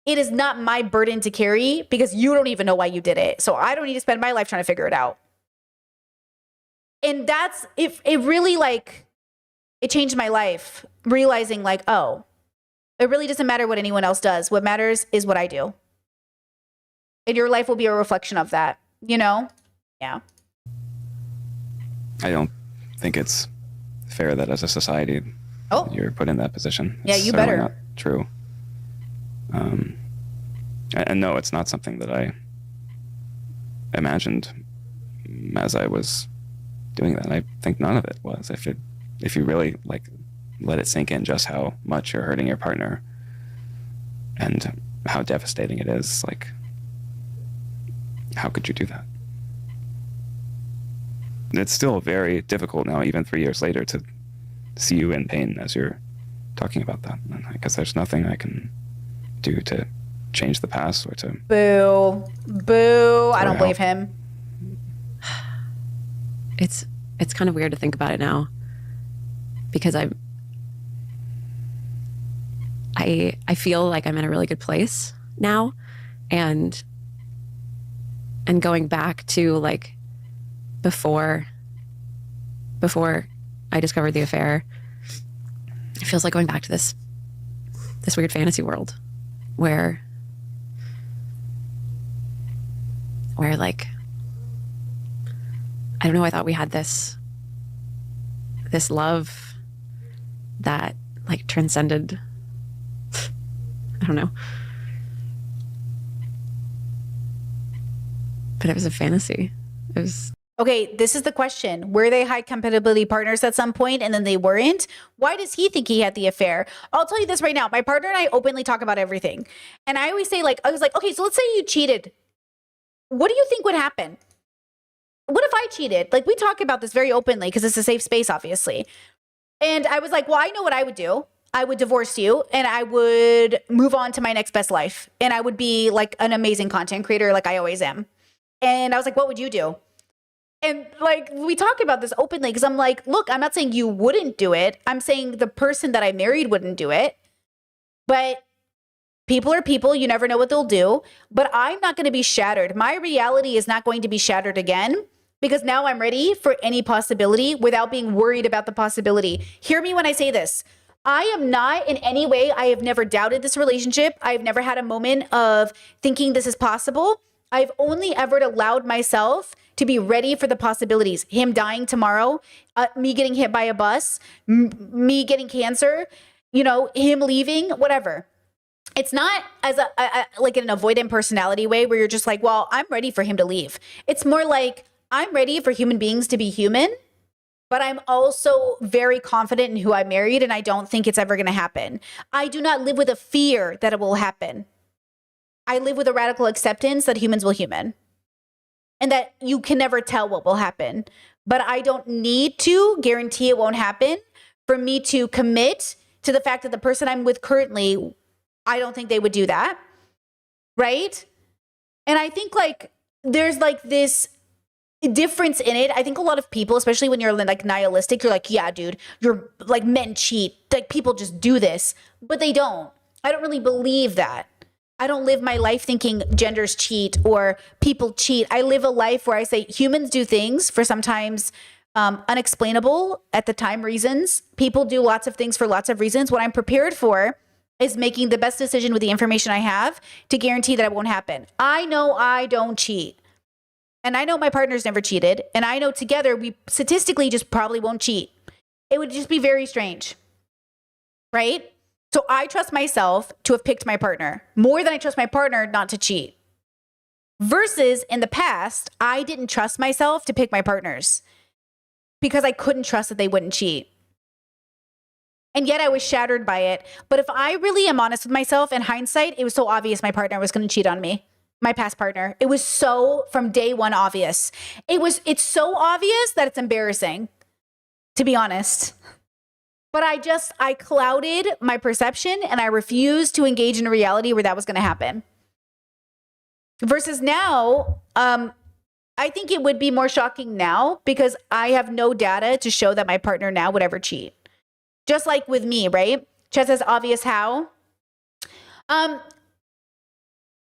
[SPEAKER 1] It is not my burden to carry because you don't even know why you did it. So I don't need to spend my life trying to figure it out. And that's, if it really like, it changed my life, realizing like, oh, it really doesn't matter what anyone else does. What matters is what I do. And your life will be a reflection of that, you know? Yeah.
[SPEAKER 3] I don't think it's fair that as a society you're put in that position.
[SPEAKER 1] Yeah,
[SPEAKER 3] It's
[SPEAKER 1] you
[SPEAKER 3] certainly
[SPEAKER 1] better.
[SPEAKER 3] not true. And no, it's not something that I imagined as I was doing that. I think none of it was. If you really like let it sink in just how much you're hurting your partner and how devastating it is, like, how could you do that? It's still very difficult now, even 3 years later, to see you in pain as you're talking about that. And I guess there's nothing I can do to change the past or to...
[SPEAKER 1] Boo. Boo. I don't
[SPEAKER 3] help.
[SPEAKER 1] believe him.
[SPEAKER 4] It's kind of weird to think about it now because I feel like I'm in a really good place now, and going back to like before I discovered the affair, it feels like going back to this weird fantasy world where like, I don't know, I thought we had this love that like transcended, I don't know. But it was a fantasy. It was...
[SPEAKER 1] Okay, this is the question. Were they high compatibility partners at some point and then they weren't? Why does he think he had the affair? I'll tell you this right now. My partner and I openly talk about everything. And I always say, like, I was like, okay, so let's say you cheated. What do you think would happen? What if I cheated? Like, we talk about this very openly because it's a safe space, obviously. And I was like, well, I know what I would do. I would divorce you and I would move on to my next best life. And I would be like an amazing content creator like I always am. And I was like, what would you do? And like, we talk about this openly because I'm like, look, I'm not saying you wouldn't do it. I'm saying the person that I married wouldn't do it. But people are people. You never know what they'll do. But I'm not going to be shattered. My reality is not going to be shattered again because now I'm ready for any possibility without being worried about the possibility. Hear me when I say this. I am not in any way, I have never doubted this relationship. I've never had a moment of thinking this is possible. I've only ever allowed myself to be ready for the possibilities. Him dying tomorrow, me getting hit by a bus, me getting cancer, you know, him leaving, whatever. It's not as like an avoidant personality way where you're just like, well, I'm ready for him to leave. It's more like I'm ready for human beings to be human, but I'm also very confident in who I married and I don't think it's ever going to happen. I do not live with a fear that it will happen. I live with a radical acceptance that humans will human and that you can never tell what will happen. But I don't need to guarantee it won't happen for me to commit to the fact that the person I'm with currently, I don't think they would do that. Right? And I think like there's like this difference in it. I think a lot of people, especially when you're like nihilistic, you're like, yeah, dude, you're like men cheat. Like people just do this, but they don't. I don't really believe that. I don't live my life thinking genders cheat or people cheat. I live a life where I say humans do things for sometimes unexplainable at the time reasons. People do lots of things for lots of reasons. What I'm prepared for is making the best decision with the information I have to guarantee that it won't happen. I know I don't cheat. And I know my partner's never cheated. And I know together we statistically just probably won't cheat. It would just be very strange. Right? So I trust myself to have picked my partner more than I trust my partner not to cheat. Versus in the past, I didn't trust myself to pick my partners because I couldn't trust that they wouldn't cheat. And yet I was shattered by it. But if I really am honest with myself, in hindsight, it was so obvious my partner was going to cheat on me. My past partner. It was so from day one obvious. It's so obvious that it's embarrassing, to be honest. But I clouded my perception and I refused to engage in a reality where that was going to happen. Versus now, I think it would be more shocking now because I have no data to show that my partner now would ever cheat. Just like with me, right? Chad says, obvious how?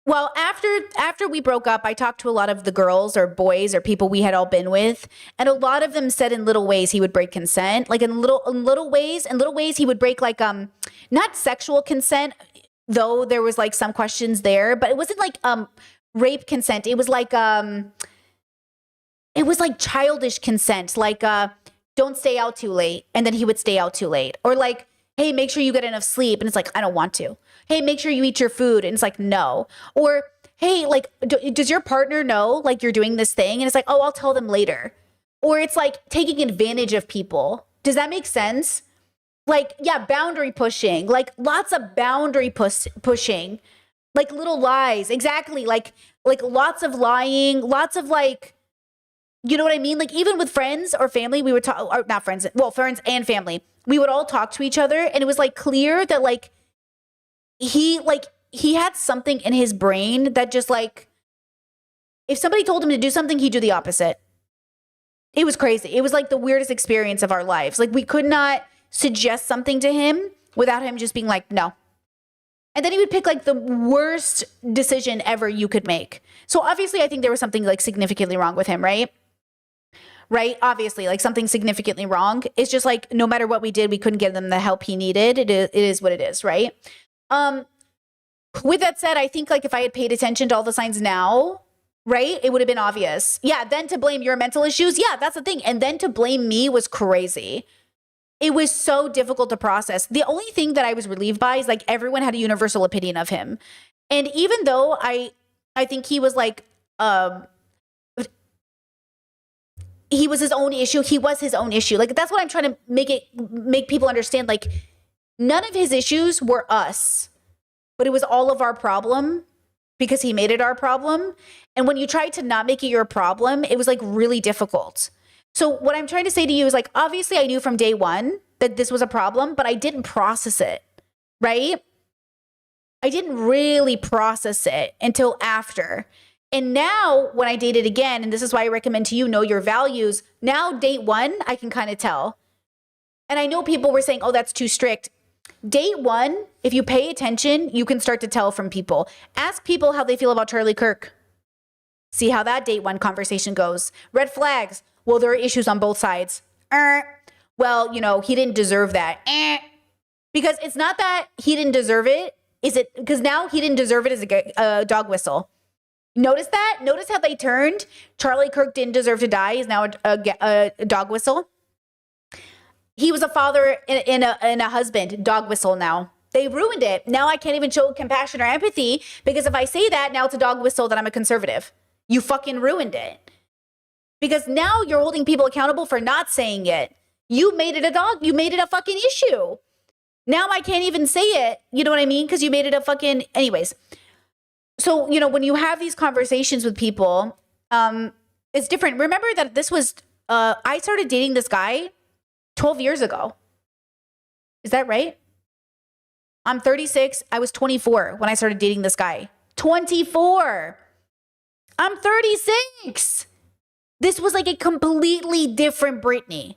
[SPEAKER 1] Well, after we broke up, I talked to a lot of the girls or boys or people we had all been with, and a lot of them said in little ways he would break consent. Like in little ways he would break like not sexual consent, though there was like some questions there, but it wasn't like rape consent. It was like childish consent, like don't stay out too late, and then he would stay out too late, or like, hey, make sure you get enough sleep, and it's like, I don't want to. Hey, make sure you eat your food, and it's like, no. Or hey, like, does your partner know like you're doing this thing? And it's like, oh, I'll tell them later. Or it's like taking advantage of people. Does that make sense? Like, yeah, boundary pushing, like lots of boundary pushing, like little lies. Exactly. Like lots of lying, lots of like, you know what I mean? Like even with friends or family, we would talk, or not friends, well, friends and family, we would all talk to each other. And it was like clear that like he had something in his brain that just like, if somebody told him to do something, he'd do the opposite. It was crazy. It was like the weirdest experience of our lives. Like we could not suggest something to him without him just being like, no. And then he would pick like the worst decision ever you could make. So obviously I think there was something like significantly wrong with him, right? Right? Obviously, like something significantly wrong. It's just like no matter what we did, we couldn't give him the help he needed. It is what it is, right? With that said, I think like if I had paid attention to all the signs now, right, it would have been obvious. Yeah, then to blame your mental issues. Yeah, that's the thing. And then to blame me was crazy. It was so difficult to process. The only thing that I was relieved by is like everyone had a universal opinion of him. And even though I think he was like, he was his own issue. He was his own issue. Like that's what I'm trying to make people understand. Like none of his issues were us, but it was all of our problem because he made it our problem. And when you try to not make it your problem, it was like really difficult. So what I'm trying to say to you is like, obviously I knew from day one that this was a problem, but I didn't process it, right? I didn't really process it until after. And now when I dated again, and this is why I recommend to you, know your values. Now date one, I can kind of tell. And I know people were saying, oh, that's too strict. Date one, if you pay attention, you can start to tell from people. Ask people how they feel about Charlie Kirk. See how that date one conversation goes. Red flags. Well, there are issues on both sides. Well, you know, he didn't deserve that. Because it's not that he didn't deserve it. Is it because now he didn't deserve it as a dog whistle? Notice that? Notice how they turned? Charlie Kirk didn't deserve to die. He's now a dog whistle. He was a father and a husband. Dog whistle now. They ruined it. Now I can't even show compassion or empathy because if I say that, now it's a dog whistle that I'm a conservative. You fucking ruined it. Because now you're holding people accountable for not saying it. You made it a dog. You made it a fucking issue. Now I can't even say it. You know what I mean? Because you made it a fucking... Anyways. So, you know, when you have these conversations with people, it's different. Remember that this was... I started dating this guy 12 years ago. Is that right? I'm 36. I was 24 when I started dating this guy. 24. I'm 36. This was like a completely different Britney.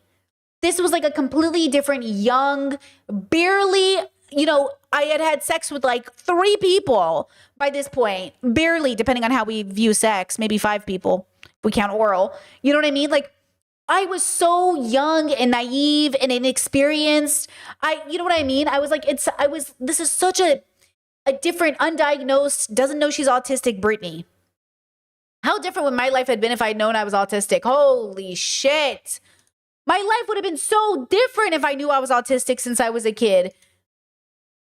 [SPEAKER 1] This was like a completely different young, barely, you know, I had sex with like 3 people by this point. Barely, depending on how we view sex. Maybe 5 people if we count oral. You know what I mean? Like, I was so young and naive and inexperienced. You know what I mean? I was like, this is such a different, undiagnosed, doesn't know she's autistic Britney. How different would my life have been if I'd known I was autistic? Holy shit. My life would have been so different if I knew I was autistic since I was a kid.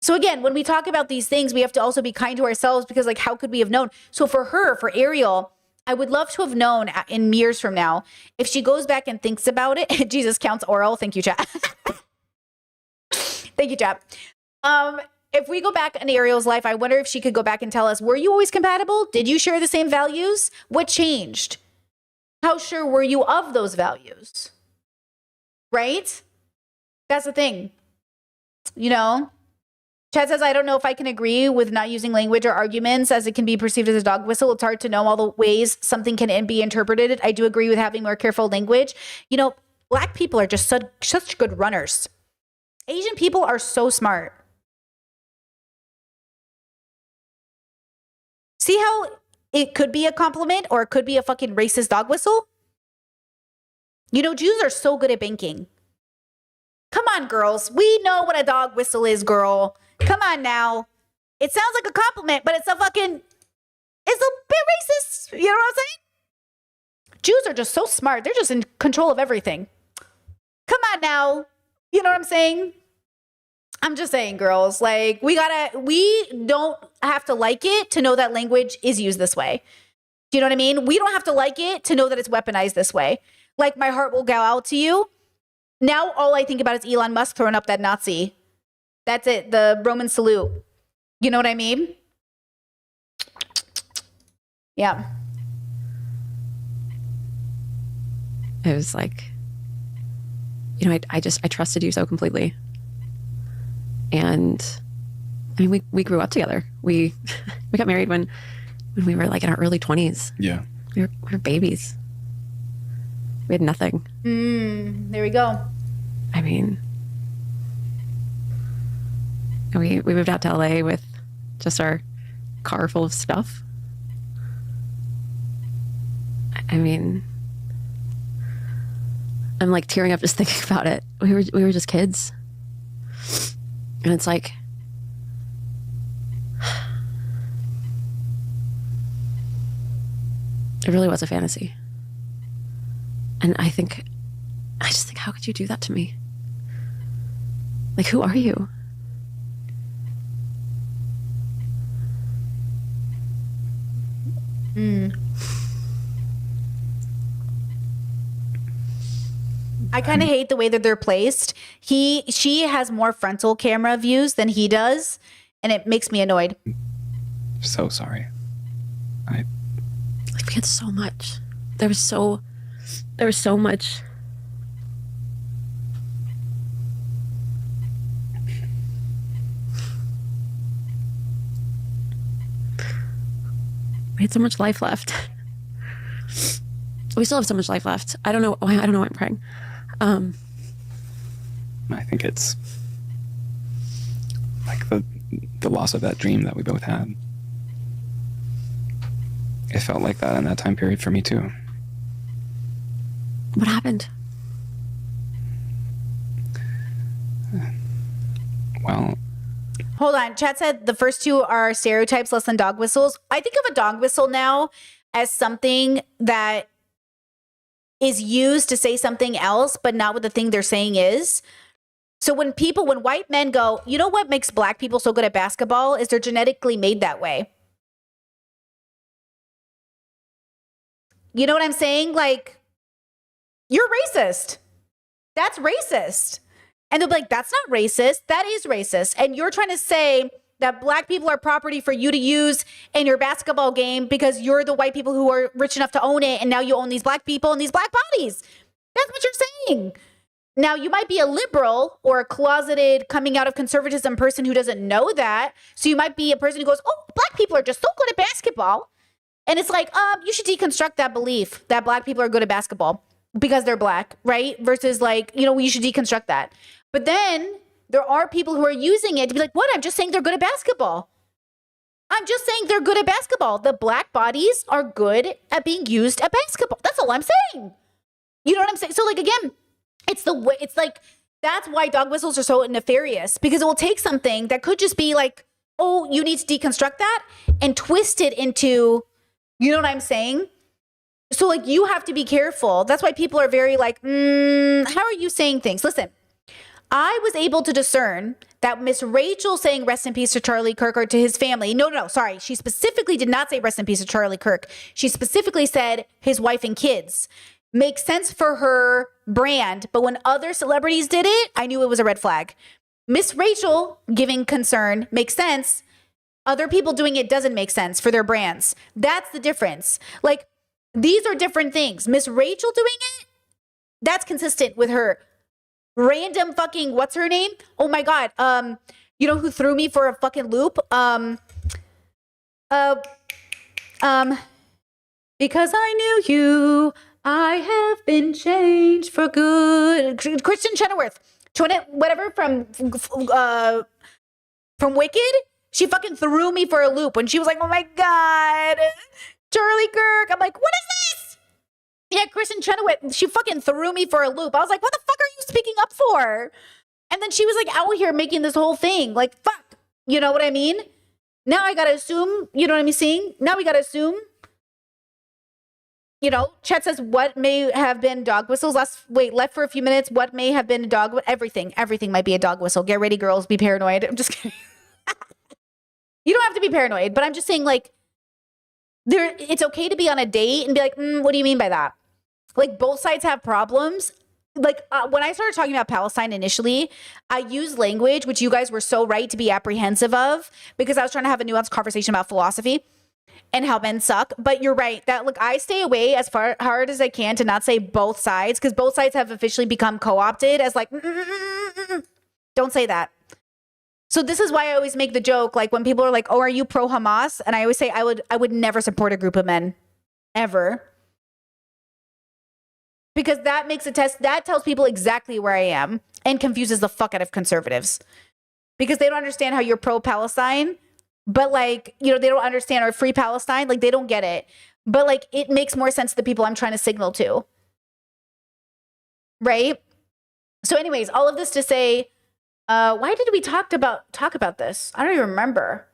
[SPEAKER 1] So again, when we talk about these things, we have to also be kind to ourselves because like, how could we have known? So for her, for Ariel, I would love to have known in years from now, if she goes back and thinks about it, Jesus counts oral. Thank you, chat. Thank you, chat. If we go back in Ariel's life, I wonder if she could go back and tell us, were you always compatible? Did you share the same values? What changed? How sure were you of those values? Right? That's the thing. You know? Chad says, I don't know if I can agree with not using language or arguments as it can be perceived as a dog whistle. It's hard to know all the ways something can be interpreted. I do agree with having more careful language. You know, Black people are just such good runners. Asian people are so smart. See how it could be a compliment or it could be a fucking racist dog whistle? You know, Jews are so good at banking. Come on, girls. We know what a dog whistle is, girl. Come on now. It sounds like a compliment, but it's a bit racist. You know what I'm saying? Jews are just so smart. They're just in control of everything. Come on now. You know what I'm saying? I'm just saying, girls, like we don't have to like it to know that language is used this way. Do you know what I mean? We don't have to like it to know that it's weaponized this way. Like my heart will go out to you. Now all I think about is Elon Musk throwing up that Nazi. That's it. The Roman salute. You know what I mean? Yeah.
[SPEAKER 4] It was like, you know, I trusted you so completely. And I mean, we grew up together. We got married when we were like in our early 20s.
[SPEAKER 3] Yeah.
[SPEAKER 4] We were babies. We had nothing.
[SPEAKER 1] There we go.
[SPEAKER 4] I mean, we moved out to LA with just our car full of stuff. I mean, I'm like tearing up just thinking about it. We were just kids. And it's like, it really was a fantasy. And I just think, how could you do that to me? Like, who are you?
[SPEAKER 1] I kind of hate the way that they're placed. She has more frontal camera views than he does, and it makes me annoyed.
[SPEAKER 3] So sorry.
[SPEAKER 4] Like, we had so much. There was so much. We had so much life left. We still have so much life left. I don't know why I'm praying.
[SPEAKER 3] I think it's like the loss of that dream that we both had. It felt like that in that time period for me too.
[SPEAKER 4] What happened?
[SPEAKER 3] Well,
[SPEAKER 1] Hold on. Chat said the first two are stereotypes less than dog whistles. I think of a dog whistle now as something that is used to say something else, but not what the thing they're saying is. So when white men go, you know what makes black people so good at basketball is they're genetically made that way. You know what I'm saying? Like, you're racist. That's racist. And they'll be like, that's not racist. That is racist. And you're trying to say that black people are property for you to use in your basketball game because you're the white people who are rich enough to own it. And now you own these black people and these black bodies. That's what you're saying. Now, you might be a liberal or a closeted coming out of conservatism person who doesn't know that. So you might be a person who goes, oh, black people are just so good at basketball. And it's like, you should deconstruct that belief that black people are good at basketball because they're black, right? Versus like, you should deconstruct that. But then there are people who are using it to be like, what? I'm just saying they're good at basketball. I'm just saying they're good at basketball. The black bodies are good at being used at basketball. That's all I'm saying. You know what I'm saying? So like, again, it's like, that's why dog whistles are so nefarious, because it will take something that could just be like, oh, you need to deconstruct that and twist it into, you know what I'm saying? So like, you have to be careful. That's why people are very like, how are you saying things? Listen, I was able to discern that Miss Rachel saying rest in peace to Charlie Kirk or to his family. No, sorry. She specifically did not say rest in peace to Charlie Kirk. She specifically said his wife and kids. Makes sense for her brand. But when other celebrities did it, I knew it was a red flag. Miss Rachel giving concern makes sense. Other people doing it doesn't make sense for their brands. That's the difference. Like, these are different things. Miss Rachel doing it, that's consistent with her. Random fucking, what's her name? Oh my God. You know who threw me for a fucking loop? Because I knew you, I have been changed for good. Kristen Chenoweth. whatever from Wicked, she fucking threw me for a loop when she was like, oh my God, Charlie Kirk. I'm like, what is this? Yeah, Kristen Chenoweth, she fucking threw me for a loop. I was like, what the fuck are you speaking up for? And then she was like out here making this whole thing. Like, fuck. You know what I mean? Now I gotta assume, you know what I'm saying? Now we gotta assume. You know, Chet says, what may have been dog whistles? Left for a few minutes. What may have been a dog? Everything might be a dog whistle. Get ready, girls. Be paranoid. I'm just kidding. You don't have to be paranoid, but I'm just saying, like, it's okay to be on a date and be like, what do you mean by that? Like, both sides have problems. Like, when I started talking about Palestine initially, I used language, which you guys were so right to be apprehensive of, because I was trying to have a nuanced conversation about philosophy and how men suck. But you're right that, look, I stay away as far hard as I can to not say both sides, because both sides have officially become co-opted as like, don't say that. So this is why I always make the joke, like when people are like, oh, are you pro Hamas? And I always say I would never support a group of men, ever. Because that makes a test, that tells people exactly where I am and confuses the fuck out of conservatives. Because they don't understand how you're pro-Palestine, but like, you know, they don't understand our free Palestine. Like, they don't get it. But like, it makes more sense to the people I'm trying to signal to. Right? So anyways, all of this to say, why did we talk about this? I don't even remember.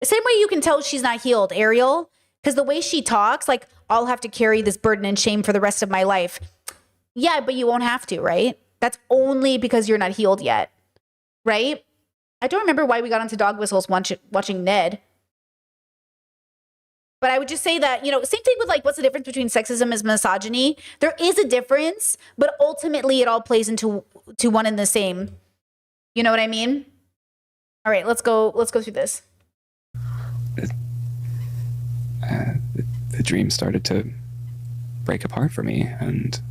[SPEAKER 1] The same way you can tell she's not healed, Ariel, because the way she talks, like, I'll have to carry this burden and shame for the rest of my life. Yeah, but you won't have to, right? That's only because you're not healed yet, right? I don't remember why we got onto dog whistles watching Ned. But I would just say that, you know, same thing with like, what's the difference between sexism and misogyny? There is a difference, but ultimately it all plays into one and the same. You know what I mean? All right, let's go through this.
[SPEAKER 3] The dream started to break apart for me, and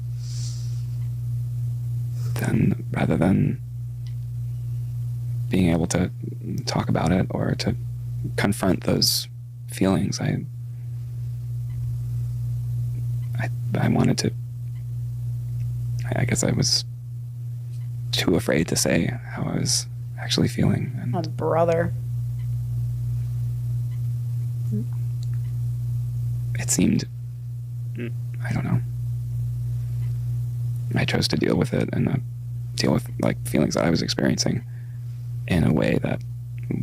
[SPEAKER 3] then rather than being able to talk about it or to confront those feelings, I wanted to, I guess I was too afraid to say how I was actually feeling. And
[SPEAKER 1] oh, brother.
[SPEAKER 3] it seemed, I don't know, I chose to deal with it and deal with like feelings that I was experiencing in a way that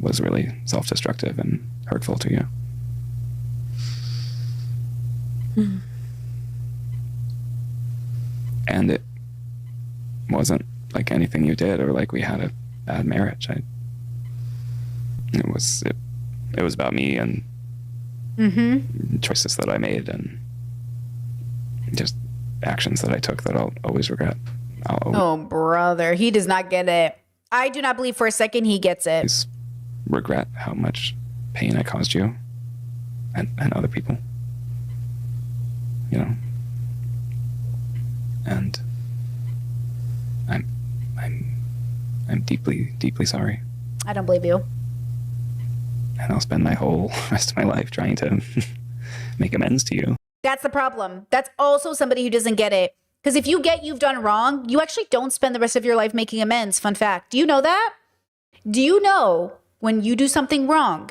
[SPEAKER 3] was really self-destructive and hurtful to you. And it wasn't like anything you did or like we had a bad marriage. It was about me and choices that I made and just actions that I took that I'll always regret.
[SPEAKER 1] Oh, brother. He does not get it. I do not believe for a second he gets it.
[SPEAKER 3] Always regret how much pain I caused you and other people. You know? And I'm deeply, deeply sorry.
[SPEAKER 1] I don't believe you.
[SPEAKER 3] And I'll spend my whole rest of my life trying to make amends to you.
[SPEAKER 1] That's the problem. That's also somebody who doesn't get it. Because if you get you've done wrong, you actually don't spend the rest of your life making amends. Fun fact. Do you know that? Do you know when you do something wrong,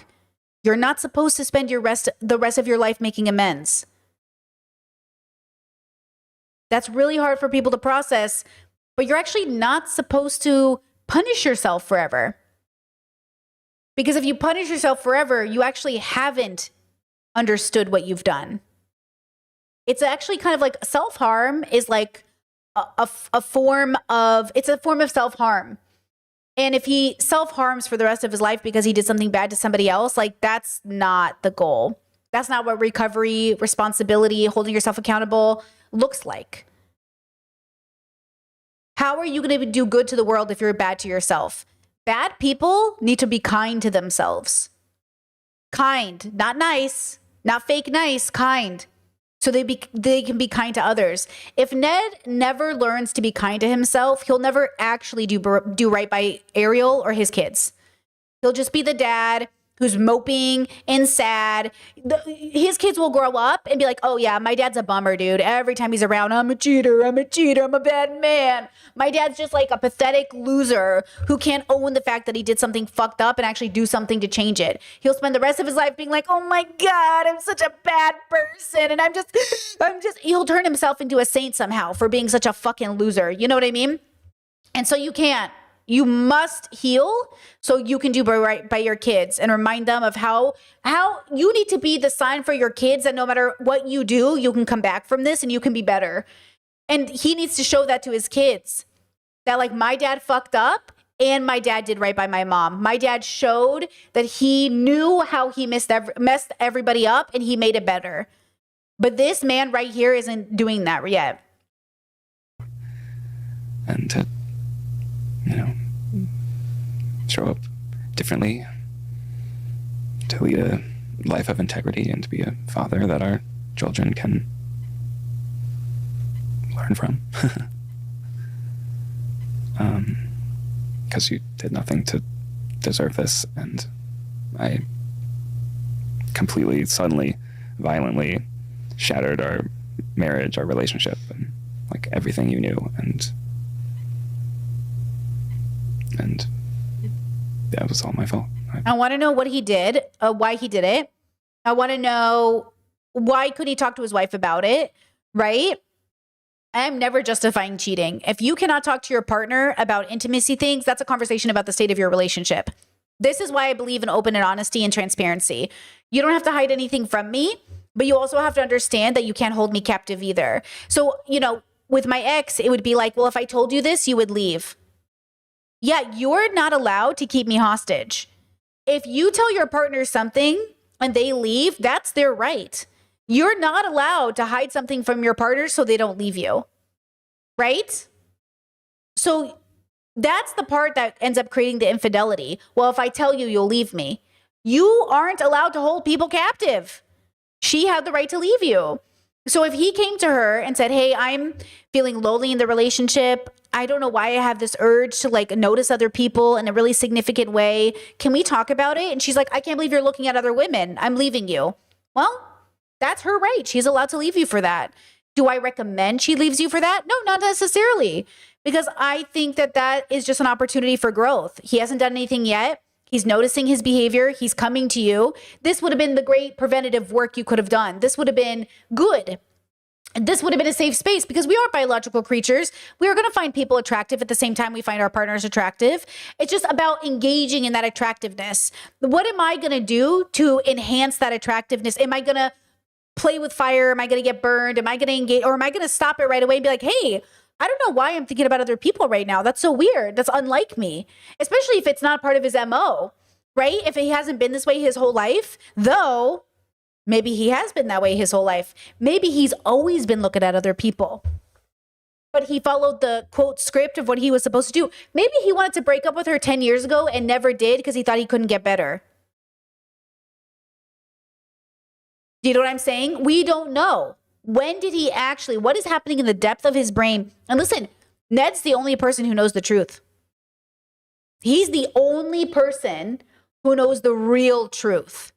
[SPEAKER 1] you're not supposed to spend the rest of your life making amends? That's really hard for people to process, but you're actually not supposed to punish yourself forever. Because if you punish yourself forever, you actually haven't understood what you've done. It's actually kind of like self-harm is like a form of self-harm. And if he self-harms for the rest of his life because he did something bad to somebody else, like that's not the goal. That's not what recovery, responsibility, holding yourself accountable looks like. How are you going to do good to the world if you're bad to yourself? Bad people need to be kind to themselves. Kind, not nice, not fake nice, kind. So they can be kind to others. If Ned never learns to be kind to himself, he'll never actually do right by Ariel or his kids. He'll just be the dad. who's moping and sad, his kids will grow up and be like, oh yeah, my dad's a bummer, dude. Every time he's around, I'm a cheater, I'm a bad man. My dad's just like a pathetic loser who can't own the fact that he did something fucked up and actually do something to change it. He'll spend the rest of his life being like, oh my God, I'm such a bad person. And he'll turn himself into a saint somehow for being such a fucking loser. You know what I mean? And so you can't. You must heal so you can do right by your kids and remind them of how you need to be the sign for your kids that no matter what you do, you can come back from this and you can be better. And he needs to show that to his kids that like my dad fucked up and my dad did right by my mom. My dad showed that he knew how he messed everybody up and he made it better. But this man right here isn't doing that yet.
[SPEAKER 3] And to, show up differently, to lead a life of integrity, and to be a father that our children can learn from. Because you did nothing to deserve this, and I completely, suddenly, violently shattered our marriage, our relationship, and like everything you knew, and that was all my fault.
[SPEAKER 1] I want to know what he did, why he did it. I want to know why couldn't he talk to his wife about it, right? I'm never justifying cheating. If you cannot talk to your partner about intimacy things, that's a conversation about the state of your relationship. This is why I believe in open and honesty and transparency. You don't have to hide anything from me, but you also have to understand that you can't hold me captive either. So, with my ex, it would be like, well, if I told you this, you would leave. Yeah, you're not allowed to keep me hostage. If you tell your partner something and they leave, that's their right. You're not allowed to hide something from your partner so they don't leave you. Right? So that's the part that ends up creating the infidelity. Well, if I tell you, you'll leave me. You aren't allowed to hold people captive. She had the right to leave you. So if he came to her and said, hey, I'm feeling lonely in the relationship. I don't know why I have this urge to like notice other people in a really significant way. Can we talk about it? And she's like, I can't believe you're looking at other women. I'm leaving you. Well, that's her right. She's allowed to leave you for that. Do I recommend she leaves you for that? No, not necessarily. Because I think that is just an opportunity for growth. He hasn't done anything yet. He's noticing his behavior. He's coming to you. This would have been the great preventative work you could have done. This would have been good. This would have been a safe space because we are biological creatures. We are going to find people attractive at the same time we find our partners attractive. It's just about engaging in that attractiveness. What am I going to do to enhance that attractiveness? Am I going to play with fire? Am I going to get burned? Am I going to engage? Or am I going to stop it right away and be like, hey, I don't know why I'm thinking about other people right now. That's so weird. That's unlike me, especially if it's not part of his MO, right? If he hasn't been this way his whole life, though, maybe he has been that way his whole life. Maybe he's always been looking at other people, but he followed the quote script of what he was supposed to do. Maybe he wanted to break up with her 10 years ago and never did because he thought he couldn't get better. Do you know what I'm saying? We don't know. When did he actually, what is happening in the depth of his brain? And listen, Ned's the only person who knows the truth. He's the only person who knows the real truth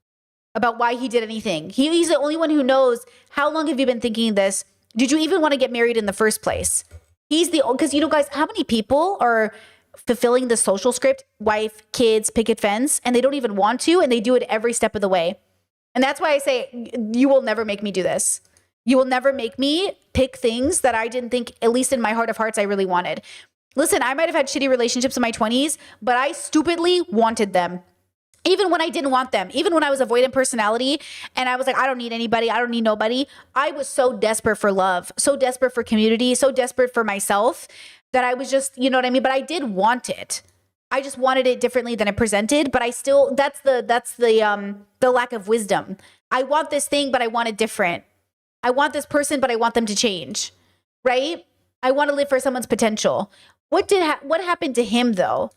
[SPEAKER 1] about why he did anything. He's the only one who knows how long have you been thinking this? Did you even want to get married in the first place? Because guys, how many people are fulfilling the social script, wife, kids, picket fence, and they don't even want to, and they do it every step of the way. And that's why I say, you will never make me do this. You will never make me pick things that I didn't think, at least in my heart of hearts, I really wanted. Listen, I might have had shitty relationships in my 20s, but I stupidly wanted them. Even when I didn't want them, even when I was avoidant personality and I was like, I don't need anybody, I don't need nobody. I was so desperate for love, so desperate for community, so desperate for myself that I was just, you know what I mean? But I did want it. I just wanted it differently than it presented, but I still, that's the lack of wisdom. I want this thing, but I want it different. I want this person, but I want them to change, right? I want to live for someone's potential. What happened to him though?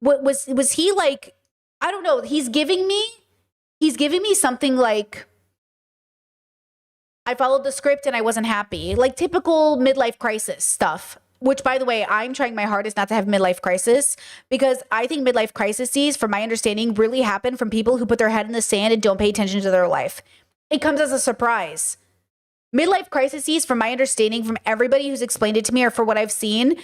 [SPEAKER 1] What was he like? I don't know. He's giving me something like, I followed the script and I wasn't happy. Like typical midlife crisis stuff. which by the way, I'm trying my hardest not to have midlife crisis, because I think midlife crises, from my understanding, really happen from people who put their head in the sand and don't pay attention to their life. It comes as a surprise. Midlife crises, from my understanding, from everybody who's explained it to me or for what I've seen,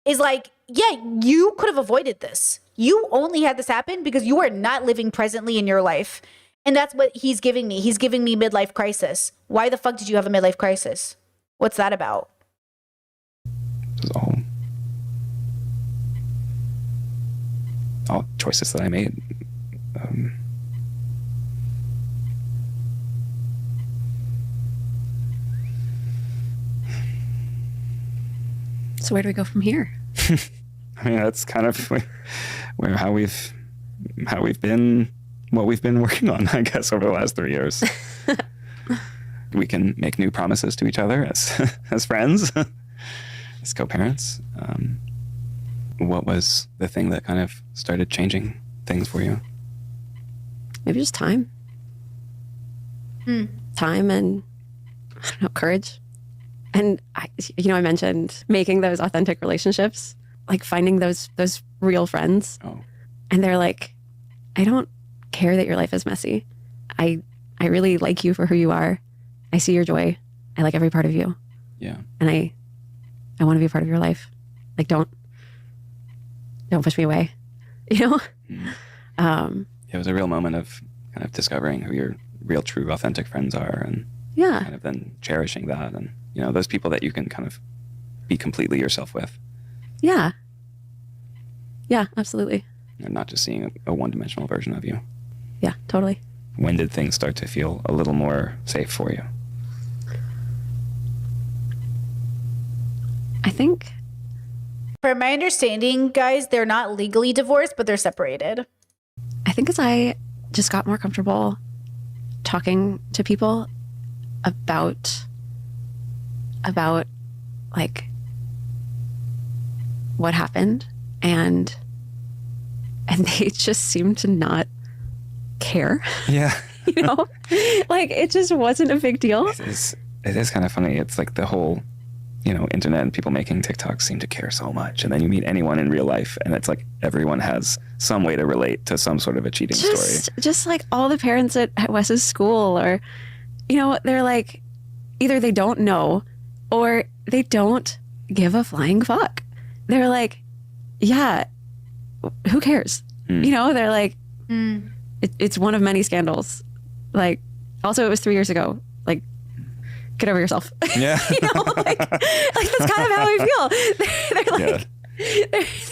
[SPEAKER 1] is like, yeah, you could have avoided this. You only had this happen because you are not living presently in your life. And that's what he's giving me. He's giving me midlife crisis. Why the fuck did you have a midlife crisis? What's that about?
[SPEAKER 3] It was all choices that I made.
[SPEAKER 4] So where do we go from here?
[SPEAKER 3] I mean, that's kind of how we've been, what we've been working on, I guess, over the last 3 years. We can make new promises to each other as friends, as co-parents. What was the thing that kind of started changing things for you?
[SPEAKER 4] Maybe just time. Time and, I don't know, courage. And I mentioned making those authentic relationships, like finding those real friends.
[SPEAKER 3] Oh,
[SPEAKER 4] And they're like, I don't care that your life is messy. I really like you for who you are. I see your joy. I like every part of you.
[SPEAKER 3] yeah.
[SPEAKER 4] And I want to be a part of your life. Like, don't push me away, you know?
[SPEAKER 3] It was a real moment of kind of discovering who your real, true, authentic friends are, and
[SPEAKER 4] Yeah.
[SPEAKER 3] kind of then cherishing that, and those people that you can kind of be completely yourself with,
[SPEAKER 4] Yeah. Yeah, absolutely.
[SPEAKER 3] and not just seeing a one-dimensional version of you.
[SPEAKER 4] Yeah, totally.
[SPEAKER 3] When did things start to feel a little more safe for you?
[SPEAKER 4] I think,
[SPEAKER 1] From my understanding, guys, they're not legally divorced, but they're separated.
[SPEAKER 4] as I just got more comfortable talking to people about like what happened, and they just seemed to not care,
[SPEAKER 3] Yeah.
[SPEAKER 4] you know? Like, it just wasn't a big deal.
[SPEAKER 3] It is kind of funny. It's like the whole, internet and people making TikToks seem to care so much. And then you meet anyone in real life and it's like everyone has some way to relate to some sort of a cheating story.
[SPEAKER 4] Just like all the parents at Wes's school, or, they're like, either they don't know or they don't give a flying fuck. They're like, yeah, who cares? They're like, it's one of many scandals. Like, also, it was 3 years ago. Like, get over yourself.
[SPEAKER 3] Yeah.
[SPEAKER 4] like that's kind of how I feel. They're like,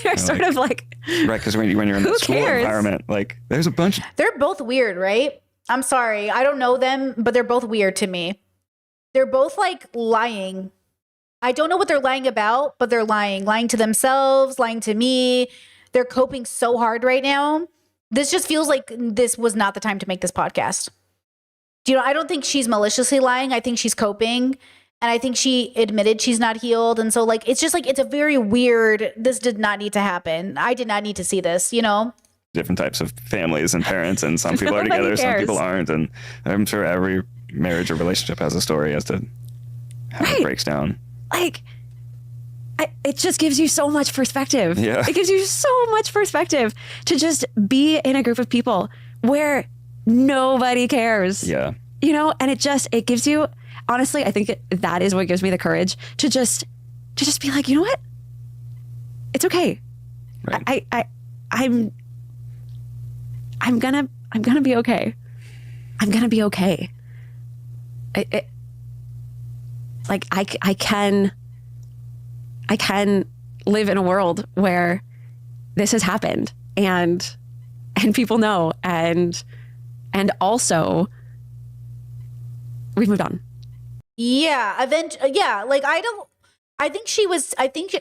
[SPEAKER 4] they're sort of like,
[SPEAKER 3] Right, because when you're in the
[SPEAKER 4] Who
[SPEAKER 3] school
[SPEAKER 4] cares?
[SPEAKER 3] environment, like there's a bunch.
[SPEAKER 1] They're both weird, right? I'm sorry. I don't know them, but they're both weird to me. They're both like lying. I don't know what they're lying about, but they're lying to themselves, lying to me. They're coping so hard right now. This just feels like this was not the time to make this podcast. I don't think she's maliciously lying. I think she's coping. And I think she admitted she's not healed. And so like, it's just like, it's a very weird, this did not need to happen. I did not need to see this,
[SPEAKER 3] Different types of families and parents, and some people are
[SPEAKER 4] Nobody
[SPEAKER 3] together, some
[SPEAKER 4] cares.
[SPEAKER 3] people aren't, and I'm sure every marriage or relationship has a story as to how
[SPEAKER 4] Right.
[SPEAKER 3] it breaks down.
[SPEAKER 4] like, it just gives you so much perspective.
[SPEAKER 3] Yeah.
[SPEAKER 4] It gives you so much perspective to just be in a group of people where nobody cares.
[SPEAKER 3] Yeah,
[SPEAKER 4] And it gives you, honestly, I think that is what gives me the courage to just be like, you know what? It's okay.
[SPEAKER 3] right.
[SPEAKER 4] I'm gonna be okay. I'm gonna be okay. I can live in a world where this has happened and people know, and also we've moved on.
[SPEAKER 1] Yeah. Yeah. Like, I think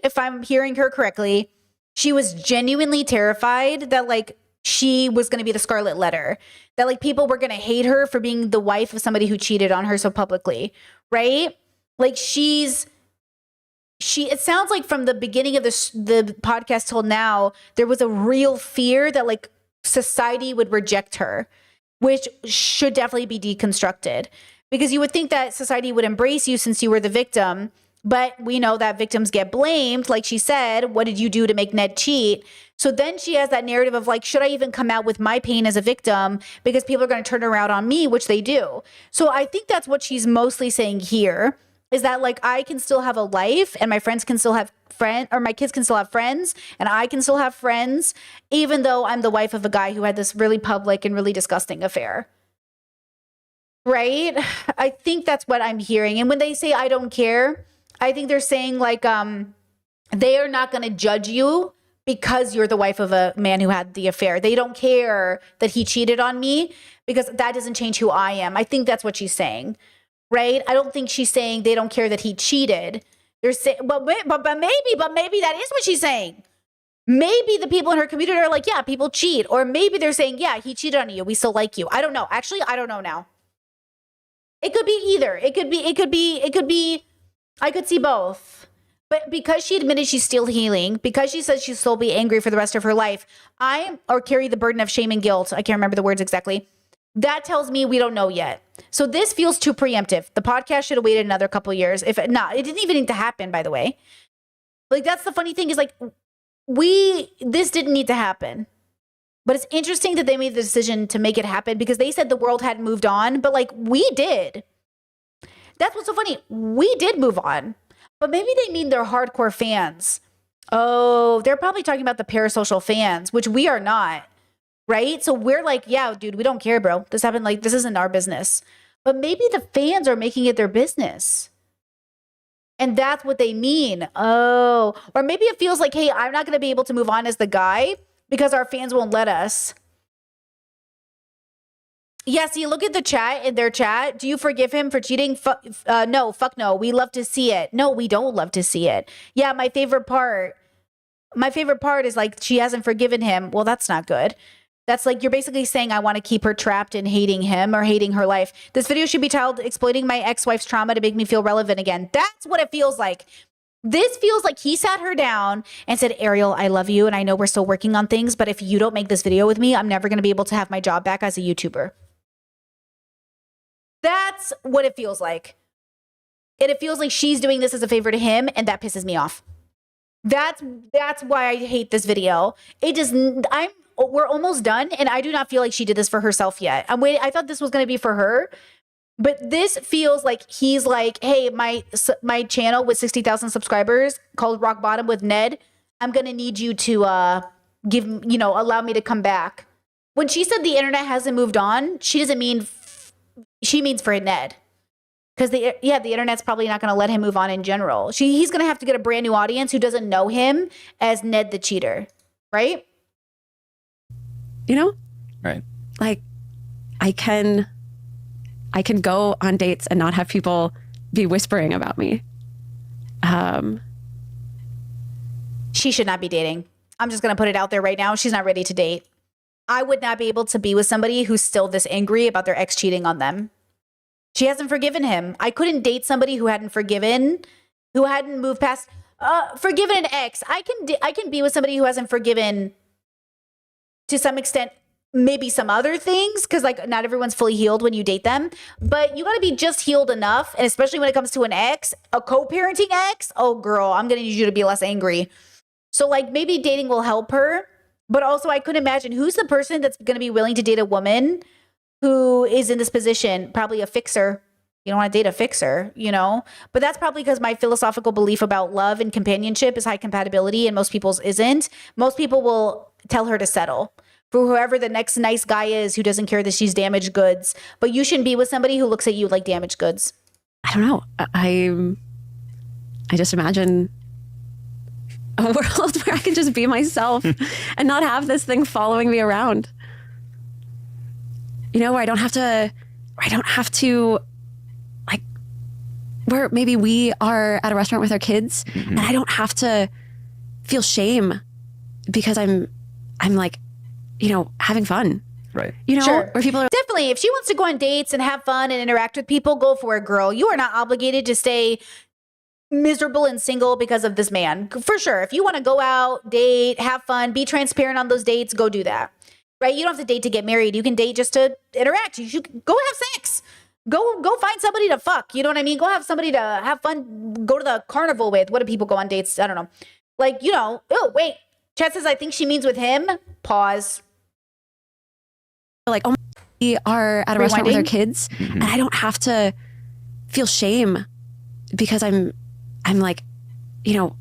[SPEAKER 1] if I'm hearing her correctly, she was genuinely terrified that like she was going to be the scarlet letter, that like people were going to hate her for being the wife of somebody who cheated on her so publicly. Right. Like it sounds like from the beginning of the podcast till now, there was a real fear that like society would reject her, which should definitely be deconstructed, because you would think that society would embrace you since you were the victim. But we know that victims get blamed. Like she said, what did you do to make Ned cheat? So then she has that narrative of like, should I even come out with my pain as a victim because people are going to turn around on me, which they do. So I think that's what she's mostly saying here, is that like I can still have a life and my friends can still have friends, or my kids can still have friends and I can still have friends, even though I'm the wife of a guy who had this really public and really disgusting affair. Right? I think that's what I'm hearing. And when they say I don't care, I think they're saying like they are not going to judge you because you're the wife of a man who had the affair. They don't care that he cheated on me because that doesn't change who I am. I think that's what she's saying, right? I don't think she's saying they don't care that he cheated. They're saying, but maybe that is what she's saying. Maybe the people in her community are like, yeah, people cheat. Or maybe they're saying, yeah, he cheated on you. We still like you. I don't know. Actually, I don't know now. It could be either. It could be, I could see both. But because she admitted she's still healing, because she says she'll still be angry for the rest of her life, or carry the burden of shame and guilt. I can't remember the words exactly. That tells me we don't know yet. So this feels too preemptive. The podcast should have waited another couple years. It didn't even need to happen, by the way. Like, that's the funny thing is like, this didn't need to happen. But it's interesting that they made the decision to make it happen because they said the world hadn't moved on, but like we did. That's what's so funny. We did move on, but maybe they mean they're hardcore fans. Oh, they're probably talking about the parasocial fans, which we are not, right? So we're like, yeah, dude, we don't care, bro. This happened. Like, this isn't our business. But maybe the fans are making it their business. And that's what they mean. Oh, or maybe it feels like, hey, I'm not going to be able to move on as the guy because our fans won't let us. Yeah, see, look at the chat, in their chat. Do you forgive him for cheating? No, fuck no. We love to see it. No, we don't love to see it. Yeah, my favorite part is like, she hasn't forgiven him. Well, that's not good. That's like, you're basically saying I want to keep her trapped in hating him or hating her life. This video should be titled, Exploiting My Ex-Wife's Trauma to Make Me Feel Relevant Again. That's what it feels like. This feels like he sat her down and said, Ariel, I love you. And I know we're still working on things, but if you don't make this video with me, I'm never going to be able to have my job back as a YouTuber. That's what it feels like. And it feels like she's doing this as a favor to him, and that pisses me off. That's why I hate this video. We're almost done, and I do not feel like she did this for herself yet. I'm waiting. I thought this was going to be for her, but this feels like he's like, hey, my channel with 60,000 subscribers called Rock Bottom with Ned, I'm going to need you to allow me to come back. When she said the internet hasn't moved on, she doesn't mean she means for Ned. Because the internet's probably not going to let him move on in general. He's going to have to get a brand new audience who doesn't know him as Ned the cheater, right?
[SPEAKER 4] You know?
[SPEAKER 3] Right.
[SPEAKER 4] Like, I can go on dates and not have people be whispering about me.
[SPEAKER 1] She should not be dating. I'm just going to put it out there right now. She's not ready to date. I would not be able to be with somebody who's still this angry about their ex cheating on them. She hasn't forgiven him. I couldn't date somebody who hadn't forgiven, who hadn't moved past, forgiven an ex. I can be with somebody who hasn't forgiven to some extent, maybe some other things, because like not everyone's fully healed when you date them, but you got to be just healed enough. And especially when it comes to an ex, a co-parenting ex, oh girl, I'm going to need you to be less angry. So like maybe dating will help her. But also, I couldn't imagine who's the person that's going to be willing to date a woman who is in this position, probably a fixer. You don't want to date a fixer, you know? But that's probably because my philosophical belief about love and companionship is high compatibility and most people's isn't. Most people will tell her to settle for whoever the next nice guy is who doesn't care that she's damaged goods. But you shouldn't be with somebody who looks at you like damaged goods.
[SPEAKER 4] I don't know. I just imagine a world where I can just be myself and not have this thing following me around. You know, where I don't have to, like, where maybe we are at a restaurant with our kids and I don't have to feel shame because I'm like, you know, having fun.
[SPEAKER 3] Right.
[SPEAKER 4] You know,
[SPEAKER 1] Sure.
[SPEAKER 4] where people are
[SPEAKER 1] Definitely. If she wants to go on dates and have fun and interact with people, go for it, girl. You are not obligated to stay miserable and single because of this man. For sure. If you want to go out, date, have fun, be transparent on those dates, go do that. Right? You don't have to date to get married. You can date just to interact. You should go have sex. Go find somebody to fuck. You know what I mean? Go have somebody to have fun go to the carnival with? What do people go on dates? I don't know. Like, oh, wait. Chat says, I think she means with him. Pause.
[SPEAKER 4] Like, oh, we are at a restaurant with our
[SPEAKER 1] Rewinding?
[SPEAKER 4] kids, and I don't have to feel shame because I'm like,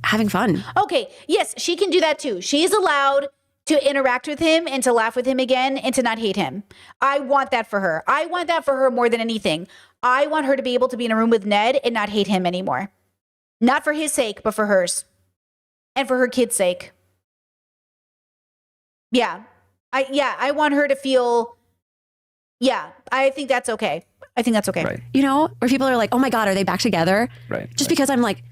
[SPEAKER 4] having fun.
[SPEAKER 1] Okay. Yes, she can do that too. She's allowed to interact with him and to laugh with him again and to not hate him. I want that for her. I want that for her more than anything. I want her to be able to be in a room with Ned and not hate him anymore. Not for his sake, but for hers. And for her kid's sake. Yeah. I want her to feel, I think that's okay. I think that's okay.
[SPEAKER 3] Right.
[SPEAKER 4] Where people are like, oh my God, are they back together?
[SPEAKER 3] Right.
[SPEAKER 4] Just because I'm like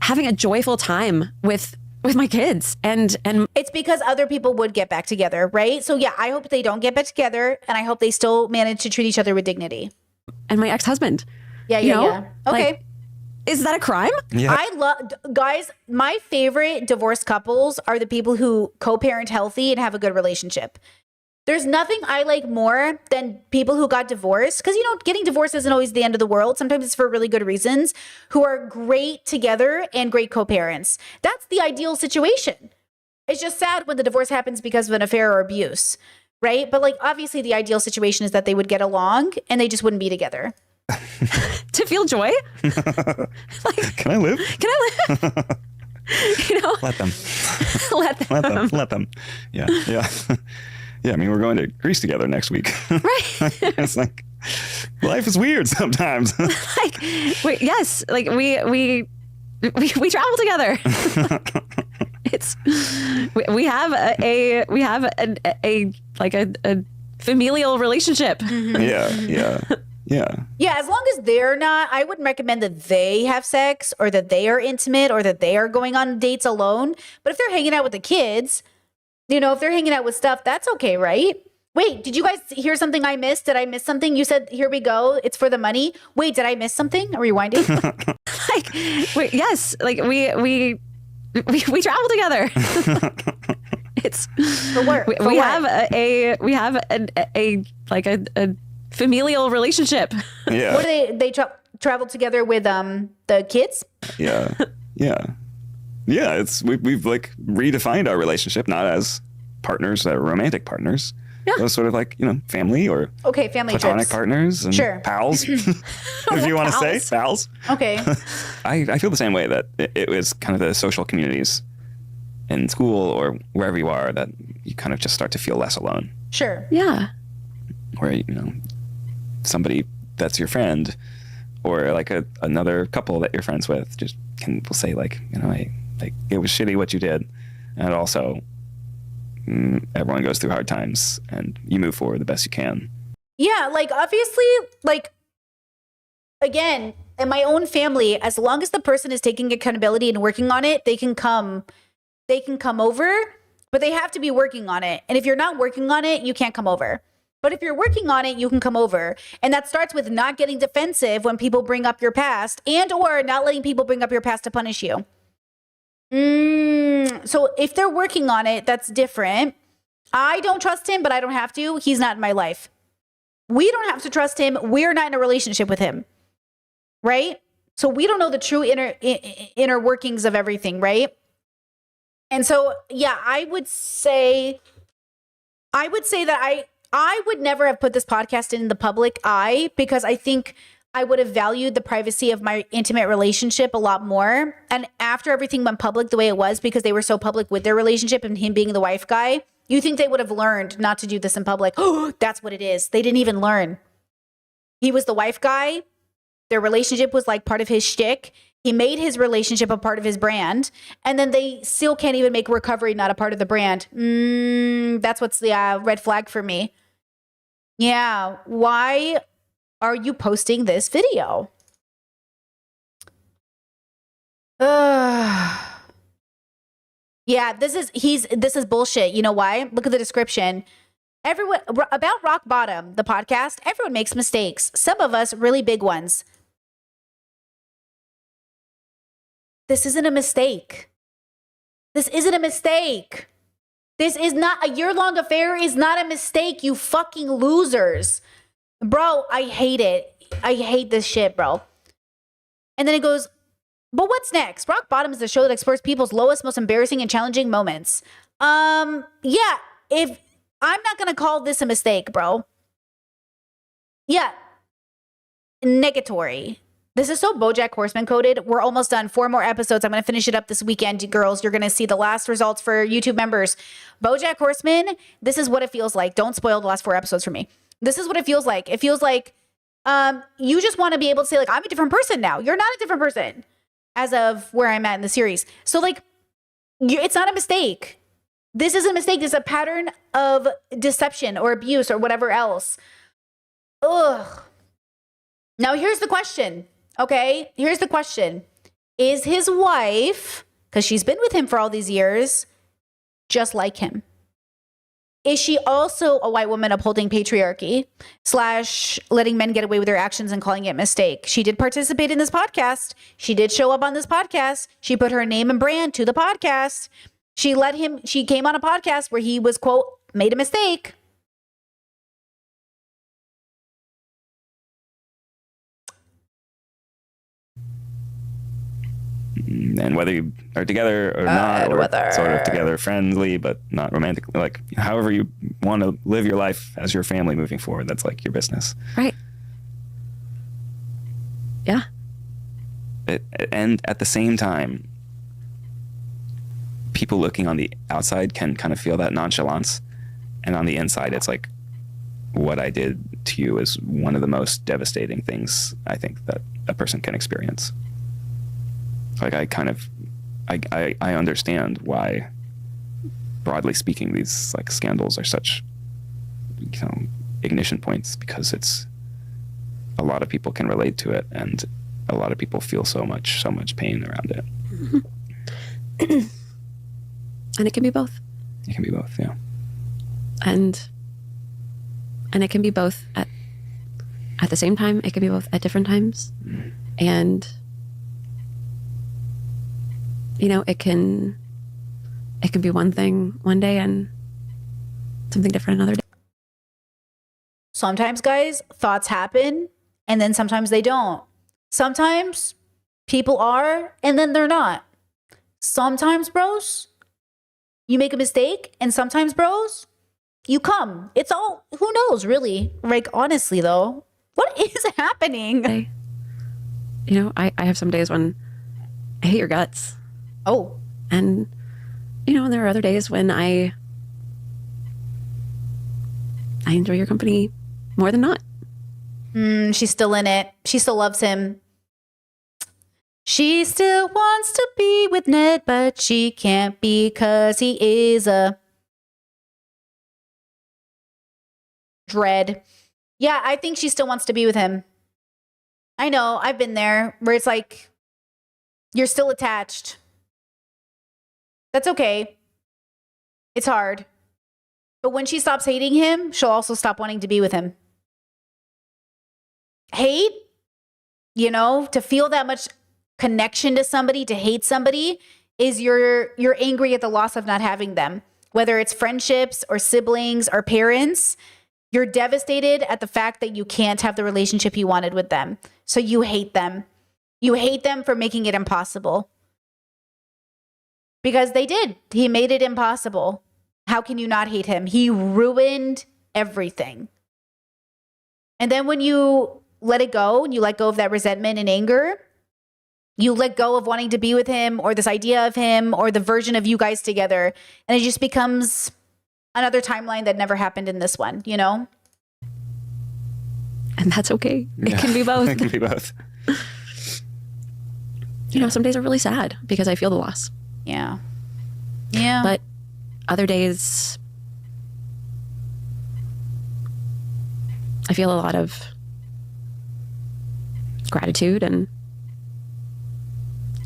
[SPEAKER 4] having a joyful time with my kids and
[SPEAKER 1] It's because other people would get back together, right? So yeah, I hope they don't get back together, and I hope they still manage to treat each other with dignity.
[SPEAKER 4] my ex-husband.
[SPEAKER 1] Yeah.
[SPEAKER 4] Okay.
[SPEAKER 1] Okay.
[SPEAKER 4] Is that a crime?
[SPEAKER 3] Yeah.
[SPEAKER 1] I love, guys, my favorite divorced couples are the people who co-parent healthy and have a good relationship. There's nothing I like more than people who got divorced, because, getting divorced isn't always the end of the world. Sometimes it's for really good reasons, who are great together and great co-parents. That's the ideal situation. It's just sad when the divorce happens because of an affair or abuse, right? But like, obviously the ideal situation is that they would get along and they just wouldn't be together.
[SPEAKER 4] To feel joy?
[SPEAKER 3] Can I live?
[SPEAKER 4] Can I live?
[SPEAKER 3] Let them.
[SPEAKER 4] Let them.
[SPEAKER 3] Let them. Let them. Yeah. Yeah. Yeah. I mean, we're going to Greece together next week.
[SPEAKER 4] Right.
[SPEAKER 3] It's like life is weird sometimes.
[SPEAKER 4] Like, wait, yes, like we travel together. It's we have a familial relationship.
[SPEAKER 3] Yeah. Yeah. Yeah.
[SPEAKER 1] Yeah, as long as they're not, I wouldn't recommend that they have sex or that they are intimate or that they are going on dates alone. But if they're hanging out with the kids, if they're hanging out with stuff, that's okay, right? Wait, did you guys hear something I missed? Did I miss something? You said, here we go. It's for the money. Wait, did I miss something? Are we rewinding?
[SPEAKER 4] Like, wait, yes, like we travel together. It's
[SPEAKER 1] For work. For
[SPEAKER 4] we
[SPEAKER 1] what?
[SPEAKER 4] have a familial relationship.
[SPEAKER 3] Yeah.
[SPEAKER 1] What do they travel together with the kids?
[SPEAKER 3] Yeah. Yeah. Yeah. We've like redefined our relationship, not as partners, romantic partners. Yeah. But sort of like, family or
[SPEAKER 1] Okay, family
[SPEAKER 3] platonic
[SPEAKER 1] trips.
[SPEAKER 3] partners and
[SPEAKER 1] Sure.
[SPEAKER 3] pals, if you want to say pals.
[SPEAKER 1] Okay.
[SPEAKER 3] I feel the same way, that it was kind of the social communities in school or wherever you are that you kind of just start to feel less alone,
[SPEAKER 1] Sure.
[SPEAKER 4] Yeah.
[SPEAKER 3] where, somebody that's your friend or like another couple that you're friends with just will say like, it was shitty what you did. And also everyone goes through hard times and you move forward the best you can.
[SPEAKER 1] Yeah, like obviously, like again, in my own family, as long as the person is taking accountability and working on it, they can come over, but they have to be working on it. And if you're not working on it, you can't come over. But if you're working on it, you can come over. And that starts with not getting defensive when people bring up your past and or not letting people bring up your past to punish you. So if they're working on it, that's different. I don't trust him, but I don't have to. He's not in my life. We don't have to trust him. We're not in a relationship with him. Right? So we don't know the true inner workings of everything, right? And so, yeah, I would say that I would never have put this podcast in the public eye because I think I would have valued the privacy of my intimate relationship a lot more. And after everything went public the way it was, because they were so public with their relationship and him being the wife guy, you think they would have learned not to do this in public. Oh, that's what it is. They didn't even learn. He was the wife guy. Their relationship was like part of his shtick. He made his relationship a part of his brand. And then they still can't even make recovery not a part of the brand. That's what's the red flag for me. Yeah. Why are you posting this video? Yeah, this is bullshit. You know why? Look at the description. Everyone about Rock Bottom, the podcast, everyone makes mistakes. Some of us really big ones. This isn't a mistake. This isn't a mistake. This is not a year-long affair is not a mistake, you fucking losers. Bro, I hate it. I hate this shit, bro. And then it goes, But what's next? Rock Bottom is the show that explores people's lowest, most embarrassing and challenging moments. Yeah, if I'm not gonna call this a mistake, bro. Yeah. Negatory. This is so BoJack Horseman coded. We're almost done. 4 more episodes. I'm going to finish it up this weekend, girls. You're going to see the last results for YouTube members. BoJack Horseman, this is what it feels like. Don't spoil the last 4 episodes for me. This is what it feels like. It feels like you just want to be able to say, like, I'm a different person now. You're not a different person as of where I'm at in the series. So, like, it's not a mistake. This is a mistake. It's a pattern of deception or abuse or whatever else. Ugh. Now, here's the question. Okay, here's the question. Is his wife, because she's been with him for all these years, just like him? Is she also a white woman upholding patriarchy / letting men get away with their actions and calling it a mistake? She did participate in this podcast. She did show up on this podcast. She put her name and brand to the podcast. She came on a podcast where he was, quote, made a mistake.
[SPEAKER 3] And whether you are together or not, or
[SPEAKER 1] whether
[SPEAKER 3] sort of together, friendly but not romantic, like however you want to live your life as your family moving forward, that's like your business.
[SPEAKER 4] Right. Yeah.
[SPEAKER 3] And at the same time, people looking on the outside can kind of feel that nonchalance, and on the inside, it's like, what I did to you is one of the most devastating things I think that a person can experience. Like I understand why, broadly speaking, these like scandals are such, ignition points, because it's a lot of people can relate to it, and a lot of people feel so much pain around it.
[SPEAKER 4] Mm-hmm. And it can be both.
[SPEAKER 3] It can be both, yeah.
[SPEAKER 4] And it can be both at the same time. It can be both at different times. Mm. And it can be one thing one day and something different another day.
[SPEAKER 1] Sometimes, guys, thoughts happen and then sometimes they don't. Sometimes people are and then they're not. Sometimes, bros, you make a mistake, and sometimes, bros, you come. It's all, who knows, really? Like, honestly, though, what is happening?
[SPEAKER 4] I have some days when I hate your guts.
[SPEAKER 1] Oh.
[SPEAKER 4] And, and there are other days when I enjoy your company more than not.
[SPEAKER 1] She's still in it. She still loves him. She still wants to be with Ned, but she can't because he is a dread. Yeah, I think she still wants to be with him. I know, I've been there, where it's like, you're still attached. That's okay. It's hard. But when she stops hating him, she'll also stop wanting to be with him. Hate, to feel that much connection to somebody, to hate somebody, is you're angry at the loss of not having them. Whether it's friendships or siblings or parents, you're devastated at the fact that you can't have the relationship you wanted with them. So you hate them. You hate them for making it impossible. Because they did. He made it impossible. How can you not hate him? He ruined everything. And then when you let it go, and you let go of that resentment and anger, you let go of wanting to be with him, or this idea of him, or the version of you guys together. And it just becomes another timeline that never happened in this one,
[SPEAKER 4] And that's okay. It can be both.
[SPEAKER 3] It can be both.
[SPEAKER 4] Some days are really sad because I feel the loss.
[SPEAKER 1] Yeah. Yeah.
[SPEAKER 4] But other days, I feel a lot of gratitude and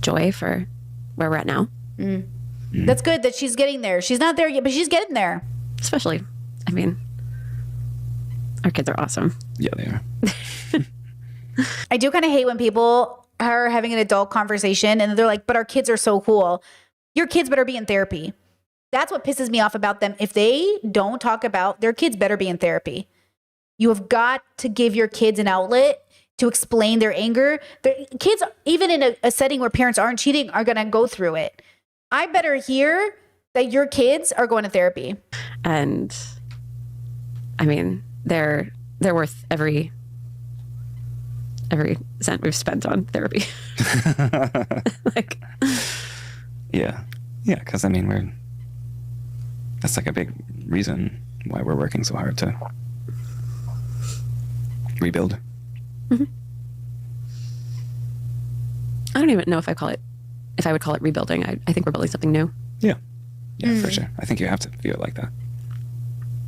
[SPEAKER 4] joy for where we're at now.
[SPEAKER 1] That's good that she's getting there. She's not there yet, but she's getting there.
[SPEAKER 4] Especially, our kids are awesome.
[SPEAKER 3] Yeah, they are.
[SPEAKER 1] I do kind of hate when people are having an adult conversation and they're like, but our kids are so cool. Your kids better be in therapy. That's what pisses me off about them. If they don't talk about their kids, better be in therapy. You have got to give your kids an outlet to explain their anger. Kids, even in a setting where parents aren't cheating, are going to go through it. I better hear that your kids are going to therapy.
[SPEAKER 4] And I mean, they're worth every cent we've spent on therapy. Like,
[SPEAKER 3] Yeah, because I mean, that's like a big reason why we're working so hard to rebuild.
[SPEAKER 4] I don't even know if I would call it rebuilding. I think we're building something new.
[SPEAKER 3] Yeah, for sure. I think you have to view it like that.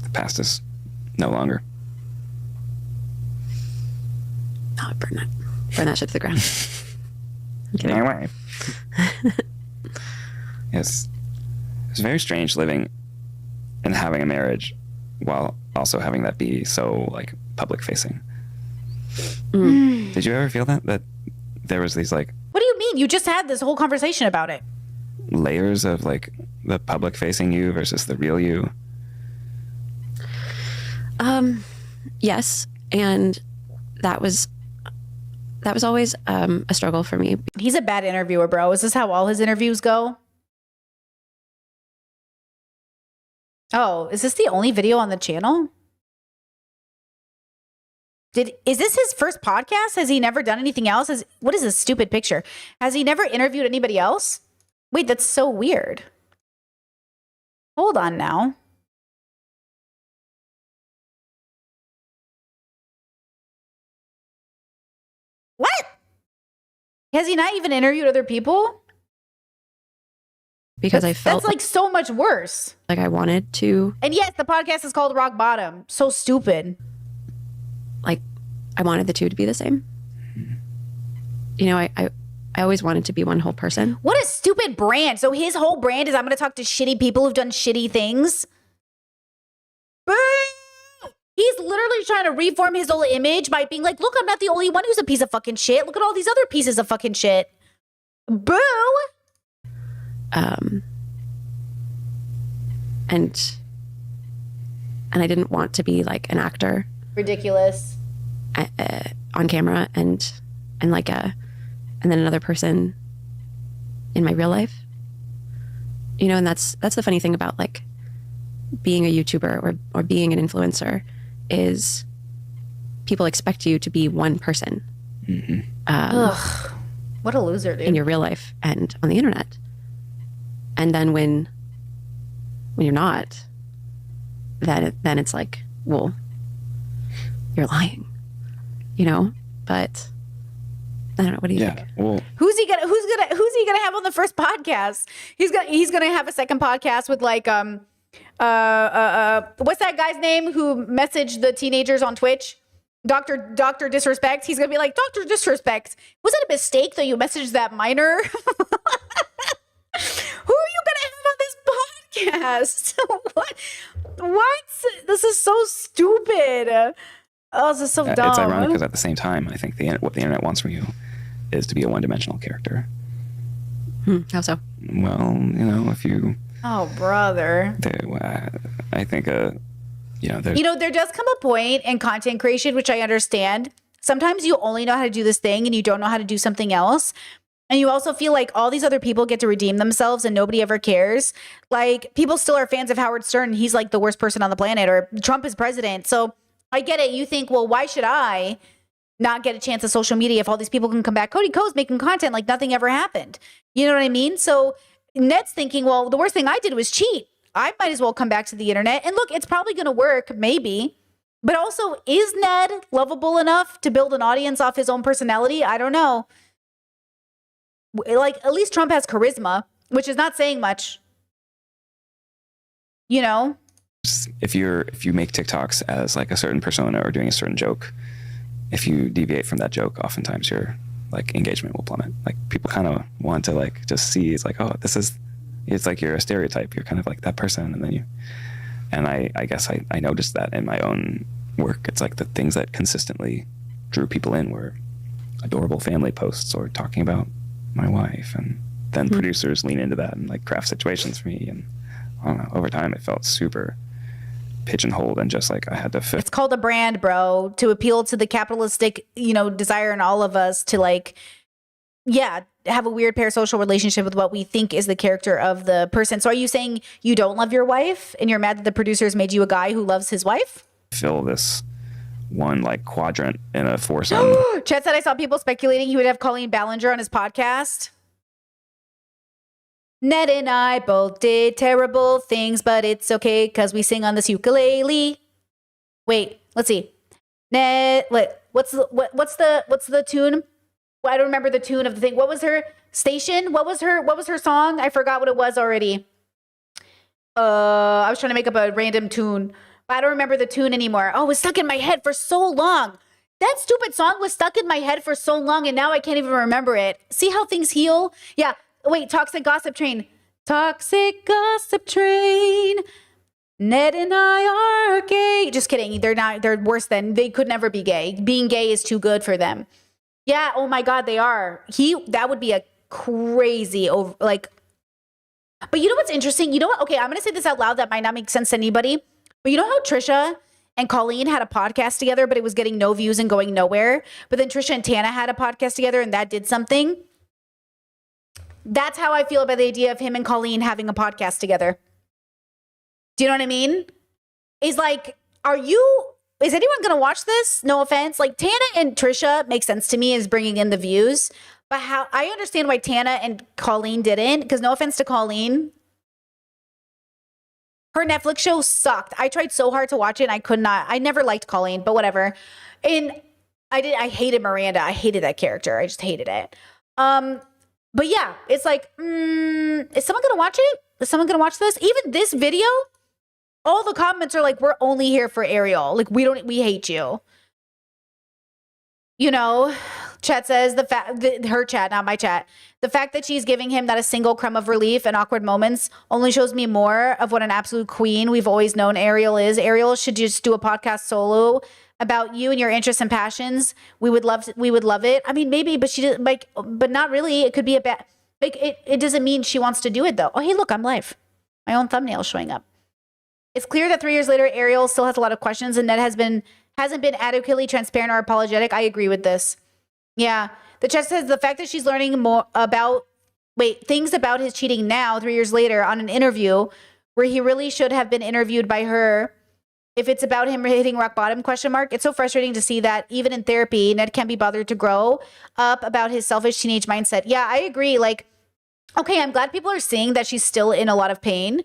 [SPEAKER 3] The past is no longer.
[SPEAKER 4] Oh, burn that shit to the ground. I'm kidding.
[SPEAKER 3] Anyway. Yes, it's very strange living and having a marriage while also having that be so like public facing. Did you ever feel that there was these like
[SPEAKER 1] What do you mean? You just had this whole conversation about it.
[SPEAKER 3] layers of like the public facing you versus the real you?
[SPEAKER 4] Yes, and that was always a struggle for me.
[SPEAKER 1] He's a bad interviewer, bro. Is this how all his interviews go? Oh, is this the only video on the channel? Is this his first podcast? Has he never done anything else? What is this stupid picture? Has he never interviewed anybody else? Wait, that's so weird. Hold on now. What? Has he not even interviewed other people?
[SPEAKER 4] Because I felt
[SPEAKER 1] that's like so much worse.
[SPEAKER 4] like I wanted to,
[SPEAKER 1] And yes, the podcast is called Rock Bottom. So stupid.
[SPEAKER 4] like, I wanted the two to be the same. You know, I always wanted to be one whole person.
[SPEAKER 1] What a stupid brand. So his whole brand is I'm going to talk to shitty people who've done shitty things. Boo! He's literally trying to reform his whole image by being like, look, I'm not the only one who's a piece of fucking shit. Look at all these other pieces of fucking shit. Boo!
[SPEAKER 4] And I didn't want to be like an actor
[SPEAKER 1] Ridiculous.
[SPEAKER 4] on camera and then another person in my real life. You know, and that's the funny thing about like being a YouTuber or being an influencer is people expect you to be one person
[SPEAKER 1] Ugh. What a loser, dude.
[SPEAKER 4] in your real life and on the internet. And then when you're not, then it's like, well, you're lying, you know? But I don't know. What do you think?
[SPEAKER 3] Well,
[SPEAKER 1] Who's he gonna have on the first podcast? He's gonna have a second podcast with like what's that guy's name who messaged the teenagers on Twitch? Dr. Disrespect. He's gonna be like, Dr. Disrespect, was it a mistake that you messaged that minor? Who are you gonna have on this podcast? What? This is so stupid. Oh, this is so dumb.
[SPEAKER 3] it's ironic because at the same time, I think what the internet wants from you is to be a one-dimensional character.
[SPEAKER 4] How so?
[SPEAKER 3] Well, you know, if you,
[SPEAKER 1] Oh, brother.
[SPEAKER 3] I think, there's,
[SPEAKER 1] You know, there does come a point in content creation, which I understand. Sometimes you only know how to do this thing and you don't know how to do something else. And you also feel like all these other people get to redeem themselves and nobody ever cares. Like, people still are fans of Howard Stern. He's like the worst person on the planet, or Trump is president. So I get it. You think, well, why should I not get a chance at social media if all these people can come back? Cody Ko's making content like nothing ever happened. You know what I mean? So Ned's thinking, well, the worst thing I did was cheat. I might as well come back to the internet. And look, it's probably going to work, maybe. But also, is Ned lovable enough to build an audience off his own personality? I don't know. Like, at least Trump has charisma, which is not saying much. You know?
[SPEAKER 3] if you make TikToks as like a certain persona or doing a certain joke, if you deviate from that joke, oftentimes your like engagement will plummet. Like people kind of want to like just see, it's like, oh, it's like you're a stereotype. You're kind of like that person. And I guess I noticed that in my own work. It's like the things that consistently drew people in were adorable family posts or talking about my wife, and then producers lean into that and like craft situations for me. And I don't know, over time it felt super pigeonholed and just like I had to fit.
[SPEAKER 1] It's called a brand, bro, to appeal to the capitalistic, desire in all of us to like, yeah, have a weird parasocial relationship with what we think is the character of the person. So are you saying you don't love your wife and you're mad that the producers made you a guy who loves his wife?
[SPEAKER 3] Fill this one like quadrant in a foursome.
[SPEAKER 1] Chet said I saw people speculating he would have Colleen Ballinger on his podcast. Ned and I both did terrible things, but it's okay because we sing on this ukulele. Wait, let's see. Ned, what's the tune? Well, I don't remember the tune of the thing. What was her station? What was her song? I forgot what it was already. I was trying to make up a random tune, but I don't remember the tune anymore. Oh, it was stuck in my head for so long. That stupid song was stuck in my head for so long, and now I can't even remember it. See how things heal? Yeah. Wait, Toxic Gossip Train. Toxic Gossip Train. Ned and I are gay. Just kidding. They're not. They're worse than. They could never be gay. Being gay is too good for them. Yeah. Oh my God, they are. That would be a crazy like. But you know what's interesting? You know what? Okay, I'm gonna say this out loud. That might not make sense to anybody. But you know how Trisha and Colleen had a podcast together, but it was getting no views and going nowhere. But then Trisha and Tana had a podcast together, and that did something. That's how I feel about the idea of him and Colleen having a podcast together. Do you know what I mean? Is like, is anyone going to watch this? No offense. Like Tana and Trisha makes sense to me as bringing in the views, but how I understand why Tana and Colleen didn't, because no offense to Colleen, her Netflix show sucked. I tried so hard to watch it and I could not. I never liked Colleen, but whatever. And I hated Miranda. I hated that character. I just hated it. But yeah, it's like, is someone going to watch it? Is someone going to watch this? Even this video, all the comments are like, we're only here for Ariel. Like, we hate you. Chat says her chat, not my chat. The fact that she's giving him not a single crumb of relief and awkward moments only shows me more of what an absolute queen we've always known Ariel is. Ariel should just do a podcast solo about you and your interests and passions. We would love it. I mean, maybe, but she did but not really. It could be a bad, it doesn't mean she wants to do it though. Oh, hey, look, I'm live. My own thumbnail showing up. It's clear that 3 years later, Ariel still has a lot of questions and Ned hasn't been adequately transparent or apologetic. I agree with this. Yeah. The chat says the fact that she's learning more things about his cheating now, 3 years later, on an interview where he really should have been interviewed by her. If it's about him hitting rock bottom, ? It's so frustrating to see that even in therapy, Ned can't be bothered to grow up about his selfish teenage mindset. Yeah, I agree. Like, okay, I'm glad people are seeing that she's still in a lot of pain.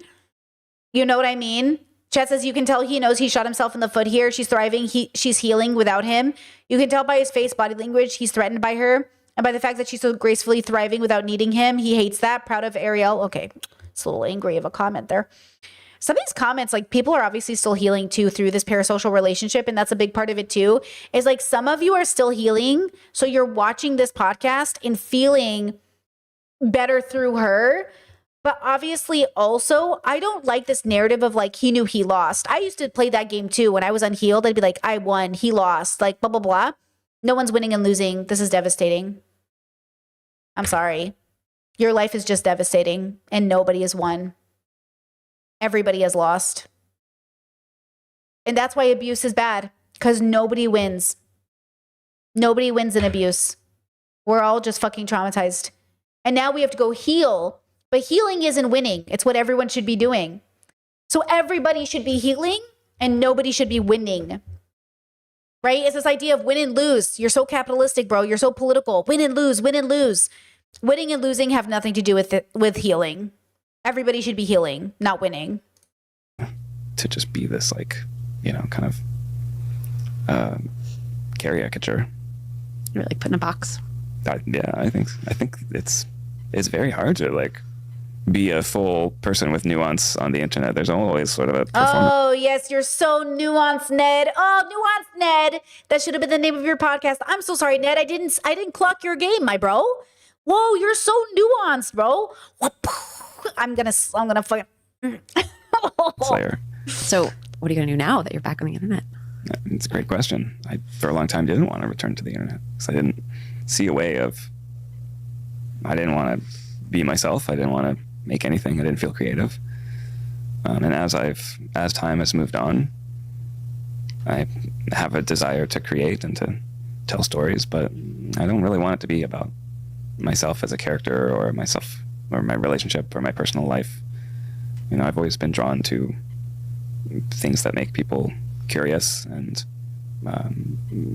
[SPEAKER 1] You know what I mean? Chat says you can tell he knows he shot himself in the foot here. She's thriving. She's healing without him. You can tell by his face, body language, he's threatened by her. And by the fact that she's so gracefully thriving without needing him. He hates that. Proud of Ariel. Okay, it's a little angry of a comment there. Some of these comments, like people are obviously still healing too through this parasocial relationship. And that's a big part of it too, is like some of you are still healing. So you're watching this podcast and feeling better through her. But obviously also, I don't like this narrative of like, he knew he lost. I used to play that game too. When I was unhealed, I'd be like, I won, he lost, like blah, blah, blah. No one's winning and losing. This is devastating. I'm sorry. Your life is just devastating and nobody has won. Everybody has lost. And that's why abuse is bad, because nobody wins. Nobody wins in abuse. We're all just fucking traumatized. And now we have to go heal. But healing isn't winning. It's what everyone should be doing. So everybody should be healing and nobody should be winning. Right? It's this idea of win and lose. You're so capitalistic, bro. You're so political. Win and lose, win and lose. Winning and losing have nothing to do with healing. Everybody should be healing, not winning.
[SPEAKER 3] To just be this like, kind of caricature.
[SPEAKER 4] You're like put in a box.
[SPEAKER 3] I think it's very hard to like be a full person with nuance on the internet. There's always sort of a performance.
[SPEAKER 1] Oh, yes, you're so nuanced, Ned. Oh, nuanced Ned. That should have been the name of your podcast. I'm so sorry, Ned. I didn't clock your game, my bro. Whoa, you're so nuanced, bro. I'm gonna fucking
[SPEAKER 3] Slayer.
[SPEAKER 4] So what are you gonna do now that you're back on the internet?
[SPEAKER 3] It's a great question. I, for a long time, didn't want to return to the internet because I didn't see a way of. I didn't want to be myself. I didn't want to make anything. I didn't feel creative. And as time has moved on, I have a desire to create and to tell stories, but I don't really want it to be about myself as a character or myself or my relationship or my personal life. You know, I've always been drawn to things that make people curious and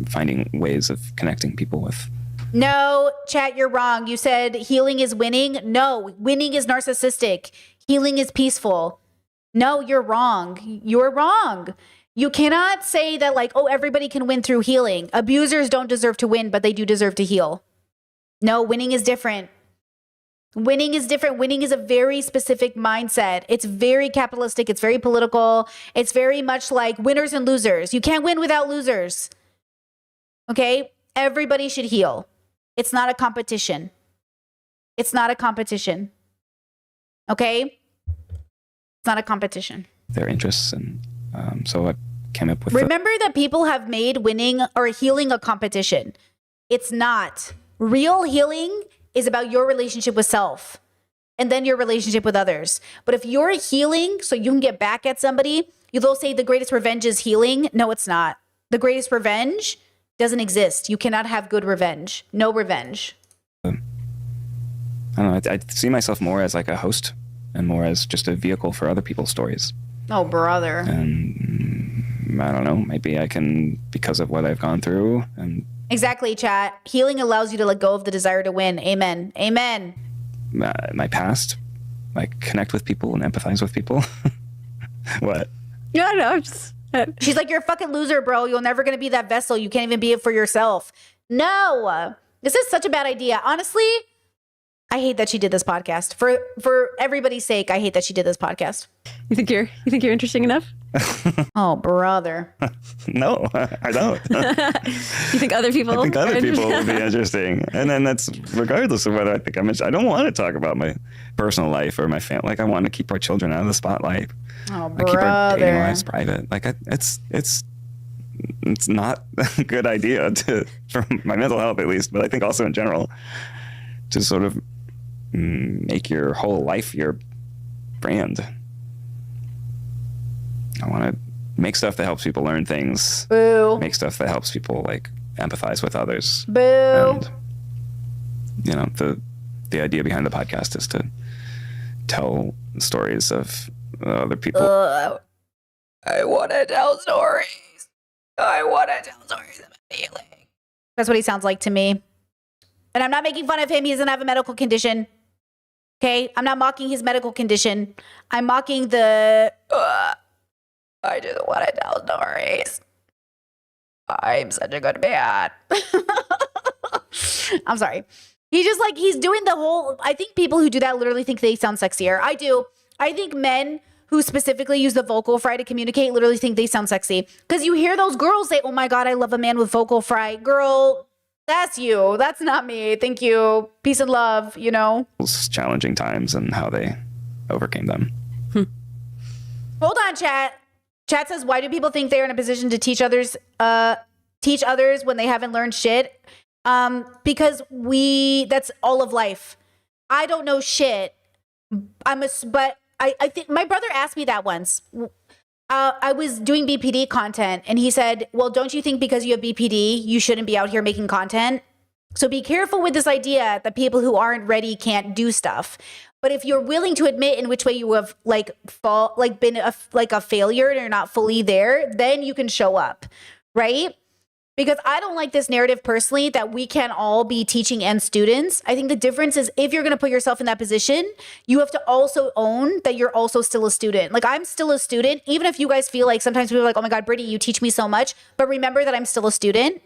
[SPEAKER 3] finding ways of connecting people with.
[SPEAKER 1] No, chat, you're wrong. You said healing is winning. No, winning is narcissistic. Healing is peaceful. No, you're wrong. You're wrong. You cannot say that like, oh, everybody can win through healing. Abusers don't deserve to win, but they do deserve to heal. No, winning is different. Winning is different. Winning is a very specific mindset. It's very capitalistic. It's very political. It's very much like winners and losers. You can't win without losers. Okay? Everybody should heal. It's not a competition. It's not a competition. Okay? It's not a competition.
[SPEAKER 3] Their interests, and so I came up with.
[SPEAKER 1] Remember that people have made winning or healing a competition. It's not. Real healing is about your relationship with self and then your relationship with others. But if you're healing so you can get back at somebody, they'll say the greatest revenge is healing. No, it's not. The greatest revenge doesn't exist. You cannot have good revenge. No revenge.
[SPEAKER 3] I don't know. I see myself more as like a host and more as just a vehicle for other people's stories.
[SPEAKER 1] Oh, brother.
[SPEAKER 3] And I don't know. Maybe I can, because of what I've gone through and
[SPEAKER 1] Exactly, chat. Healing allows you to let go of the desire to win. Amen. Amen.
[SPEAKER 3] my past, like connect with people and empathize with people. What?
[SPEAKER 4] Yeah, no, I'm just.
[SPEAKER 1] She's like, you're a fucking loser, bro. You're never going to be that vessel. You can't even be it for yourself. No, this is such a bad idea. Honestly, I hate that she did this podcast. For everybody's sake, I hate that she did this podcast.
[SPEAKER 4] You think you're interesting enough?
[SPEAKER 1] Oh, brother.
[SPEAKER 3] No, I don't.
[SPEAKER 4] You think other people?
[SPEAKER 3] I think other
[SPEAKER 4] are
[SPEAKER 3] people
[SPEAKER 4] interesting?
[SPEAKER 3] will be interesting. And then that's regardless of whether I think I'm interested. I don't want to talk about my personal life or my family. Like, I want to keep our children out of the spotlight.
[SPEAKER 1] Oh,
[SPEAKER 3] I keep our dating
[SPEAKER 1] brother.
[SPEAKER 3] lives private. Like, it's not a good idea for my mental health, at least, but I think also in general, to sort of make your whole life your brand. I want to make stuff that helps people learn things.
[SPEAKER 1] Boo.
[SPEAKER 3] Make stuff that helps people like empathize with others.
[SPEAKER 1] Boo.
[SPEAKER 3] And you know, the idea behind the podcast is to tell stories of other people.
[SPEAKER 1] I want to tell stories. I want to tell stories about healing. That's what he sounds like to me. And I'm not making fun of him. He doesn't have a medical condition. Okay? I'm not mocking his medical condition. I'm mocking the... I just want to tell stories. I'm such a good man. I'm sorry. He just like, he's doing the whole... I think people who do that literally think they sound sexier. I do. I think men who specifically use the vocal fry to communicate literally think they sound sexy. Because you hear those girls say, oh my God, I love a man with vocal fry. Girl, that's you. That's not me. Thank you. Peace and love, you know?
[SPEAKER 3] Challenging times and how they overcame them.
[SPEAKER 1] Hold on, chat. Chat says, why do people think they're in a position to teach others when they haven't learned shit? Because that's all of life. I don't know shit. But I think my brother asked me that once. I was doing BPD content and he said, well, don't you think because you have BPD, you shouldn't be out here making content? So be careful with this idea that people who aren't ready can't do stuff. But if you're willing to admit in which way you have been a failure and you're not fully there, then you can show up, right? Because I don't like this narrative personally that we can all be teaching and students. I think the difference is if you're going to put yourself in that position, you have to also own that you're also still a student. Like, I'm still a student, even if you guys feel like sometimes people are like, oh my God, Brittany, you teach me so much. But remember that I'm still a student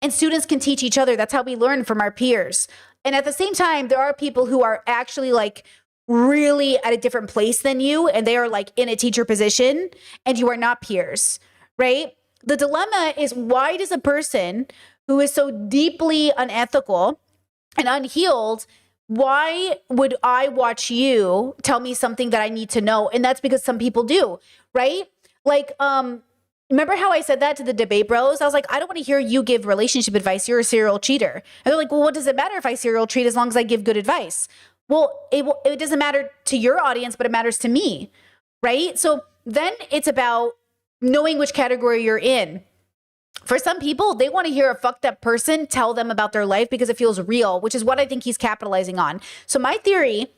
[SPEAKER 1] and students can teach each other. That's how we learn from our peers. And at the same time, there are people who are actually like really at a different place than you and they are like in a teacher position and you are not peers, right? The dilemma is, why does a person who is so deeply unethical and unhealed, why would I watch you tell me something that I need to know? And that's because some people do, right? Like, remember how I said that to the debate bros? I was like, I don't want to hear you give relationship advice. You're a serial cheater. And they're like, well, what does it matter if I serial cheat as long as I give good advice? Well, it doesn't matter to your audience, but it matters to me. right? So then it's about knowing which category you're in. For some people, they want to hear a fucked up person tell them about their life because it feels real, which is what I think he's capitalizing on. So my theory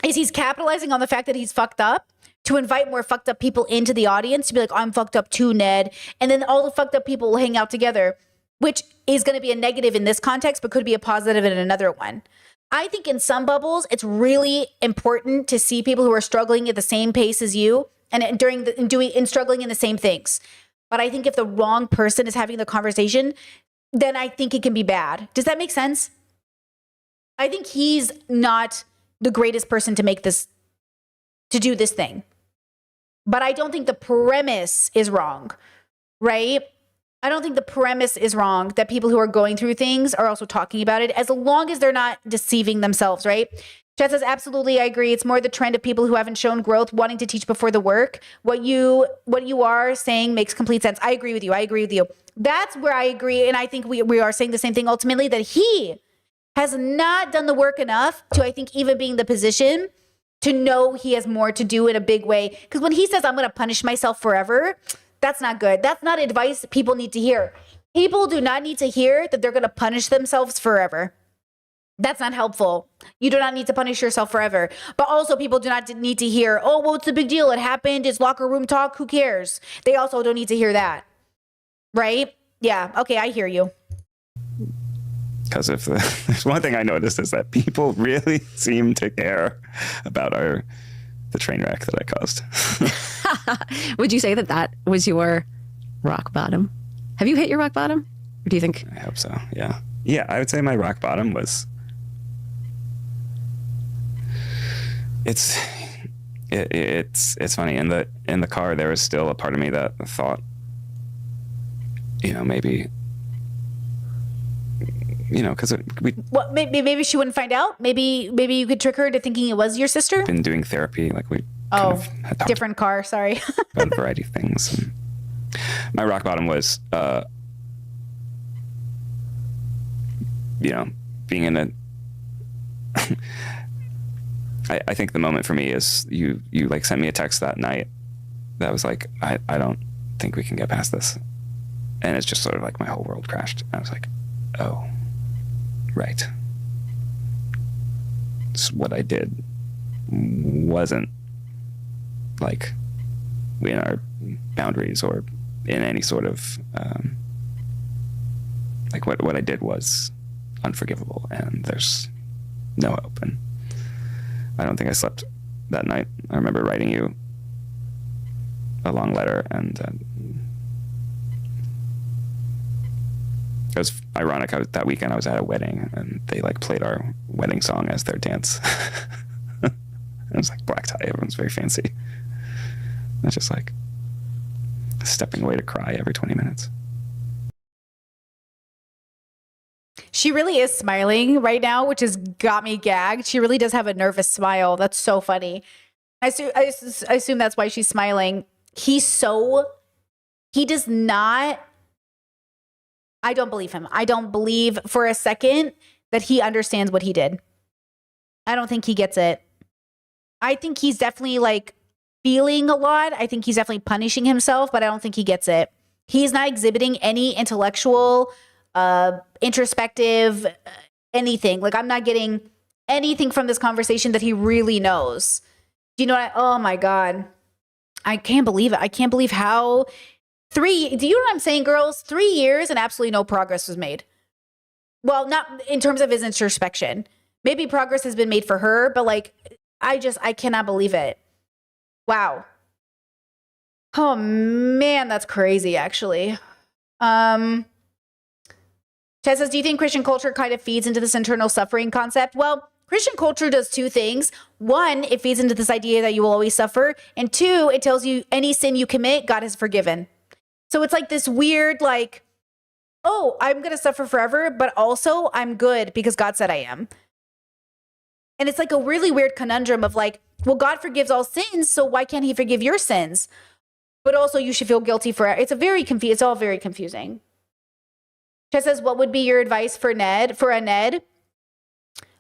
[SPEAKER 1] is he's capitalizing on the fact that he's fucked up to invite more fucked up people into the audience to be like, I'm fucked up too, Ned. And then all the fucked up people will hang out together, which is going to be a negative in this context, but could be a positive in another one. I think in some bubbles, it's really important to see people who are struggling at the same pace as you and struggling in the same things. But I think if the wrong person is having the conversation, then I think it can be bad. Does that make sense? I think he's not the greatest person to do this thing. But I don't think the premise is wrong, right? I don't think the premise is wrong that people who are going through things are also talking about it, as long as they're not deceiving themselves, right? Chet says, absolutely, I agree. It's more the trend of people who haven't shown growth wanting to teach before the work. What you are saying makes complete sense. I agree with you. That's where I agree. And I think we are saying the same thing ultimately, that he has not done the work enough to, I think, even be in the position to know he has more to do in a big way. Because when he says, I'm going to punish myself forever, that's not good. That's not advice people need to hear. People do not need to hear that they're going to punish themselves forever. That's not helpful. You do not need to punish yourself forever. But also people do not need to hear, oh, well, it's a big deal. It happened. It's locker room talk. Who cares? They also don't need to hear that. Right? Yeah. Okay. I hear you.
[SPEAKER 3] Because if there's one thing I noticed is that people really seem to care about the train wreck that I caused.
[SPEAKER 4] Would you say that was your rock bottom? Have you hit your rock bottom? Or do you think?
[SPEAKER 3] I hope so. Yeah. Yeah. I would say my rock bottom was. It's funny. In the car, there was still a part of me that thought, maybe. Because
[SPEAKER 1] maybe she wouldn't find out. Maybe you could trick her into thinking it was your sister.
[SPEAKER 3] Been doing therapy, like we. Had
[SPEAKER 1] different car. Sorry.
[SPEAKER 3] about a variety of things. And my rock bottom was, being in a. I think the moment for me is you like sent me a text that night that was like, I don't think we can get past this, and it's just sort of like my whole world crashed. I was like, oh. Right. So what I did wasn't like in our boundaries or in any sort of like what I did was unforgivable, and there's no hope. And I don't think I slept that night. I remember writing you a long letter, and it was ironic. That weekend I was at a wedding, and they like played our wedding song as their dance. It was like black tie. Everyone's very fancy. I was just like stepping away to cry every 20 minutes.
[SPEAKER 1] She really is smiling right now, which has got me gagged. She really does have a nervous smile. That's so funny. I assume that's why she's smiling. He does not. I don't believe him. I don't believe for a second that he understands what he did. I don't think he gets it. I think he's definitely like feeling a lot. I think he's definitely punishing himself, but I don't think he gets it. He's not exhibiting any intellectual, introspective, anything. Like I'm not getting anything from this conversation that he really knows. Do you know what? Oh my God. I can't believe it. I can't believe how do you know what I'm saying, girls? 3 years and absolutely no progress was made. Well, not in terms of his introspection. Maybe progress has been made for her, but like, I cannot believe it. Wow. Oh man, that's crazy actually. Chad says, do you think Christian culture kind of feeds into this internal suffering concept? Well, Christian culture does two things. One, it feeds into this idea that you will always suffer. And two, it tells you any sin you commit, God has forgiven. So it's like this weird, like, oh, I'm going to suffer forever, but also I'm good because God said I am. And it's like a really weird conundrum of like, well, God forgives all sins, so why can't he forgive your sins? But also you should feel guilty for it. It's all very confusing. Chad says, what would be your advice for a Ned?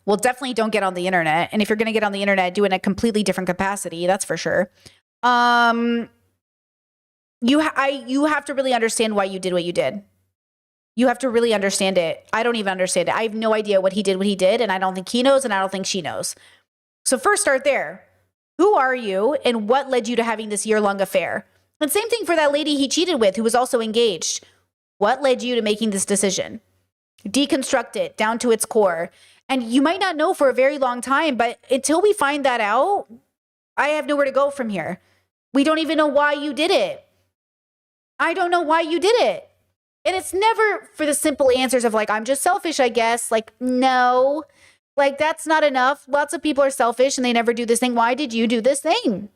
[SPEAKER 1] Well, Well, definitely don't get on the internet. And if you're going to get on the internet, do it in a completely different capacity. That's for sure. You have to really understand why you did what you did. You have to really understand it. I don't even understand it. I have no idea what he did, and I don't think he knows, and I don't think she knows. So first start there. Who are you, and what led you to having this year-long affair? And same thing for that lady he cheated with who was also engaged. What led you to making this decision? Deconstruct it down to its core. And you might not know for a very long time, but until we find that out, I have nowhere to go from here. We don't even know why you did it. I don't know why you did it. And it's never for the simple answers of like, I'm just selfish, I guess. Like, no, like that's not enough. Lots of people are selfish and they never do this thing. Why did you do this thing?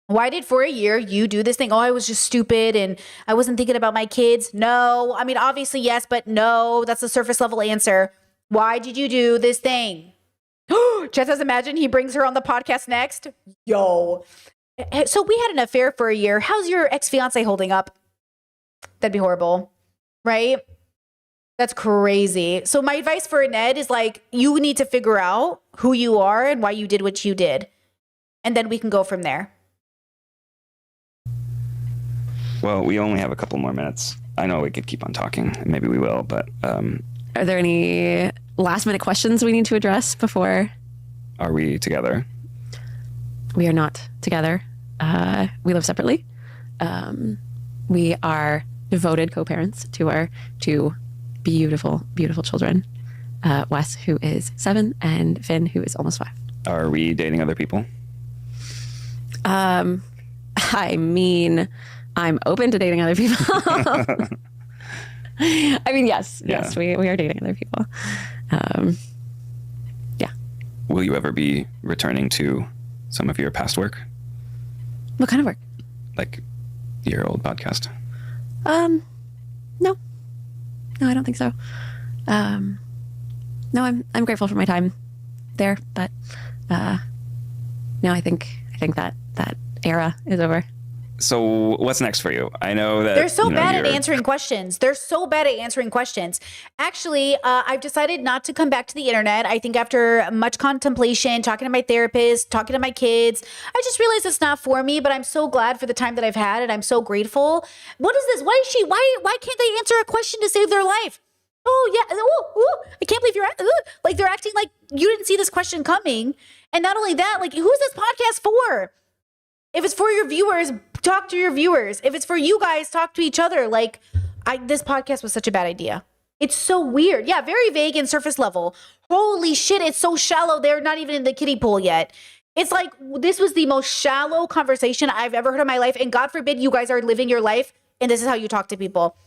[SPEAKER 1] Why did for a year you do this thing? Oh, I was just stupid and I wasn't thinking about my kids. No, I mean, obviously yes, but no, that's the surface level answer. Why did you do this thing? Chet says, imagine he brings her on the podcast next. Yo. So we had an affair for a year. How's your ex-fiance holding up? That'd be horrible, right? That's crazy. So my advice for Ned is like, you need to figure out who you are and why you did what you did. And then we can go from there.
[SPEAKER 3] Well, we only have a couple more minutes. I know we could keep on talking, and maybe we will, but
[SPEAKER 4] Are there any last minute questions we need to address before?
[SPEAKER 3] are we together?
[SPEAKER 4] We are not together. We live separately. We are devoted co-parents to our two beautiful, beautiful children. Wes, who is 7, and Finn, who is almost 5.
[SPEAKER 3] Are we dating other people?
[SPEAKER 4] I mean, I'm open to dating other people. I mean, yes, we are dating other people. Yeah.
[SPEAKER 3] Will you ever be returning to some of your past work?
[SPEAKER 4] What kind of work?
[SPEAKER 3] Like your old podcast?
[SPEAKER 4] No, I don't think so. No, I'm grateful for my time there, but no, I think that era is over.
[SPEAKER 3] So what's next for you? I know that
[SPEAKER 1] They're so bad at
[SPEAKER 3] you're-
[SPEAKER 1] answering questions. Actually, I've decided not to come back to the internet. I think after much contemplation, talking to my therapist, talking to my kids, I just realized it's not for me, but I'm so glad for the time that I've had and I'm so grateful. What is this? Why can't they answer a question to save their life? Oh yeah. Ooh, I can't believe like they're acting like you didn't see this question coming. And not only that, like who's this podcast for? If it's for your viewers, talk to your viewers. If it's for you guys, talk to each other. Like, this podcast was such a bad idea. It's so weird. Yeah, very vague and surface level. Holy shit, it's so shallow. They're not even in the kiddie pool yet. It's like, this was the most shallow conversation I've ever heard in my life. And God forbid you guys are living your life and this is how you talk to people.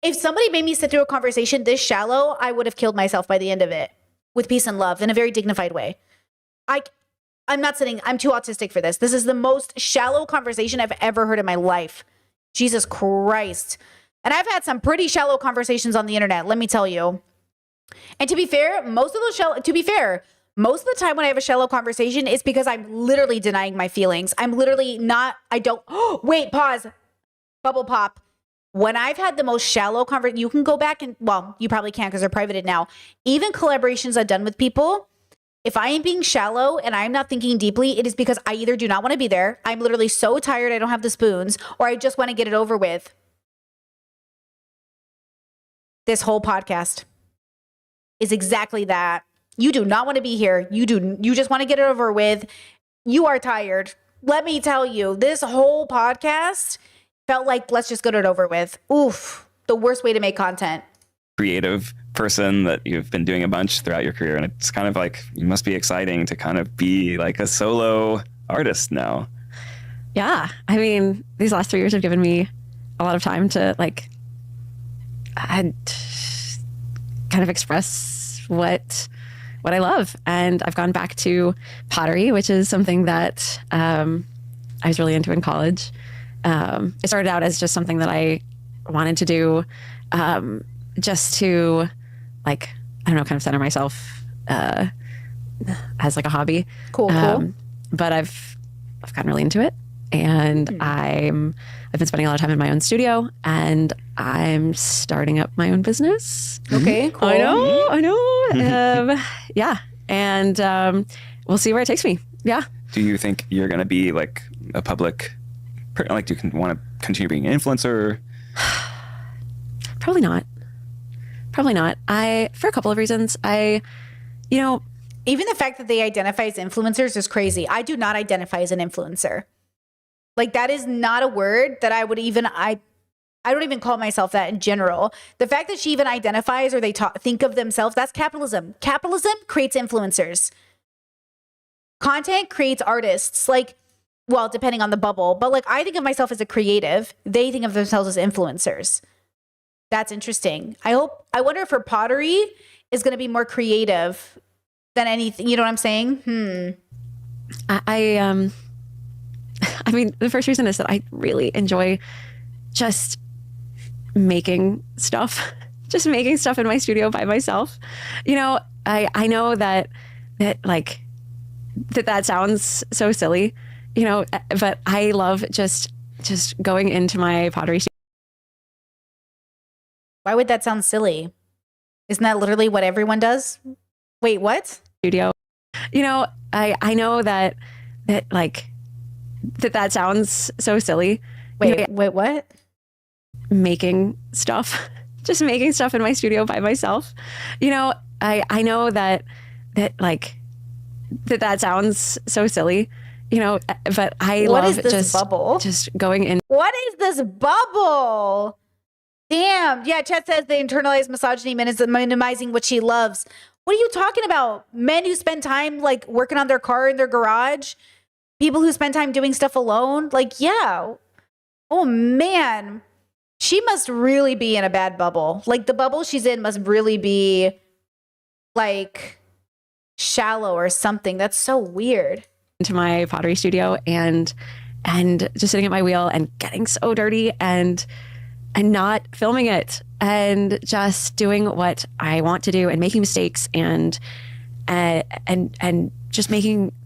[SPEAKER 1] If somebody made me sit through a conversation this shallow, I would have killed myself by the end of it with peace and love in a very dignified way. I'm not sitting, I'm too autistic for this. This is the most shallow conversation I've ever heard in my life. Jesus Christ. And I've had some pretty shallow conversations on the internet, let me tell you. And to be fair, most of the time when I have a shallow conversation, it's because I'm literally denying my feelings. Wait, pause. Bubble pop. When I've had the most shallow conversation, you can go back and, well, you probably can't because they're privated now. Even collaborations I've done with people, if I am being shallow and I'm not thinking deeply, it is because I either do not want to be there, I'm literally so tired I don't have the spoons, or I just want to get it over with. This whole podcast is exactly that. You do not want to be here. You just want to get it over with. You are tired. Let me tell you, this whole podcast felt like, let's just get it over with. Oof, the worst way to make content.
[SPEAKER 3] Creative person that you've been doing a bunch throughout your career, and it's kind of like, it must be exciting to kind of be like a solo artist now.
[SPEAKER 4] Yeah, I mean, these last 3 years have given me a lot of time to like kind of express what I love. And I've gone back to pottery, which is something that I was really into in college. It started out as just something that I wanted to do just to, like, I don't know, kind of center myself as like a hobby.
[SPEAKER 1] Cool.
[SPEAKER 4] But I've gotten really into it, and I've been spending a lot of time in my own studio, and I'm starting up my own business.
[SPEAKER 1] Okay, cool.
[SPEAKER 4] I know. Yeah, and we'll see where it takes me. Yeah.
[SPEAKER 3] Do you think you're going to be like a public, like, do you want to continue being an influencer?
[SPEAKER 4] Probably not. Probably not. For a couple of reasons.
[SPEAKER 1] Even the fact that they identify as influencers is crazy. I do not identify as an influencer. Like, that is not a word that I would even, I don't even call myself that in general. The fact that she even identifies or they think of themselves, that's capitalism. Capitalism creates influencers. Content creates artists. Like, well, depending on the bubble, but like, I think of myself as a creative. They think of themselves as influencers. That's interesting. I wonder if her pottery is going to be more creative than anything. You know what I'm saying?
[SPEAKER 4] I mean, the first reason is that I really enjoy just making stuff, just making stuff in my studio by myself. I know that sounds so silly, but I love just going into my pottery studio.
[SPEAKER 1] Why would that sound silly? Isn't that literally what everyone does? Wait, what?
[SPEAKER 4] I know that sounds so silly.
[SPEAKER 1] Wait, what?
[SPEAKER 4] Making stuff, just making stuff in my studio by myself. I know that sounds so silly, but I
[SPEAKER 1] What
[SPEAKER 4] love
[SPEAKER 1] is this bubble?
[SPEAKER 4] just going in.
[SPEAKER 1] What is this bubble? Damn. Yeah, Chet says they internalize misogyny, minimizing what she loves. What are you talking about? Men who spend time like working on their car in their garage? People who spend time doing stuff alone? Like, yeah. Oh, man. She must really be in a bad bubble. Like, the bubble she's in must really be like shallow or something. That's so weird.
[SPEAKER 4] Into my pottery studio and just sitting at my wheel and getting so dirty and not filming it and just doing what I want to do and making mistakes and just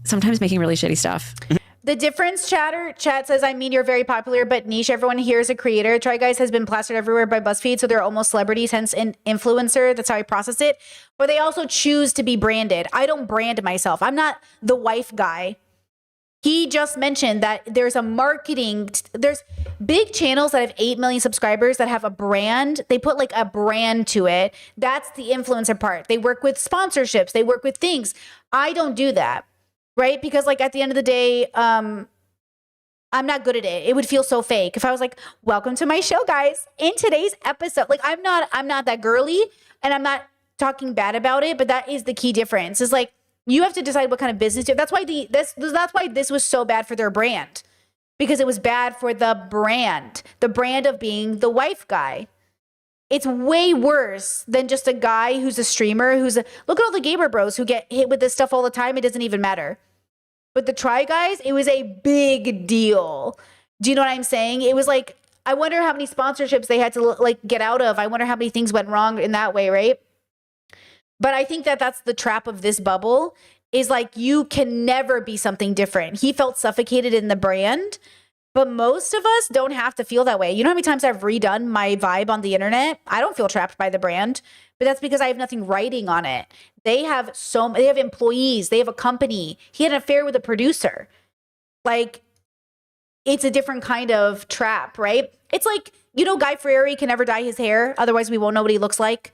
[SPEAKER 4] sometimes making really shitty stuff.
[SPEAKER 1] The difference, chat says, I mean, you're very popular, but niche. Everyone here is a creator. Try Guys has been plastered everywhere by BuzzFeed, so they're almost celebrities, hence an influencer. That's how I process it. But they also choose to be branded. I don't brand myself. I'm not the wife guy. He just mentioned that there's big channels that have 8 million subscribers that have a brand. They put like a brand to it. That's the influencer part. They work with sponsorships. They work with things. I don't do that. Right? Because like at the end of the day, I'm not good at it. It would feel so fake if I was like, welcome to my show, guys. In today's episode, like I'm not that girly and I'm not talking bad about it, but that is the key difference. Is like, you have to decide what kind of business you have. That's why this was so bad for their brand, because it was bad for the brand of being the wife guy. It's way worse than just a guy who's a streamer look at all the gamer bros who get hit with this stuff all the time. It doesn't even matter. But the Try Guys, it was a big deal. Do you know what I'm saying? It was like, I wonder how many sponsorships they had to like get out of. I wonder how many things went wrong in that way, right? But I think that that's the trap of this bubble, is like, you can never be something different. He felt suffocated in the brand, but most of us don't have to feel that way. You know how many times I've redone my vibe on the internet? I don't feel trapped by the brand, but that's because I have nothing writing on it. They have employees, they have a company. He had an affair with a producer. Like, it's a different kind of trap, right? It's like, Guy Fieri can never dye his hair. Otherwise we won't know what he looks like.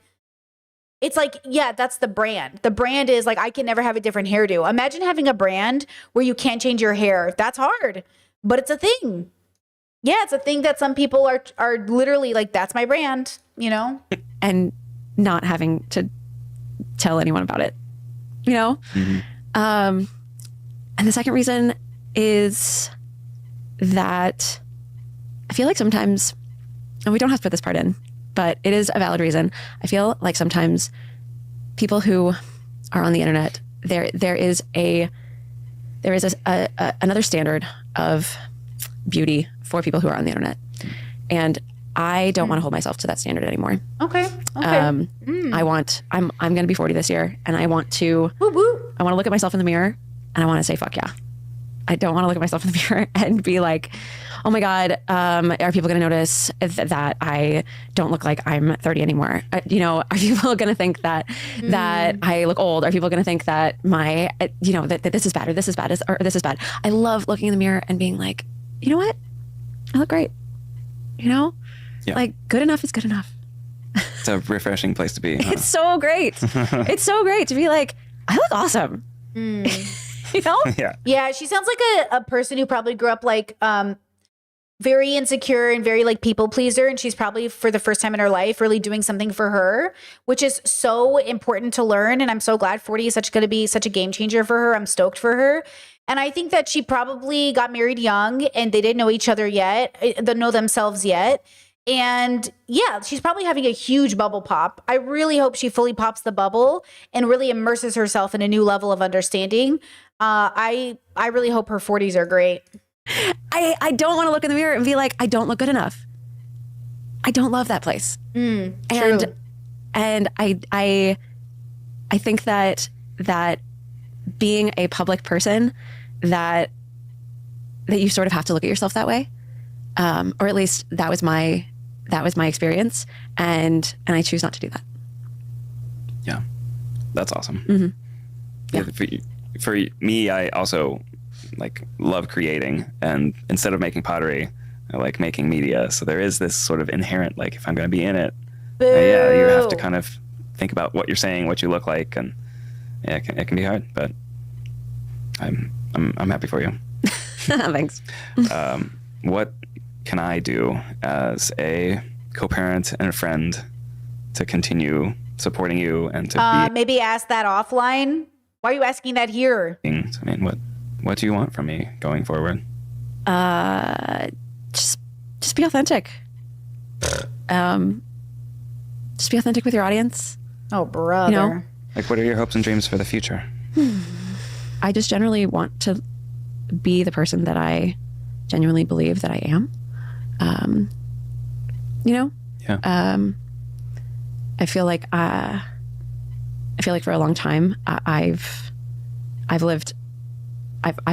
[SPEAKER 1] It's like, yeah, that's the brand. The brand is like, I can never have a different hairdo. Imagine having a brand where you can't change your hair. That's hard, but it's a thing. Yeah, it's a thing that some people are literally like, that's my brand,
[SPEAKER 4] And not having to tell anyone about it,
[SPEAKER 3] Mm-hmm.
[SPEAKER 4] And the second reason is that I feel like sometimes, and we don't have to put this part in, but it is a valid reason. I feel like sometimes people who are on the internet, there is another standard of beauty for people who are on the internet, and I don't want to hold myself to that standard anymore.
[SPEAKER 1] Okay.
[SPEAKER 4] I'm going to be 40 this year, and I want to look at myself in the mirror and I want to say, fuck yeah. I don't want to look at myself in the mirror and be like, oh my God, are people going to notice that I don't look like I'm 30 anymore? You know, are people going to think that I look old? Are people going to think that my, you know, that this is bad or this is bad or this is bad? I love looking in the mirror and being like, you know what? I look great. You know, like good enough is good enough.
[SPEAKER 3] It's a refreshing place to be. Huh?
[SPEAKER 4] It's so great. It's so great to be like, I look awesome. You know?
[SPEAKER 3] Yeah.
[SPEAKER 1] Yeah, she sounds like a person who probably grew up like very insecure and very like people pleaser, and she's probably for the first time in her life really doing something for her, which is so important to learn. And I'm so glad 40 is going to be such a game changer for her. I'm stoked for her. And I think that she probably got married young and they didn't know each other yet, they know themselves yet. And yeah, she's probably having a huge bubble pop. I really hope she fully pops the bubble and really immerses herself in a new level of understanding. I really hope her 40s are great.
[SPEAKER 4] I don't want to look in the mirror and be like, I don't look good enough. I don't love that place.
[SPEAKER 1] True.
[SPEAKER 4] And I think that being a public person, that you sort of have to look at yourself that way. Or at least that was my experience. And I choose not to do that.
[SPEAKER 3] Yeah. That's awesome.
[SPEAKER 4] Mm-hmm.
[SPEAKER 3] Yeah. For me, I also like love creating, and instead of making pottery, I like making media. So there is this sort of inherent, like, if I'm going to be in it, yeah, you have to kind of think about what you're saying, what you look like, and yeah, it can be hard, but I'm happy for you.
[SPEAKER 4] Thanks.
[SPEAKER 3] What can I do as a co-parent and a friend to continue supporting you and to be?
[SPEAKER 1] Maybe ask that offline. Why are you asking that here?
[SPEAKER 3] I mean, what do you want from me going forward?
[SPEAKER 4] Just be authentic. Just be authentic with your audience.
[SPEAKER 1] Oh, brother.
[SPEAKER 4] You know?
[SPEAKER 3] Like, what are your hopes and dreams for the future?
[SPEAKER 4] I just generally want to be the person that I genuinely believe that I am. You know?
[SPEAKER 3] Yeah.
[SPEAKER 4] I feel like for a long time I've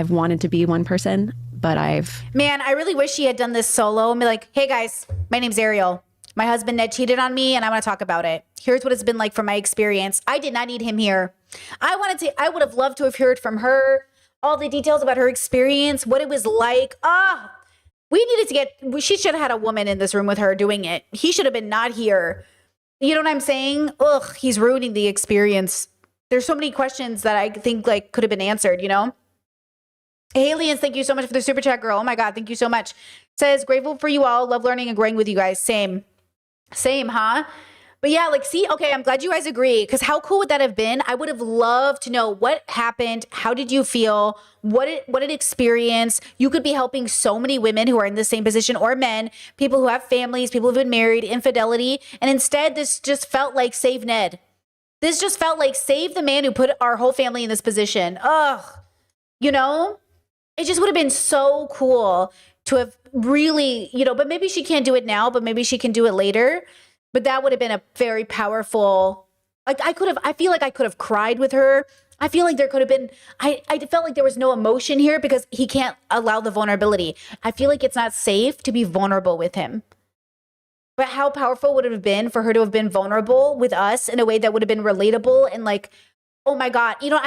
[SPEAKER 4] wanted to be one person, but
[SPEAKER 1] Man, I really wish she had done this solo and be like, hey guys, my name's Ariel. My husband Ned cheated on me and I want to talk about it. Here's what it's been like from my experience. I did not need him here. I would have loved to have heard from her all the details about her experience, what it was like. She should have had a woman in this room with her doing it. He should have been not here. You know what I'm saying? Ugh, he's ruining the experience. There's so many questions that I think like could have been answered, you know? Aliens, thank you so much for the super chat, girl. Oh my God, thank you so much. Says, grateful for you all. Love learning and growing with you guys. Same, huh? But yeah, like, see, okay, I'm glad you guys agree, because how cool would that have been? I would have loved to know what happened. How did you feel? What did experience? You could be helping so many women who are in the same position, or men, people who have families, people who've been married, infidelity. And instead, this just felt like save Ned. This just felt like save the man who put our whole family in this position. Ugh, you know? It just would have been so cool to have really, you know, but maybe she can't do it now, but maybe she can do it later. But that would have been a very powerful, like I feel like I could have cried with her. I feel like there could have been, I felt like there was no emotion here because he can't allow the vulnerability. I feel like it's not safe to be vulnerable with him. But how powerful would it have been for her to have been vulnerable with us in a way that would have been relatable and like, oh my God, you know,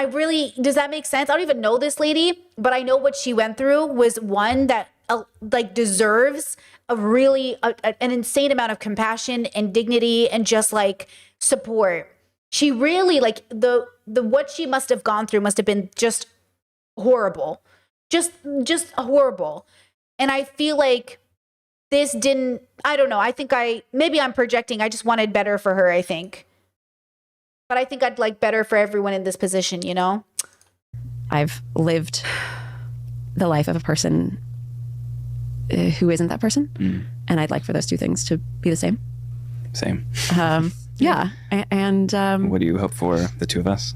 [SPEAKER 1] does that make sense? I don't even know this lady, but I know what she went through was one that like deserves a really an insane amount of compassion and dignity and just like support. She really like the what she must have gone through must have been just horrible, just horrible. And I feel like this didn't, I don't know. I think maybe I'm projecting. I just wanted better for her, I think. But I think I'd like better for everyone in this position, you know?
[SPEAKER 4] I've lived the life of a person who isn't that person. And I'd like for those two things to be the same.
[SPEAKER 3] Same.
[SPEAKER 4] Yeah. And
[SPEAKER 3] what do you hope for the two of us?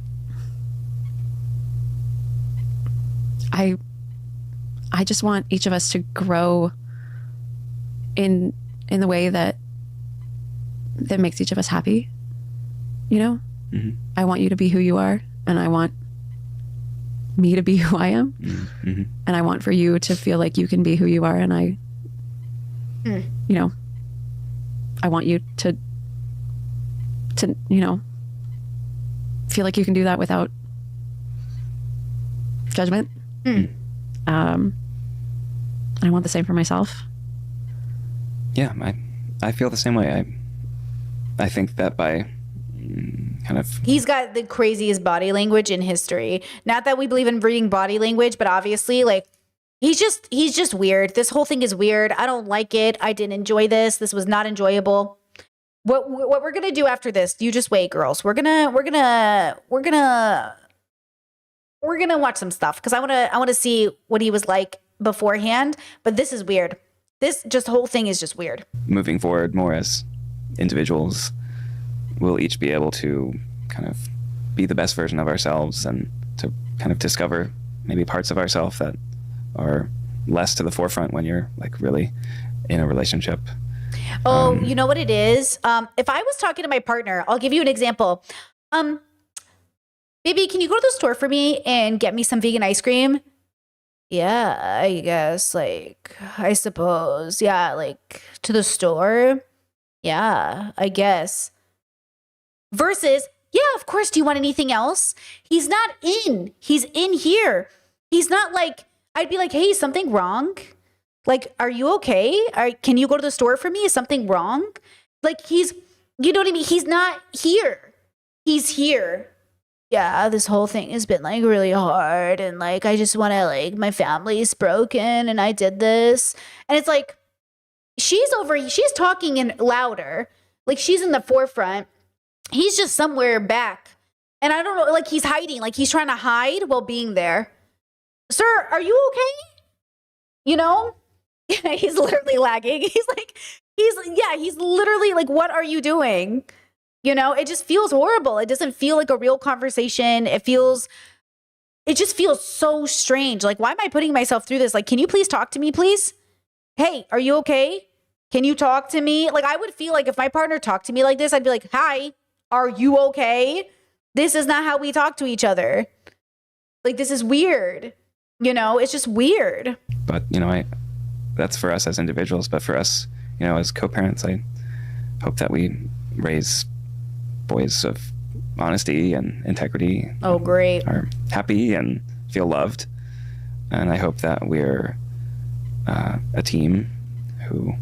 [SPEAKER 4] I just want each of us to grow in the way that makes each of us happy. You know? Mm-hmm. I want you to be who you are, and I want me to be who I am.
[SPEAKER 3] Mm-hmm.
[SPEAKER 4] And I want for you to feel like you can be who you are. And I, you know, I want you to, you know, feel like you can do that without judgment. I want the same for myself.
[SPEAKER 3] Yeah, I feel the same way. I think that by kind of
[SPEAKER 1] He's got the craziest body language in history. Not that we believe in reading body language, but obviously, like, he's just weird. This whole thing is weird. I don't like it. I didn't enjoy this. This was not enjoyable. What we're gonna do after this? You just wait, girls. We're gonna watch some stuff because I wanna see what he was like beforehand. But this is weird. This just whole thing is just weird.
[SPEAKER 3] moving forward more as individuals, we'll each be able to kind of be the best version of ourselves and to kind of discover maybe parts of ourselves that are less to the forefront when you're like really in a relationship.
[SPEAKER 1] Oh, you know what it is? If I was talking to my partner, I'll give you an example. Baby, can you go to the store for me and get me some vegan ice cream? Yeah, I guess, like, I suppose. Yeah, like, to the store? Yeah, I guess. Versus, yeah, of course, do you want anything else? He's not in. He's in here. He's not like, I'd be like, hey, is something wrong? Like, are you okay? Can you go to the store for me? Is something wrong? Like, you know what I mean? He's not here. He's here. Yeah, this whole thing has been like really hard. And like, I just want to, like, my family's broken and I did this. And it's like, she's talking in louder. Like, she's in the forefront. He's just somewhere back. And I don't know, like, he's hiding. Like, he's trying to hide while being there. Sir, are you okay? You know? He's literally lagging. He's literally like, what are you doing? You know, it just feels horrible. It doesn't feel like a real conversation. It just feels so strange. Like, why am I putting myself through this? Like, can you please talk to me, please? Hey, are you okay? Can you talk to me? Like, I would feel like if my partner talked to me like this, I'd be like, hi, are you okay? This is not how we talk to each other. Like, this is weird. You know, it's just weird.
[SPEAKER 3] But, you know, that's for us as individuals, but for us, you know, as co-parents, I hope that we raise boys of honesty and integrity.
[SPEAKER 1] Oh, great.
[SPEAKER 3] Are happy and feel loved. And I hope that we're a team who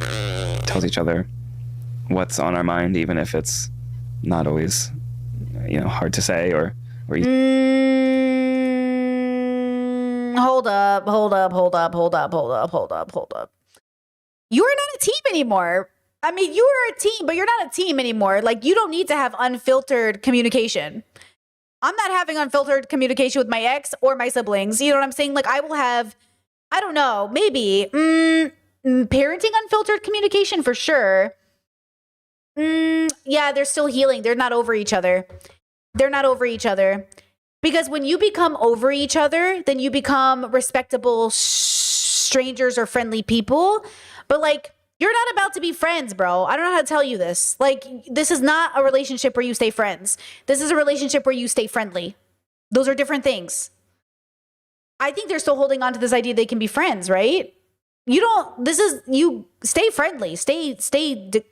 [SPEAKER 3] tells each other what's on our mind, even if it's not always, you know, hard to say or easy.
[SPEAKER 1] Hold up. You are not a team anymore. I mean, you are a team, but you're not a team anymore. Like, you don't need to have unfiltered communication. I'm not having unfiltered communication with my ex or my siblings. You know what I'm saying? Like, I will have, I don't know, maybe parenting unfiltered communication for sure. Yeah, they're still healing. They're not over each other. Because when you become over each other, then you become respectable strangers or friendly people. But like, you're not about to be friends, bro. I don't know how to tell you this. Like, this is not a relationship where you stay friends. This is a relationship where you stay friendly. Those are different things. I think they're still holding on to this idea they can be friends, right? You stay friendly, stay,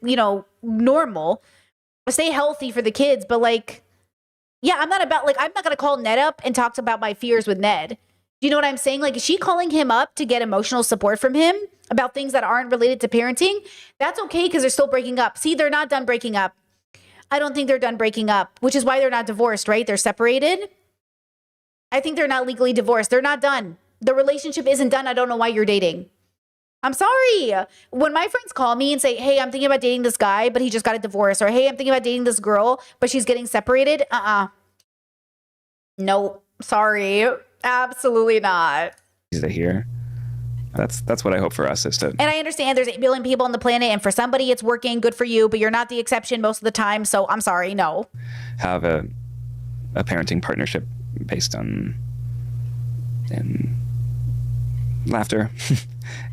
[SPEAKER 1] you know, normal, stay healthy for the kids. But like, yeah, I'm not going to call Ned up and talk about my fears with Ned. Do you know what I'm saying? Like, is she calling him up to get emotional support from him about things that aren't related to parenting? That's okay because they're still breaking up. See, they're not done breaking up. I don't think they're done breaking up, which is why they're not divorced, right? They're separated. I think they're not legally divorced. They're not done. The relationship isn't done. I don't know why you're dating. I'm sorry. When my friends call me and say, hey, I'm thinking about dating this guy, but he just got a divorce, or hey, I'm thinking about dating this girl, but she's getting separated. No, sorry. Absolutely not.
[SPEAKER 3] To hear. That's what I hope for us is to.
[SPEAKER 1] And I understand there's 8 billion people on the planet, and for somebody it's working, good for you, but you're not the exception most of the time. So I'm sorry, no.
[SPEAKER 3] Have a parenting partnership based on in laughter,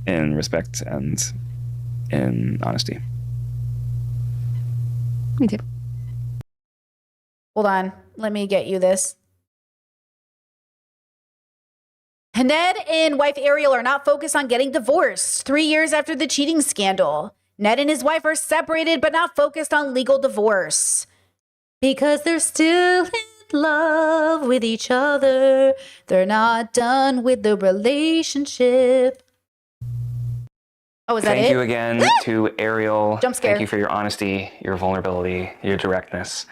[SPEAKER 3] in respect, and in honesty.
[SPEAKER 4] Me too.
[SPEAKER 1] Hold on. Let me get you this. Ned and wife Ariel are not focused on getting divorced 3 years after the cheating scandal. Ned and his wife are separated but not focused on legal divorce because they're still in love with each other. They're not done with the relationship. Oh, is that it?
[SPEAKER 2] Thank you again to Ariel.
[SPEAKER 1] Jump scare.
[SPEAKER 2] Thank you for your honesty, your vulnerability, your directness.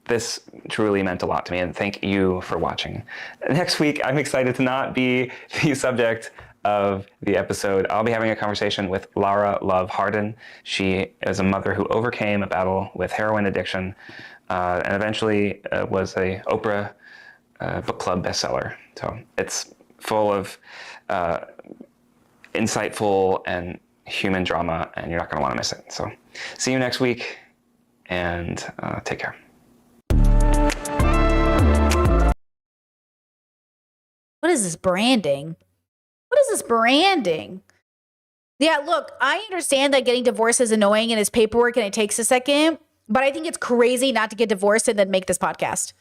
[SPEAKER 2] This truly meant a lot to me, and thank you for watching. Next week, I'm excited to not be the subject of the episode. I'll be having a conversation with Lara Love Hardin. She is a mother who overcame a battle with heroin addiction and eventually was a Oprah book club bestseller. So it's full of insightful and human drama, and you're not going to want to miss it. So see you next week, and take care.
[SPEAKER 1] What is this branding? What is this branding? Yeah, look, I understand that getting divorced is annoying and it's paperwork and it takes a second, but I think it's crazy not to get divorced and then make this podcast.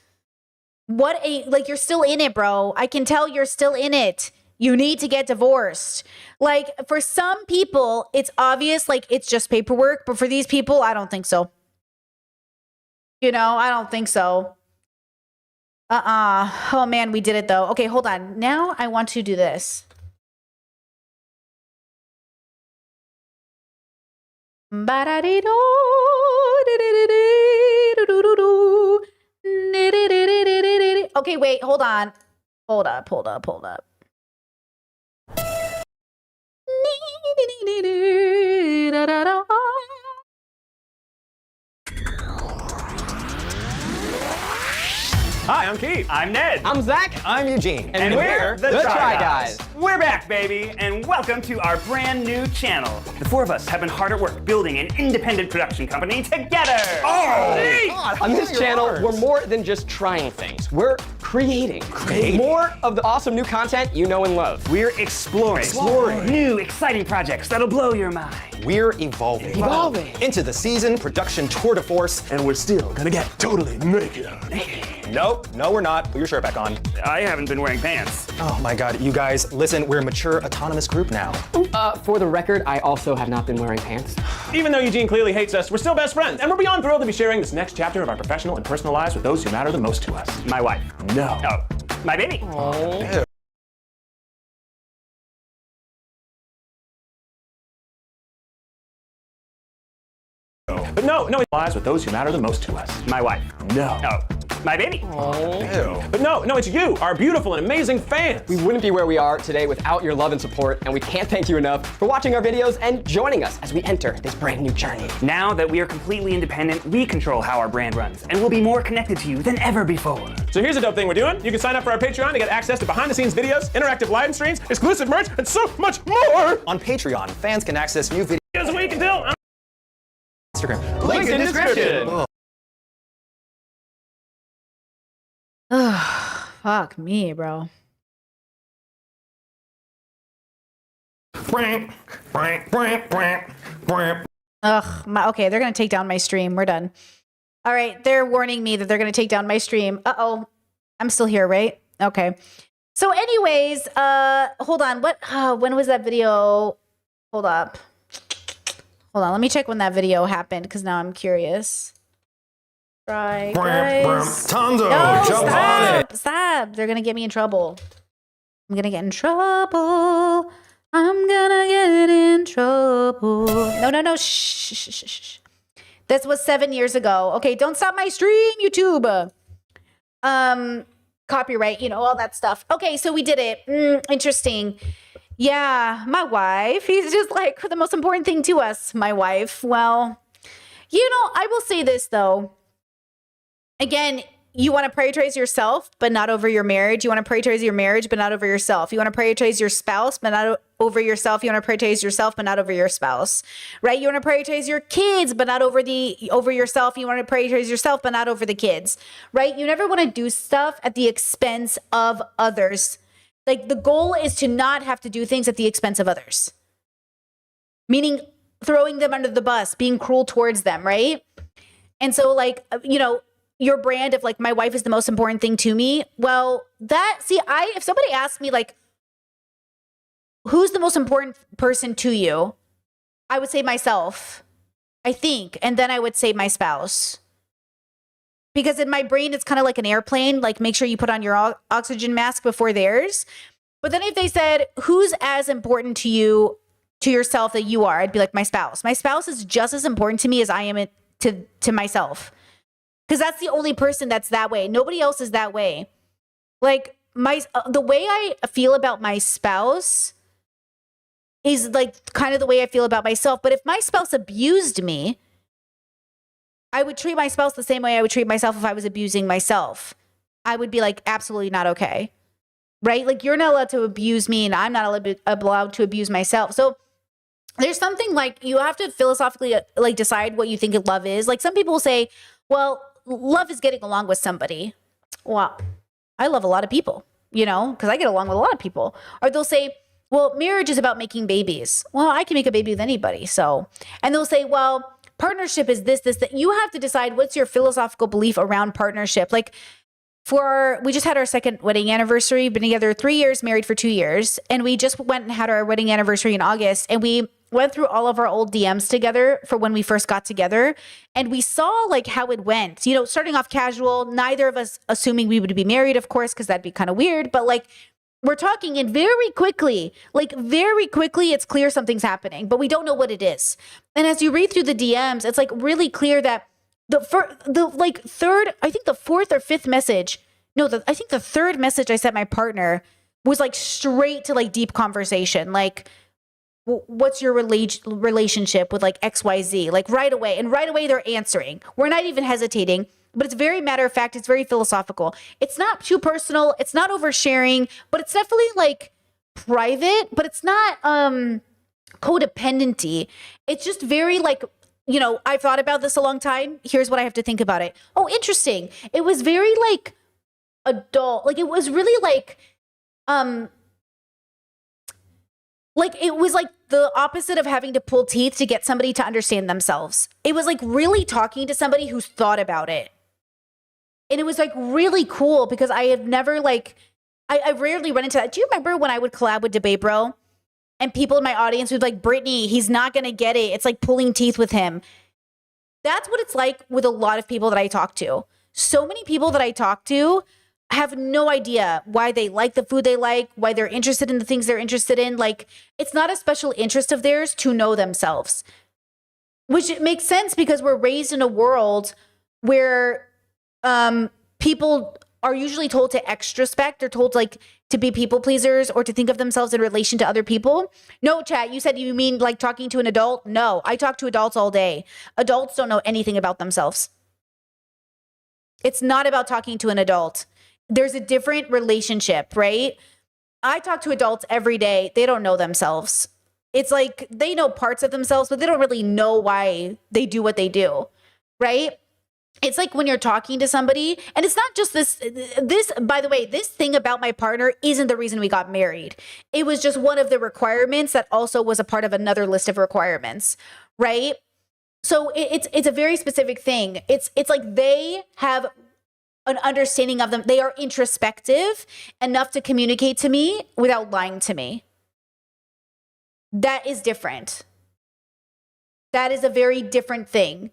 [SPEAKER 1] You're still in it, bro. I can tell you're still in it. You need to get divorced. Like, for some people, it's obvious, like, it's just paperwork, but for these people, I don't think so. You know, I don't think so. Oh, man, we did it, though. Okay, hold on. Now I want to do this. Okay, wait, hold on. Hold up.
[SPEAKER 6] Hi, I'm Keith.
[SPEAKER 7] I'm Ned.
[SPEAKER 6] I'm Zach. I'm Eugene.
[SPEAKER 7] And we're
[SPEAKER 6] the Try Guys.
[SPEAKER 7] We're back, baby, and welcome to our brand new channel. The four of us have been hard at work building an independent production company together.
[SPEAKER 6] On this channel, we're more than just trying things. We're creating more of the awesome new content you know and love.
[SPEAKER 7] We're exploring new, exciting projects that'll blow your mind.
[SPEAKER 8] We're evolving into the season production tour de force,
[SPEAKER 9] and we're still gonna get totally naked.
[SPEAKER 8] Nope, no we're not. Put your shirt back on.
[SPEAKER 7] I haven't been wearing pants.
[SPEAKER 8] Oh my god, you guys, listen, we're a mature, autonomous group now.
[SPEAKER 6] For the record, I also have not been wearing pants.
[SPEAKER 9] Even though Eugene clearly hates us, we're still best friends, and we're beyond thrilled to be sharing this next chapter of our professional and personal lives with those who matter the most to us.
[SPEAKER 7] My wife.
[SPEAKER 9] No.
[SPEAKER 7] Oh, my baby.
[SPEAKER 9] But no, lives with those who matter the most to us.
[SPEAKER 7] My wife.
[SPEAKER 9] No.
[SPEAKER 7] Oh, my baby.
[SPEAKER 9] But no, it's you, our beautiful and amazing fans.
[SPEAKER 6] We wouldn't be where we are today without your love and support, and we can't thank you enough for watching our videos and joining us as we enter this brand new journey.
[SPEAKER 7] Now that we are completely independent, we control how our brand runs, and we'll be more connected to you than ever before.
[SPEAKER 9] So here's a dope thing we're doing. You can sign up for our Patreon to get access to behind-the-scenes videos, interactive live streams, exclusive merch, and so much more.
[SPEAKER 8] On Patreon, fans can access new videos.
[SPEAKER 9] Here's a week until
[SPEAKER 8] Instagram.
[SPEAKER 9] Links in description.
[SPEAKER 1] Fuck me, bro. Okay, they're gonna take down my stream. We're done. All right, they're warning me that they're gonna take down my stream. Uh-oh. I'm still here, right? Okay. So anyways, hold on. When was that video? Hold up. Hold on, let me check when that video happened, because now I'm curious. Right, guys.
[SPEAKER 9] Tonzo,
[SPEAKER 1] No, stop! Stop! They're gonna get me in trouble. I'm gonna get in trouble. I'm gonna get in trouble. No. Shh. This was 7 years ago. Okay, don't stop my stream, YouTube. Copyright, all that stuff. Okay, so we did it. Interesting. Yeah, my wife. He's just like the most important thing to us, my wife. Well, I will say this though. Again, you want to prioritize yourself, but not over your marriage. You want to prioritize your marriage, but not over yourself. You want to prioritize your spouse, but not over yourself. You want to prioritize yourself, but not over your spouse, right? You want to prioritize your kids, but not over yourself. You want to prioritize yourself, but not over the kids, right? You never want to do stuff at the expense of others. Like, the goal is to not have to do things at the expense of others, meaning throwing them under the bus, being cruel towards them, right? And so, your brand of my wife is the most important thing to me. Well, if somebody asked me who's the most important person to you? I would say myself, I think. And then I would say my spouse. Because in my brain, it's kind of like an airplane. Like, make sure you put on your oxygen mask before theirs. But then if they said, who's as important to you, to yourself that you are, I'd be like, my spouse. My spouse is just as important to me as I am to myself. Because that's the only person that's that way. Nobody else is that way. Like, the way I feel about my spouse is like kind of the way I feel about myself. But if my spouse abused me, I would treat my spouse the same way I would treat myself if I was abusing myself. I would be like, absolutely not okay. Right? Like, you're not allowed to abuse me and I'm not allowed to abuse myself. So there's something like you have to philosophically like decide what you think love is. Like, some people say, well, love is getting along with somebody. Well, I love a lot of people, you know, because I get along with a lot of people. Or they'll say, well, marriage is about making babies. Well, I can make a baby with anybody. So, and they'll say, well, partnership is this, that. You have to decide what's your philosophical belief around partnership. Like, we just had our second wedding anniversary, been together 3 years, married for 2 years. And we just went and had our wedding anniversary in August. And we went through all of our old DMs together for when we first got together. And we saw like how it went, you know, starting off casual, neither of us assuming we would be married, of course, because that'd be kind of weird. But like, we're talking and very quickly, it's clear something's happening, but we don't know what it is. And as you read through the DMs, it's like really clear that the fourth or fifth message, I think the third message I sent my partner was like straight to like deep conversation. Like, what's your relationship with like XYZ? Like right away. And right away they're answering. We're not even hesitating. But it's very matter of fact. It's very philosophical. It's not too personal. It's not oversharing, but it's definitely like private, but it's not codependency. It's just very like, you know, I've thought about this a long time. Here's what I have to think about it. Oh, interesting. It was very like adult. Like, it was really like it was like the opposite of having to pull teeth to get somebody to understand themselves. It was like really talking to somebody who's thought about it. And it was like really cool because I have never like, I rarely run into that. Do you remember when I would collab with Debate Bro and people in my audience would be like, Brittany, he's not going to get it. It's like pulling teeth with him. That's what it's like with a lot of people that I talk to. So many people that I talk to have no idea why they like the food they like, why they're interested in the things they're interested in. Like, it's not a special interest of theirs to know themselves, which it makes sense because we're raised in a world where people are usually told to extrospect. They're told like to be people pleasers or to think of themselves in relation to other people. No, chat, you said you mean like talking to an adult? No, I talk to adults all day. Adults don't know anything about themselves. It's not about talking to an adult. There's a different relationship, right? I talk to adults every day. They don't know themselves. It's like they know parts of themselves, but they don't really know why they do what they do, right? It's like when you're talking to somebody, and it's not just this, by the way, this thing about my partner isn't the reason we got married. It was just one of the requirements that also was a part of another list of requirements, right? So it's a very specific thing. It's like they have an understanding of them. They are introspective enough to communicate to me without lying to me. That is different. That is a very different thing.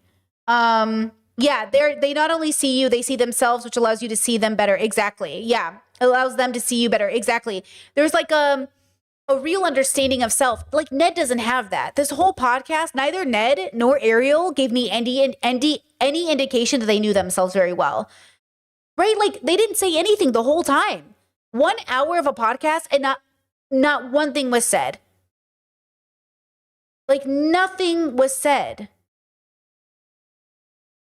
[SPEAKER 1] Yeah, they not only see you, they see themselves, which allows you to see them better. Exactly. Yeah, it allows them to see you better. Exactly. There's like a real understanding of self. Like Ned doesn't have that. This whole podcast, neither Ned nor Ariel gave me any indication that they knew themselves very well. Right? Like they didn't say anything the whole time. 1 hour of a podcast and not one thing was said. Like nothing was said.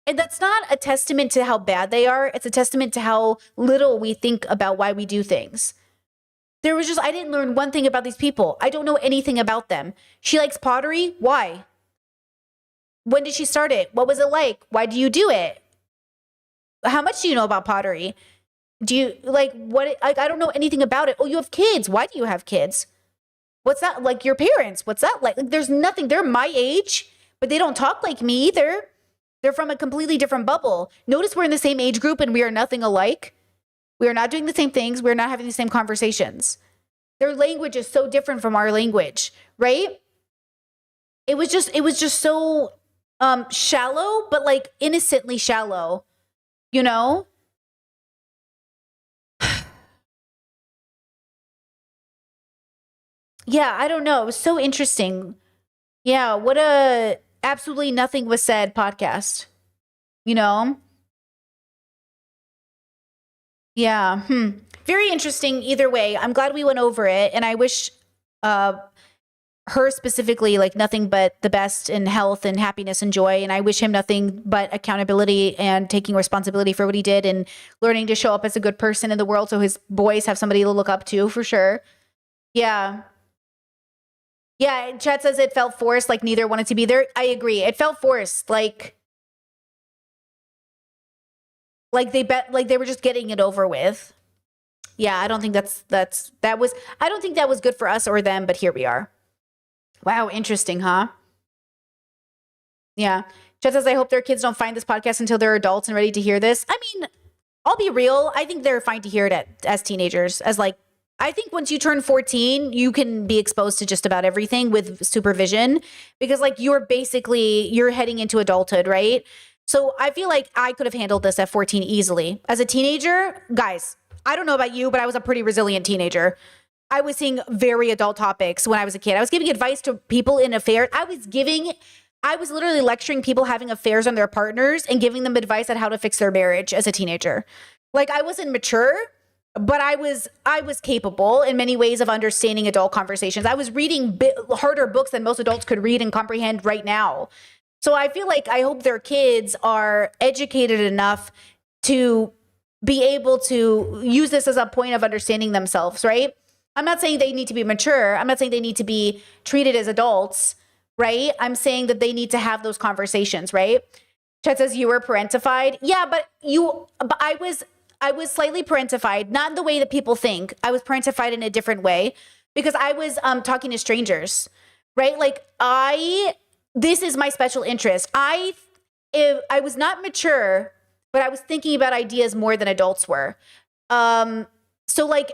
[SPEAKER 1] And that's not a testament to how bad they are. It's a testament to how little we think about why we do things. I didn't learn one thing about these people. I don't know anything about them. She likes pottery. Why? When did she start it? What was it like? Why do you do it? How much do you know about pottery? Do you like what? I don't know anything about it. Oh, you have kids. Why do you have kids? What's that like? Your parents? What's that like? There's nothing. They're my age, but they don't talk like me either. They're from a completely different bubble. Notice we're in the same age group and we are nothing alike. We are not doing the same things. We're not having the same conversations. Their language is so different from our language, right? It was just so shallow, but like innocently shallow, you know? Yeah, I don't know. It was so interesting. Yeah, what a absolutely nothing was said podcast, you know? Yeah, very interesting either way. I'm glad we went over it, and I wish her specifically like nothing but the best in health and happiness and joy, and I wish him nothing but accountability and taking responsibility for what he did and learning to show up as a good person in the world so his boys have somebody to look up to for sure. Yeah. Yeah, chat says it felt forced, like neither wanted to be there. I agree. It felt forced, like they were just getting it over with. Yeah, I don't think I don't think that was good for us or them, but here we are. Wow, interesting, huh? Yeah. Chet says, I hope their kids don't find this podcast until they're adults and ready to hear this. I mean, I'll be real. I think they're fine to hear it as teenagers. I think once you turn 14, you can be exposed to just about everything with supervision because like you're heading into adulthood, right? So I feel like I could have handled this at 14 easily. As a teenager, guys, I don't know about you, but I was a pretty resilient teenager. I was seeing very adult topics when I was a kid. I was giving advice to people in affairs. I was literally lecturing people having affairs on their partners and giving them advice on how to fix their marriage as a teenager. Like I wasn't mature, but I was capable in many ways of understanding adult conversations. I was reading harder books than most adults could read and comprehend right now. So I feel like I hope their kids are educated enough to be able to use this as a point of understanding themselves, right? I'm not saying they need to be mature. I'm not saying they need to be treated as adults, right? I'm saying that they need to have those conversations, right? Chet says you were parentified. Yeah, but I was slightly parentified, not in the way that people think. I was parentified in a different way because I was talking to strangers, right? Like this is my special interest. I was not mature, but I was thinking about ideas more than adults were. So like,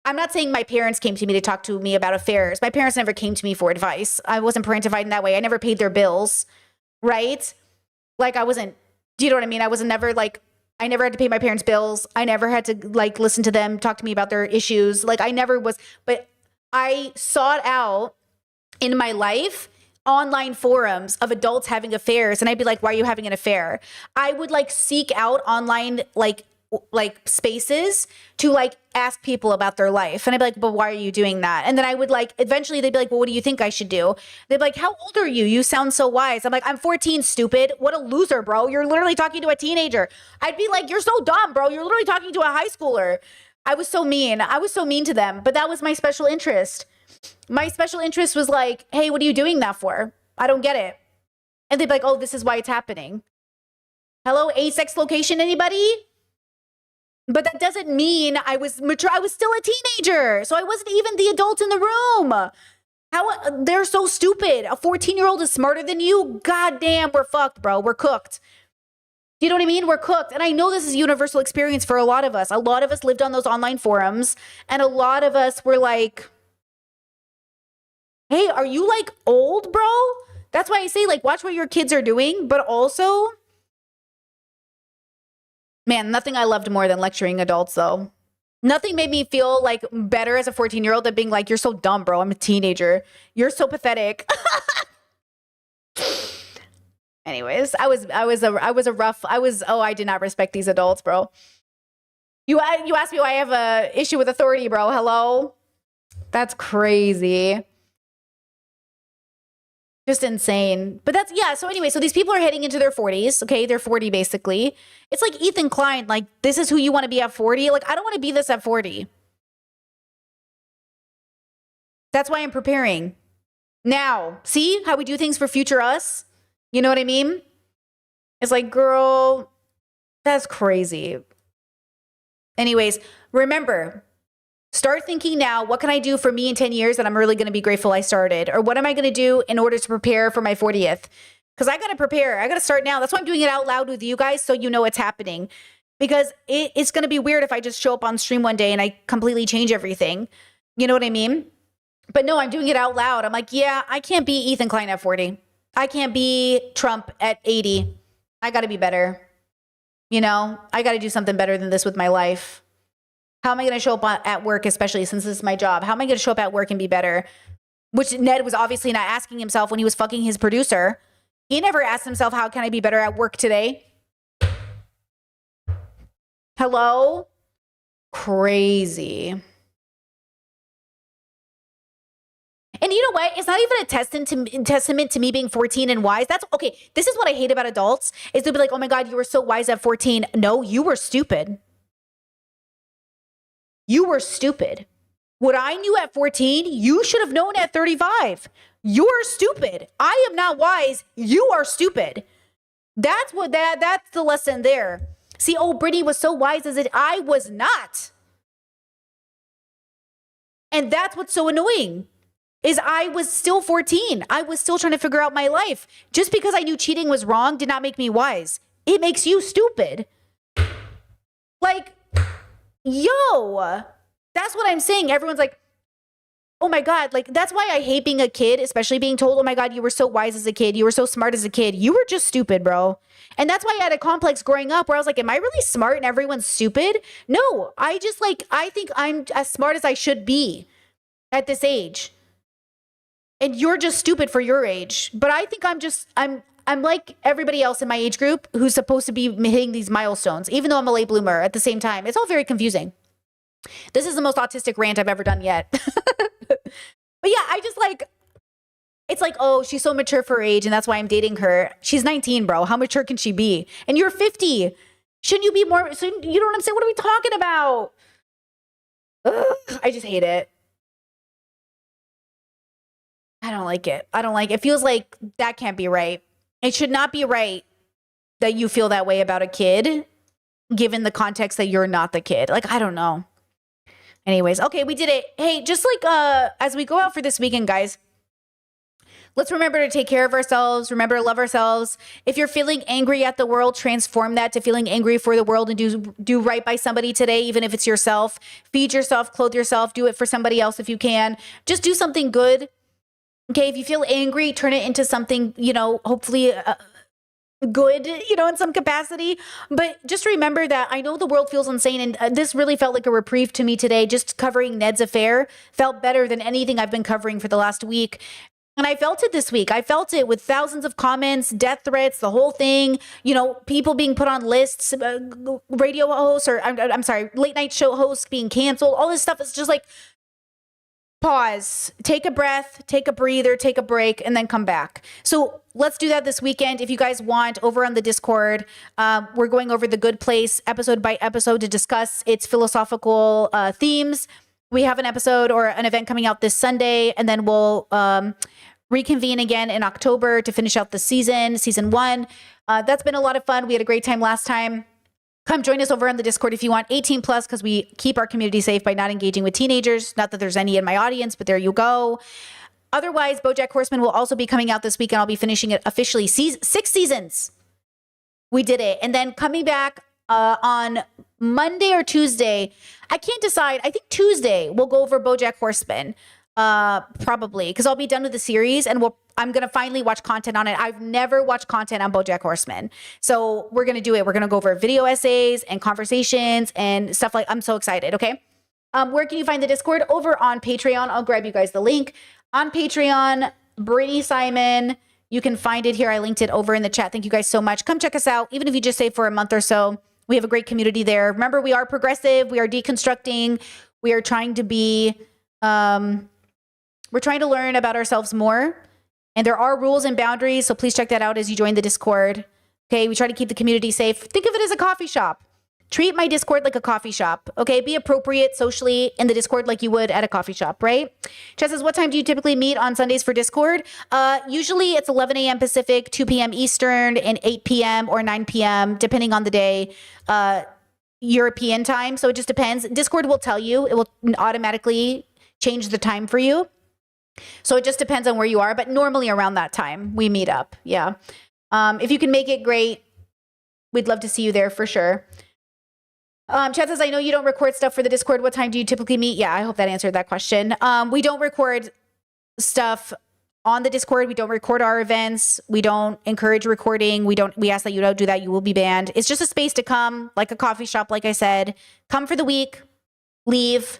[SPEAKER 1] I'm not saying my parents came to me to talk to me about affairs. My parents never came to me for advice. I wasn't parentified in that way. I never paid their bills, right? Like I wasn't, do you know what I mean? I never had to pay my parents' bills. I never had to like listen to them talk to me about their issues. Like I never was, but I sought out in my life online forums of adults having affairs. And I'd be like, why are you having an affair? I would like seek out online like spaces to like ask people about their life. And I'd be like, but why are you doing that? And then I would like, eventually they'd be like, well, what do you think I should do? They'd be like, how old are you? You sound so wise. I'm like, I'm 14, stupid. What a loser, bro. You're literally talking to a teenager. I'd be like, you're so dumb, bro. You're literally talking to a high schooler. I was so mean. I was so mean to them, but that was my special interest. My special interest was like, hey, what are you doing that for? I don't get it. And they'd be like, oh, this is why it's happening. Hello, A-sex location, anybody? But that doesn't mean I was mature. I was still a teenager. So I wasn't even the adult in the room. How they're so stupid. A 14-year-old is smarter than you. God damn, we're fucked, bro. We're cooked. Do you know what I mean? We're cooked. And I know this is a universal experience for a lot of us. A lot of us lived on those online forums. And a lot of us were like, hey, are you like old, bro? That's why I say like, watch what your kids are doing. But also, man, nothing I loved more than lecturing adults, though. Nothing made me feel like better as a 14-year-old than being like, you're so dumb, bro. I'm a teenager. You're so pathetic. Anyways, I did not respect these adults, bro. You asked me why I have a issue with authority, bro. Hello? That's crazy. Just insane. But that's, yeah. So anyway, so these people are heading into their 40s. Okay. They're 40 basically. It's like Ethan Klein. Like, this is who you want to be at 40. Like, I don't want to be this at 40. That's why I'm preparing now. See how we do things for future us? You know what I mean? It's like, girl, that's crazy. Anyways, remember, start thinking now, what can I do for me in 10 years that I'm really going to be grateful I started? Or what am I going to do in order to prepare for my 40th? Because I got to prepare. I got to start now. That's why I'm doing it out loud with you guys so you know what's happening. Because it's going to be weird if I just show up on stream one day and I completely change everything. You know what I mean? But no, I'm doing it out loud. I'm like, yeah, I can't be Ethan Klein at 40. I can't be Trump at 80. I got to be better. You know, I got to do something better than this with my life. How am I going to show up at work, especially since this is my job? How am I going to show up at work and be better? Which Ned was obviously not asking himself when he was fucking his producer. He never asked himself, how can I be better at work today? Hello? Crazy. And you know what? It's not even a testament to me being 14 and wise. That's okay. This is what I hate about adults is they'll be like, oh my God, you were so wise at 14. No, you were stupid. You were stupid. What I knew at 14, you should have known at 35. You're stupid. I am not wise. You are stupid. That's the lesson there. See, oh, Brittany was so wise as it. I was not. And that's what's so annoying. Is I was still 14. I was still trying to figure out my life. Just because I knew cheating was wrong did not make me wise. It makes you stupid. Like, yo, that's what I'm saying. Everyone's like, oh my God, like that's why I hate being a kid, especially being told, oh my God, you were so wise as a kid. You were so smart as a kid. You were just stupid, bro. And that's why I had a complex growing up where I was like, am I really smart and everyone's stupid? No, I think I'm as smart as I should be at this age. And you're just stupid for your age. But I think I'm like everybody else in my age group who's supposed to be hitting these milestones, even though I'm a late bloomer at the same time. It's all very confusing. This is the most autistic rant I've ever done yet. But yeah, I just like, it's like, oh, she's so mature for her age and that's why I'm dating her. She's 19, bro. How mature can she be? And you're 50. Shouldn't you be more, you know what I'm saying? What are we talking about? Ugh, I just hate it. I don't like it. It feels like that can't be right. It should not be right that you feel that way about a kid, given the context that you're not the kid. Like, I don't know. Anyways, okay, we did it. Hey, just like as we go out for this weekend, guys, let's remember to take care of ourselves. Remember to love ourselves. If you're feeling angry at the world, transform that to feeling angry for the world and do right by somebody today, even if it's yourself. Feed yourself, clothe yourself, do it for somebody else if you can. Just do something good. Okay, if you feel angry, turn it into something, you know, hopefully good, you know, in some capacity. But just remember that I know the world feels insane, and this really felt like a reprieve to me today. Just covering Ned's affair felt better than anything I've been covering for the last week. And I felt it this week. I felt it with thousands of comments, death threats, the whole thing, you know, people being put on lists, radio hosts, or I'm sorry, late night show hosts being canceled. All this stuff is just like, pause, take a breath, take a breather, take a break, and then come back. So let's do that this weekend. If you guys want, over on the Discord, we're going over The Good Place episode by episode to discuss its philosophical themes. We have an episode or an event coming out this Sunday, and then we'll reconvene again in October to finish out the season 1. That's been a lot of fun. We had a great time last time. Come join us over on the Discord if you want. 18 plus, because we keep our community safe by not engaging with teenagers. Not that there's any in my audience, but there you go. Otherwise, BoJack Horseman will also be coming out this week, and I'll be finishing it officially. 6 seasons. We did it. And then coming back on Monday or Tuesday. I can't decide. I think Tuesday we'll go over BoJack Horseman. Probably, because I'll be done with the series, and I'm going to finally watch content on it. I've never watched content on BoJack Horseman. So we're going to do it. We're going to go over video essays and conversations and stuff like, I'm so excited. Okay. Where can you find the Discord? Over on Patreon. I'll grab you guys the link on Patreon. Brittany Simon. You can find it here. I linked it over in the chat. Thank you guys so much. Come check us out. Even if you just stay for a month or so, we have a great community there. Remember, we are progressive. We are deconstructing. We are trying to be, we're trying to learn about ourselves more. And there are rules and boundaries, so please check that out as you join the Discord. Okay, we try to keep the community safe. Think of it as a coffee shop. Treat my Discord like a coffee shop. Okay, be appropriate socially in the Discord like you would at a coffee shop, right? Chess says, what time do you typically meet on Sundays for Discord? Usually it's 11 a.m. Pacific, 2 p.m. Eastern, and 8 p.m. or 9 p.m., depending on the day, European time. So it just depends. Discord will tell you. It will automatically change the time for you. So it just depends on where you are, but normally around that time we meet up. Yeah. If you can make it, great. We'd love to see you there for sure. Chad says, I know you don't record stuff for the Discord. What time do you typically meet? Yeah, I hope that answered that question. We don't record stuff on the Discord. We don't record our events. We don't encourage recording. We ask that you don't do that. You will be banned. It's just a space to come, like a coffee shop, like I said. Come for the week, leave.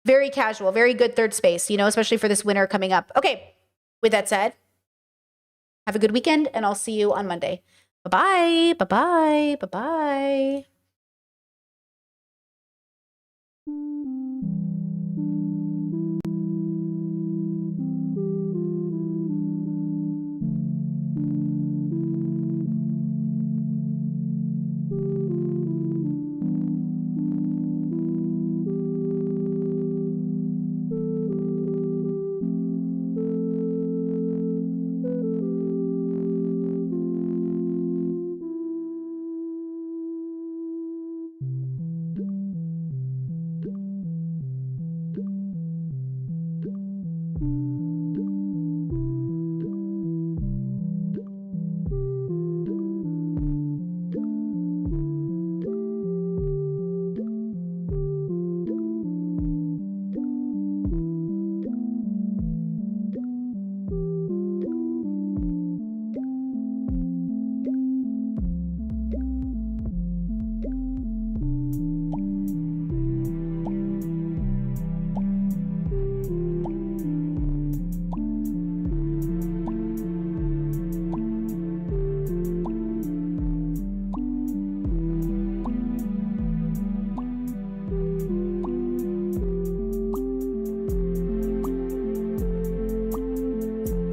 [SPEAKER 1] Very casual, very good third space, especially for this winter coming up. Okay, with that said, have a good weekend, and I'll see you on Monday. Bye-bye, bye-bye, bye-bye.